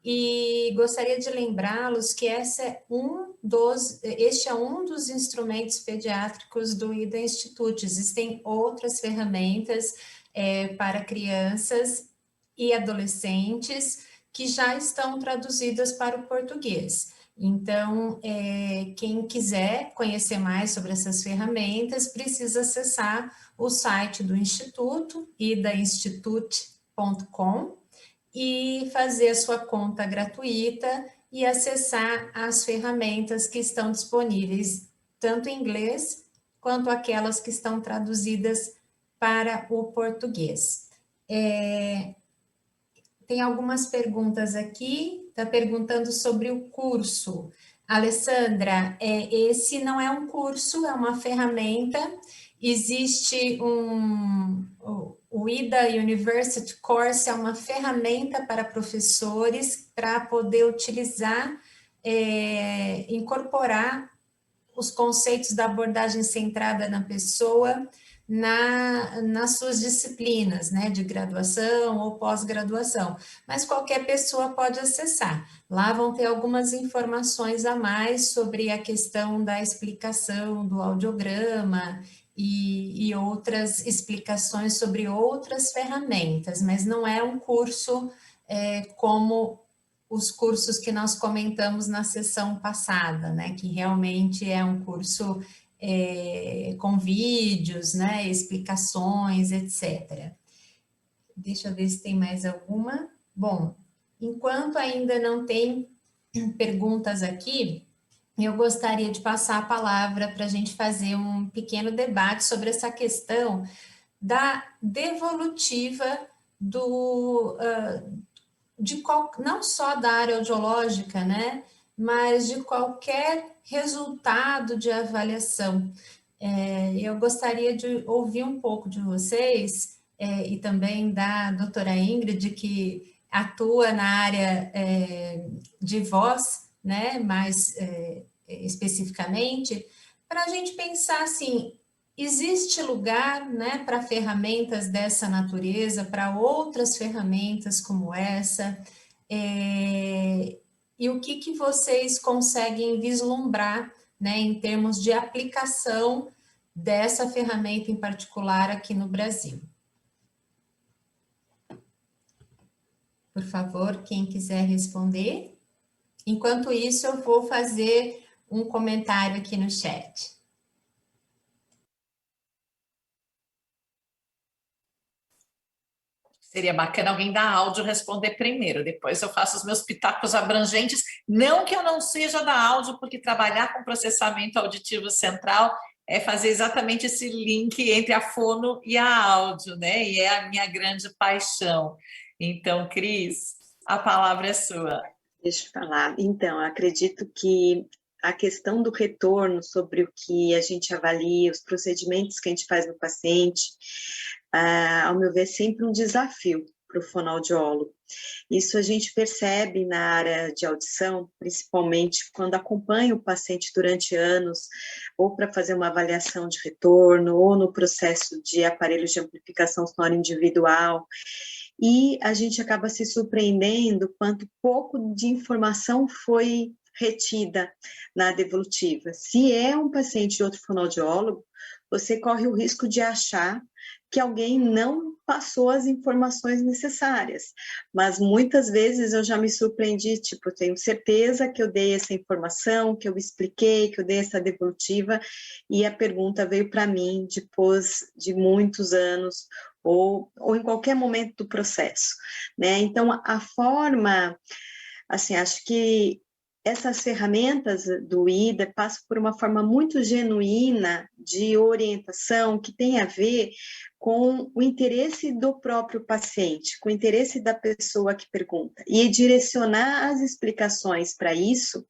e gostaria de lembrá-los que este é um dos instrumentos pediátricos do IDA Institute. Existem outras ferramentas para crianças e adolescentes que já estão traduzidas para o português. Então, quem quiser conhecer mais sobre essas ferramentas, precisa acessar o site do Instituto, idainstitute.com, e fazer a sua conta gratuita e acessar as ferramentas que estão disponíveis, tanto em inglês, quanto aquelas que estão traduzidas para o português. Tem algumas perguntas aqui, está perguntando sobre o curso. Alessandra, esse não é um curso, é uma ferramenta. Existe o IDA University Course, é uma ferramenta para professores para poder utilizar, incorporar os conceitos da abordagem centrada na pessoa nas suas disciplinas, né, de graduação ou pós-graduação, mas qualquer pessoa pode acessar. Lá vão ter algumas informações a mais sobre a questão da explicação do audiograma e outras explicações sobre outras ferramentas, mas não é um curso como os cursos que nós comentamos na sessão passada, né, que realmente é um curso com vídeos, né, explicações, etc. Deixa eu ver se tem mais alguma. Bom, enquanto ainda não tem perguntas aqui, eu gostaria de passar a palavra para a gente fazer um pequeno debate sobre essa questão da devolutiva não só da área audiológica, né, mas de qualquer resultado de avaliação. Eu gostaria de ouvir um pouco de vocês e também da doutora Ingrid, que atua na área de voz, né, mais especificamente, para a gente pensar assim, existe lugar, né, para ferramentas dessa natureza, para outras ferramentas como essa, e o que vocês conseguem vislumbrar, né, em termos de aplicação dessa ferramenta em particular aqui no Brasil. Por favor, quem quiser responder. Enquanto isso, eu vou fazer um comentário aqui no chat. Seria bacana alguém da áudio responder primeiro, depois eu faço os meus pitacos abrangentes, não que eu não seja da áudio, porque trabalhar com processamento auditivo central é fazer exatamente esse link entre a fono e a áudio, né? E é a minha grande paixão. Então, Cris, a palavra é sua. Deixa eu falar. Então, acredito que a questão do retorno sobre o que a gente avalia, os procedimentos que a gente faz no paciente, ao meu ver, é sempre um desafio para o fonoaudiólogo. Isso a gente percebe na área de audição, principalmente quando acompanha o paciente durante anos, ou para fazer uma avaliação de retorno, ou no processo de aparelho de amplificação sonora individual, e a gente acaba se surpreendendo quanto pouco de informação foi retida na devolutiva. Se é um paciente de outro fonoaudiólogo, você corre o risco de achar que alguém não passou as informações necessárias, mas muitas vezes eu já me surpreendi, tipo, eu tenho certeza que eu dei essa informação, que eu expliquei, que eu dei essa devolutiva, e a pergunta veio para mim depois de muitos anos, ou em qualquer momento do processo, né? Então, a forma, assim, acho que essas ferramentas do IDA passam por uma forma muito genuína de orientação que tem a ver com o interesse do próprio paciente, com o interesse da pessoa que pergunta. E direcionar as explicações para isso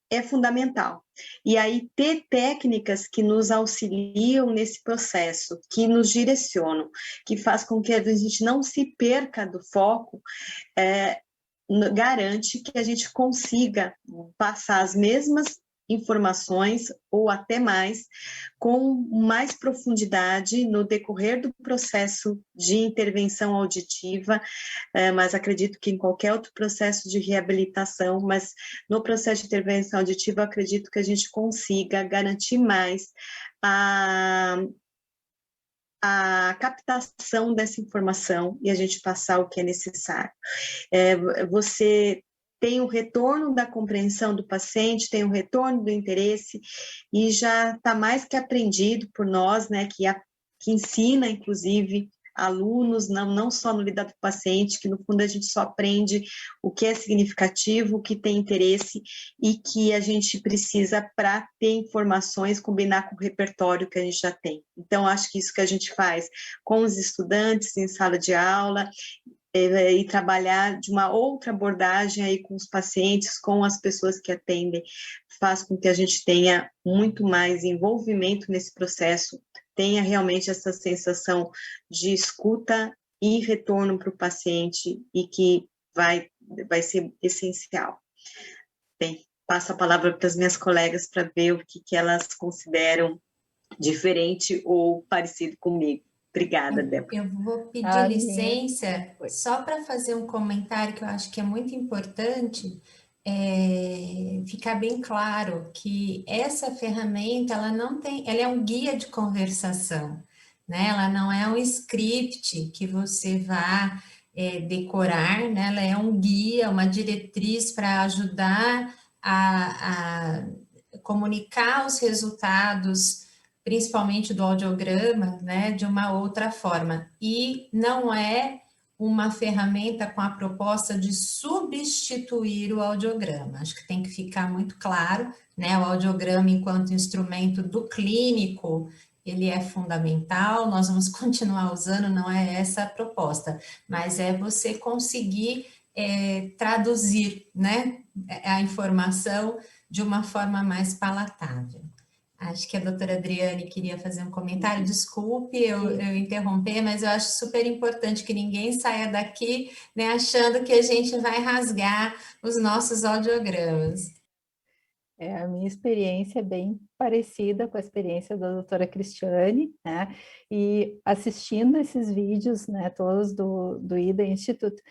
é fundamental. E aí ter técnicas que nos auxiliam nesse processo, que nos direcionam, que faz com que a gente não se perca do foco, garante que a gente consiga passar as mesmas informações ou até mais, com mais profundidade no decorrer do processo de intervenção auditiva, mas acredito que em qualquer outro processo de reabilitação, mas no processo de intervenção auditiva, acredito que a gente consiga garantir mais a captação dessa informação e a gente passar o que é necessário. Você tem o retorno da compreensão do paciente, tem o retorno do interesse, e já está mais que aprendido por nós, né, que ensina, inclusive, alunos, não só no lidar do paciente, que no fundo a gente só aprende o que é significativo, o que tem interesse e que a gente precisa para ter informações, combinar com o repertório que a gente já tem. Então, acho que isso que a gente faz com os estudantes em sala de aula e trabalhar de uma outra abordagem aí com os pacientes, com as pessoas que atendem, faz com que a gente tenha muito mais envolvimento nesse processo, tenha realmente essa sensação de escuta e retorno para o paciente e que vai ser essencial. Bem, passo a palavra para as minhas colegas para ver o que elas consideram diferente ou parecido comigo. Obrigada, Débora. Eu vou pedir licença só para fazer um comentário que eu acho que é muito importante, ficar bem claro que essa ferramenta, ela é um guia de conversação, né? Ela não é um script que você vá decorar, né? Ela é um guia, uma diretriz para ajudar a comunicar os resultados, principalmente do audiograma, né, de uma outra forma. E não é uma ferramenta com a proposta de substituir o audiograma. Acho que tem que ficar muito claro, né? O audiograma, enquanto instrumento do clínico, ele é fundamental, nós vamos continuar usando, não é essa a proposta, mas é você conseguir traduzir, né, a informação de uma forma mais palatável. Acho que a doutora Adriane queria fazer um comentário, desculpe eu interromper, mas eu acho super importante que ninguém saia daqui, né, achando que a gente vai rasgar os nossos audiogramas. A minha experiência é bem parecida com a experiência da doutora Cristiane, né? E assistindo esses vídeos, né, todos do IDA Institute,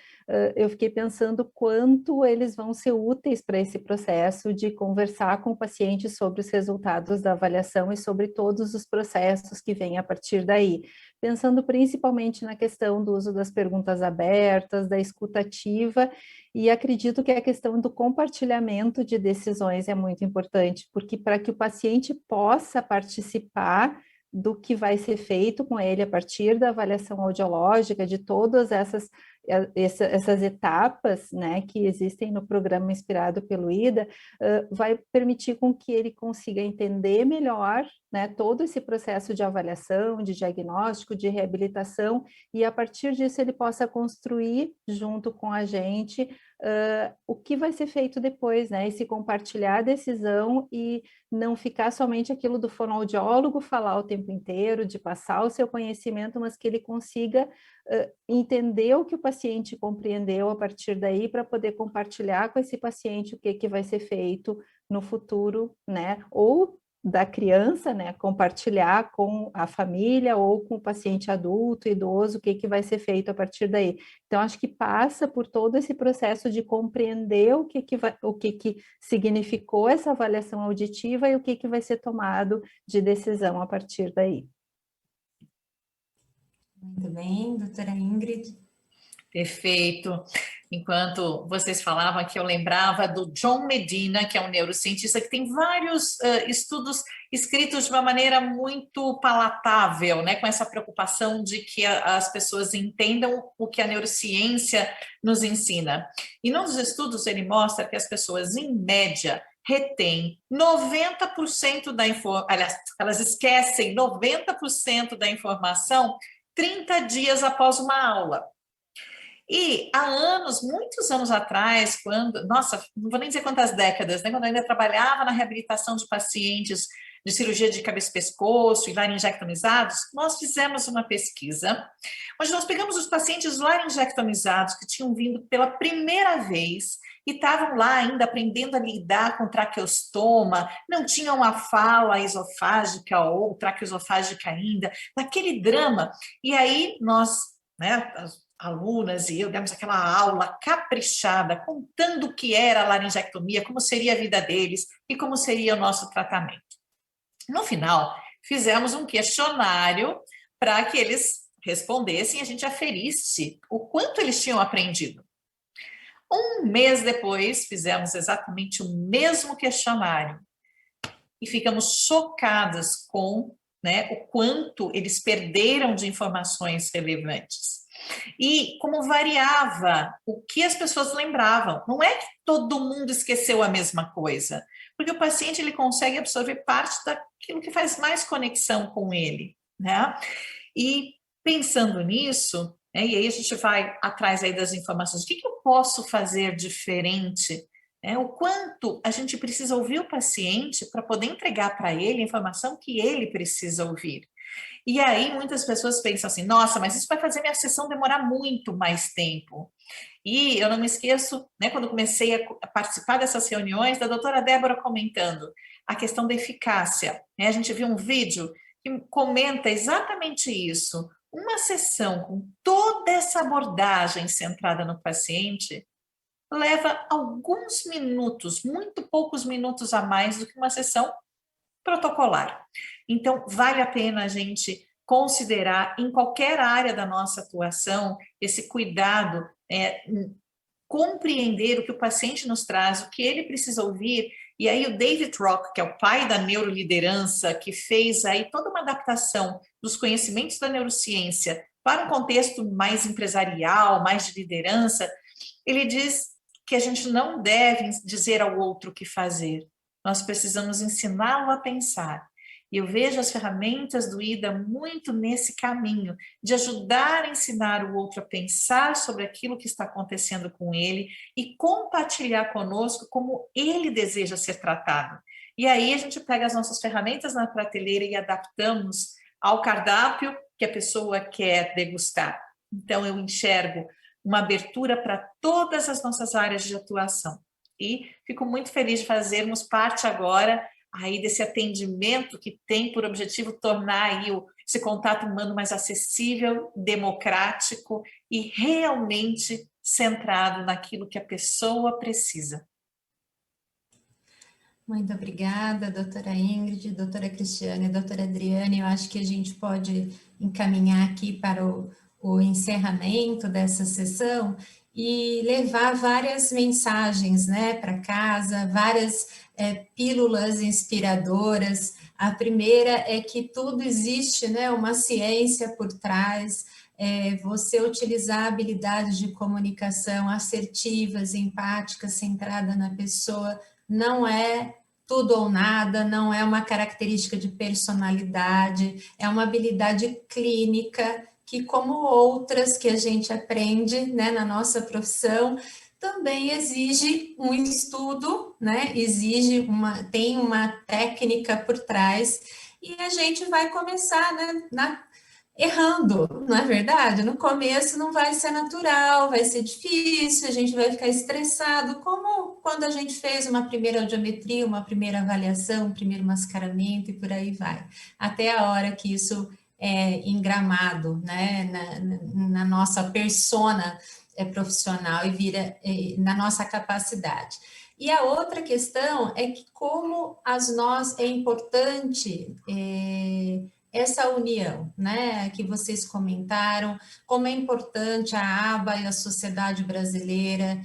eu fiquei pensando quanto eles vão ser úteis para esse processo de conversar com o paciente sobre os resultados da avaliação e sobre todos os processos que vêm a partir daí. Pensando principalmente na questão do uso das perguntas abertas, da escuta ativa, e acredito que a questão do compartilhamento de decisões é muito importante, porque para que o paciente possa participar do que vai ser feito com ele a partir da avaliação audiológica, de todas essas etapas, né, que existem no programa inspirado pelo IDA, vai permitir com que ele consiga entender melhor, né, todo esse processo de avaliação, de diagnóstico, de reabilitação, e a partir disso ele possa construir junto com a gente o que vai ser feito depois, né, e se compartilhar a decisão e não ficar somente aquilo do fonoaudiólogo falar o tempo inteiro, de passar o seu conhecimento, mas que ele consiga entender o que o paciente compreendeu a partir daí para poder compartilhar com esse paciente o que vai ser feito no futuro, né, ou da criança, né, compartilhar com a família ou com o paciente adulto, idoso, o que vai ser feito a partir daí. Então, acho que passa por todo esse processo de compreender o que significou essa avaliação auditiva e o que vai ser tomado de decisão a partir daí. Muito bem, doutora Ingrid. Perfeito. Enquanto vocês falavam aqui, eu lembrava do John Medina, que é um neurocientista que tem vários estudos escritos de uma maneira muito palatável, né, com essa preocupação de que as pessoas entendam o que a neurociência nos ensina. E num dos estudos ele mostra que as pessoas, em média, retêm 90% da informação, aliás, elas esquecem 90% da informação 30 dias após uma aula. E há anos, muitos anos atrás, quando, nossa, não vou nem dizer quantas décadas, né, quando eu ainda trabalhava na reabilitação de pacientes de cirurgia de cabeça e pescoço e laringectomizados, nós fizemos uma pesquisa, onde nós pegamos os pacientes laringectomizados que tinham vindo pela primeira vez e estavam lá ainda aprendendo a lidar com traqueostoma, não tinham a fala esofágica ou traqueosofágica ainda, naquele drama. E aí nós, né, as alunas e eu demos aquela aula caprichada, contando o que era a laringectomia, como seria a vida deles e como seria o nosso tratamento. No final, fizemos um questionário para que eles respondessem e a gente aferisse o quanto eles tinham aprendido. Um mês depois, fizemos exatamente o mesmo questionário e ficamos chocadas com, né, o quanto eles perderam de informações relevantes. E como variava o que as pessoas lembravam. Não é que todo mundo esqueceu a mesma coisa, porque o paciente ele consegue absorver parte daquilo que faz mais conexão com ele, né? E pensando nisso, né, e aí a gente vai atrás aí das informações, o que eu posso fazer diferente? O quanto a gente precisa ouvir o paciente para poder entregar para ele a informação que ele precisa ouvir. E aí muitas pessoas pensam assim, nossa, mas isso vai fazer minha sessão demorar muito mais tempo. E eu não me esqueço, né, quando comecei a participar dessas reuniões, da doutora Débora comentando a questão da eficácia. Né? A gente viu um vídeo que comenta exatamente isso. Uma sessão com toda essa abordagem centrada no paciente leva alguns minutos, muito poucos minutos a mais do que uma sessão protocolar. Então, vale a pena a gente considerar em qualquer área da nossa atuação esse cuidado, compreender o que o paciente nos traz, o que ele precisa ouvir. E aí o David Rock, que é o pai da neuroliderança, que fez aí toda uma adaptação dos conhecimentos da neurociência para um contexto mais empresarial, mais de liderança, ele diz que a gente não deve dizer ao outro o que fazer. Nós precisamos ensiná-lo a pensar. E eu vejo as ferramentas do IDA muito nesse caminho, de ajudar a ensinar o outro a pensar sobre aquilo que está acontecendo com ele e compartilhar conosco como ele deseja ser tratado. E aí a gente pega as nossas ferramentas na prateleira e adaptamos ao cardápio que a pessoa quer degustar. Então eu enxergo uma abertura para todas as nossas áreas de atuação. E fico muito feliz de fazermos parte agora aí desse atendimento que tem por objetivo tornar aí esse contato humano mais acessível, democrático e realmente centrado naquilo que a pessoa precisa. Muito obrigada, doutora Ingrid, doutora Cristiane, doutora Adriane. Eu acho que a gente pode encaminhar aqui para o encerramento dessa sessão e levar várias mensagens, né, para casa, várias pílulas inspiradoras. A primeira é que tudo existe, né, uma ciência por trás. Você utilizar habilidades de comunicação assertivas, empáticas, centrada na pessoa, não é tudo ou nada, não é uma característica de personalidade, é uma habilidade clínica que, como outras que a gente aprende, né, na nossa profissão, também exige um estudo, né, tem uma técnica por trás, e a gente vai começar, né, errando, não é verdade? No começo não vai ser natural, vai ser difícil, a gente vai ficar estressado, como quando a gente fez uma primeira audiometria, uma primeira avaliação, um primeiro mascaramento e por aí vai, até a hora que isso é engramado, né, na nossa persona profissional e vira na nossa capacidade. E a outra questão é que como é importante essa união, né, que vocês comentaram, como é importante a ABA e a sociedade brasileira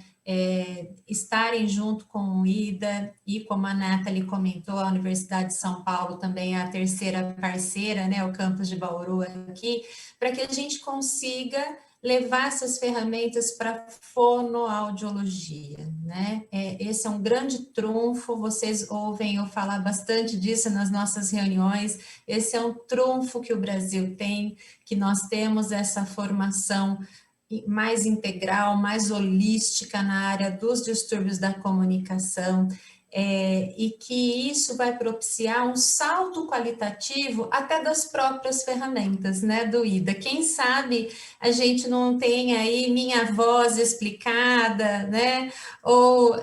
estarem junto com o IDA, e como a Nathalie comentou, a Universidade de São Paulo também é a terceira parceira, né, o campus de Bauru aqui, para que a gente consiga levar essas ferramentas para fonoaudiologia, né? Esse é um grande trunfo, vocês ouvem eu falar bastante disso nas nossas reuniões, esse é um trunfo que o Brasil tem, que nós temos essa formação mais integral, mais holística na área dos distúrbios da comunicação, e que isso vai propiciar um salto qualitativo até das próprias ferramentas, né, do IDA. Quem sabe a gente não tem aí minha voz explicada, né, ou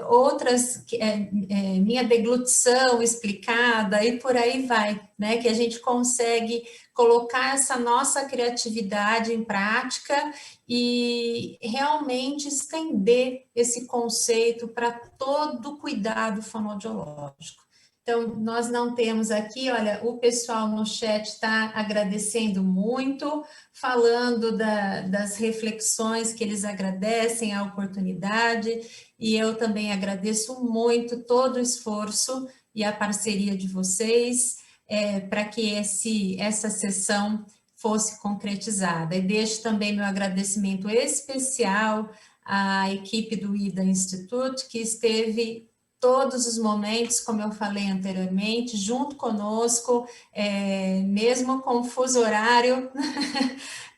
outras, minha deglutição explicada, e por aí vai, né, que a gente consegue colocar essa nossa criatividade em prática e realmente estender esse conceito para todo o cuidado fonoaudiológico. Então, nós não temos aqui, olha, o pessoal no chat está agradecendo muito, falando das reflexões que eles agradecem a oportunidade, e eu também agradeço muito todo o esforço e a parceria de vocês para que essa sessão fosse concretizada. E deixo também meu agradecimento especial à equipe do IDA Institute, que esteve todos os momentos, como eu falei anteriormente, junto conosco, mesmo com o fuso horário,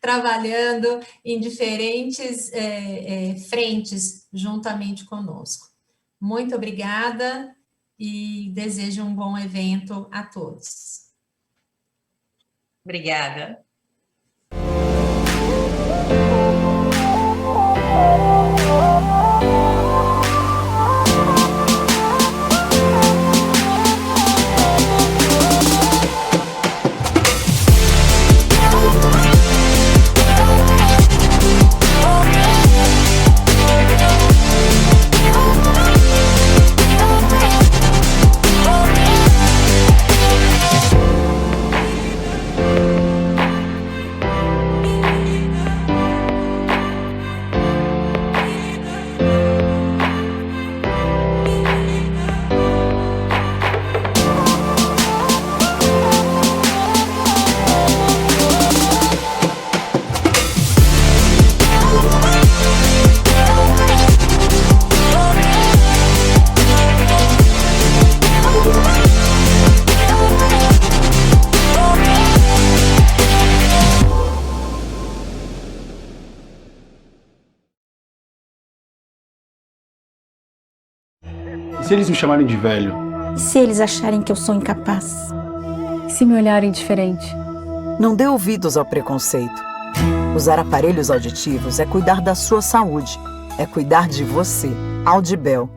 trabalhando em diferentes frentes juntamente conosco. Muito obrigada e desejo um bom evento a todos. Obrigada. Se eles me chamarem de velho? E se eles acharem que eu sou incapaz? Se me olharem diferente? Não dê ouvidos ao preconceito. Usar aparelhos auditivos é cuidar da sua saúde, é cuidar de você. Audibel.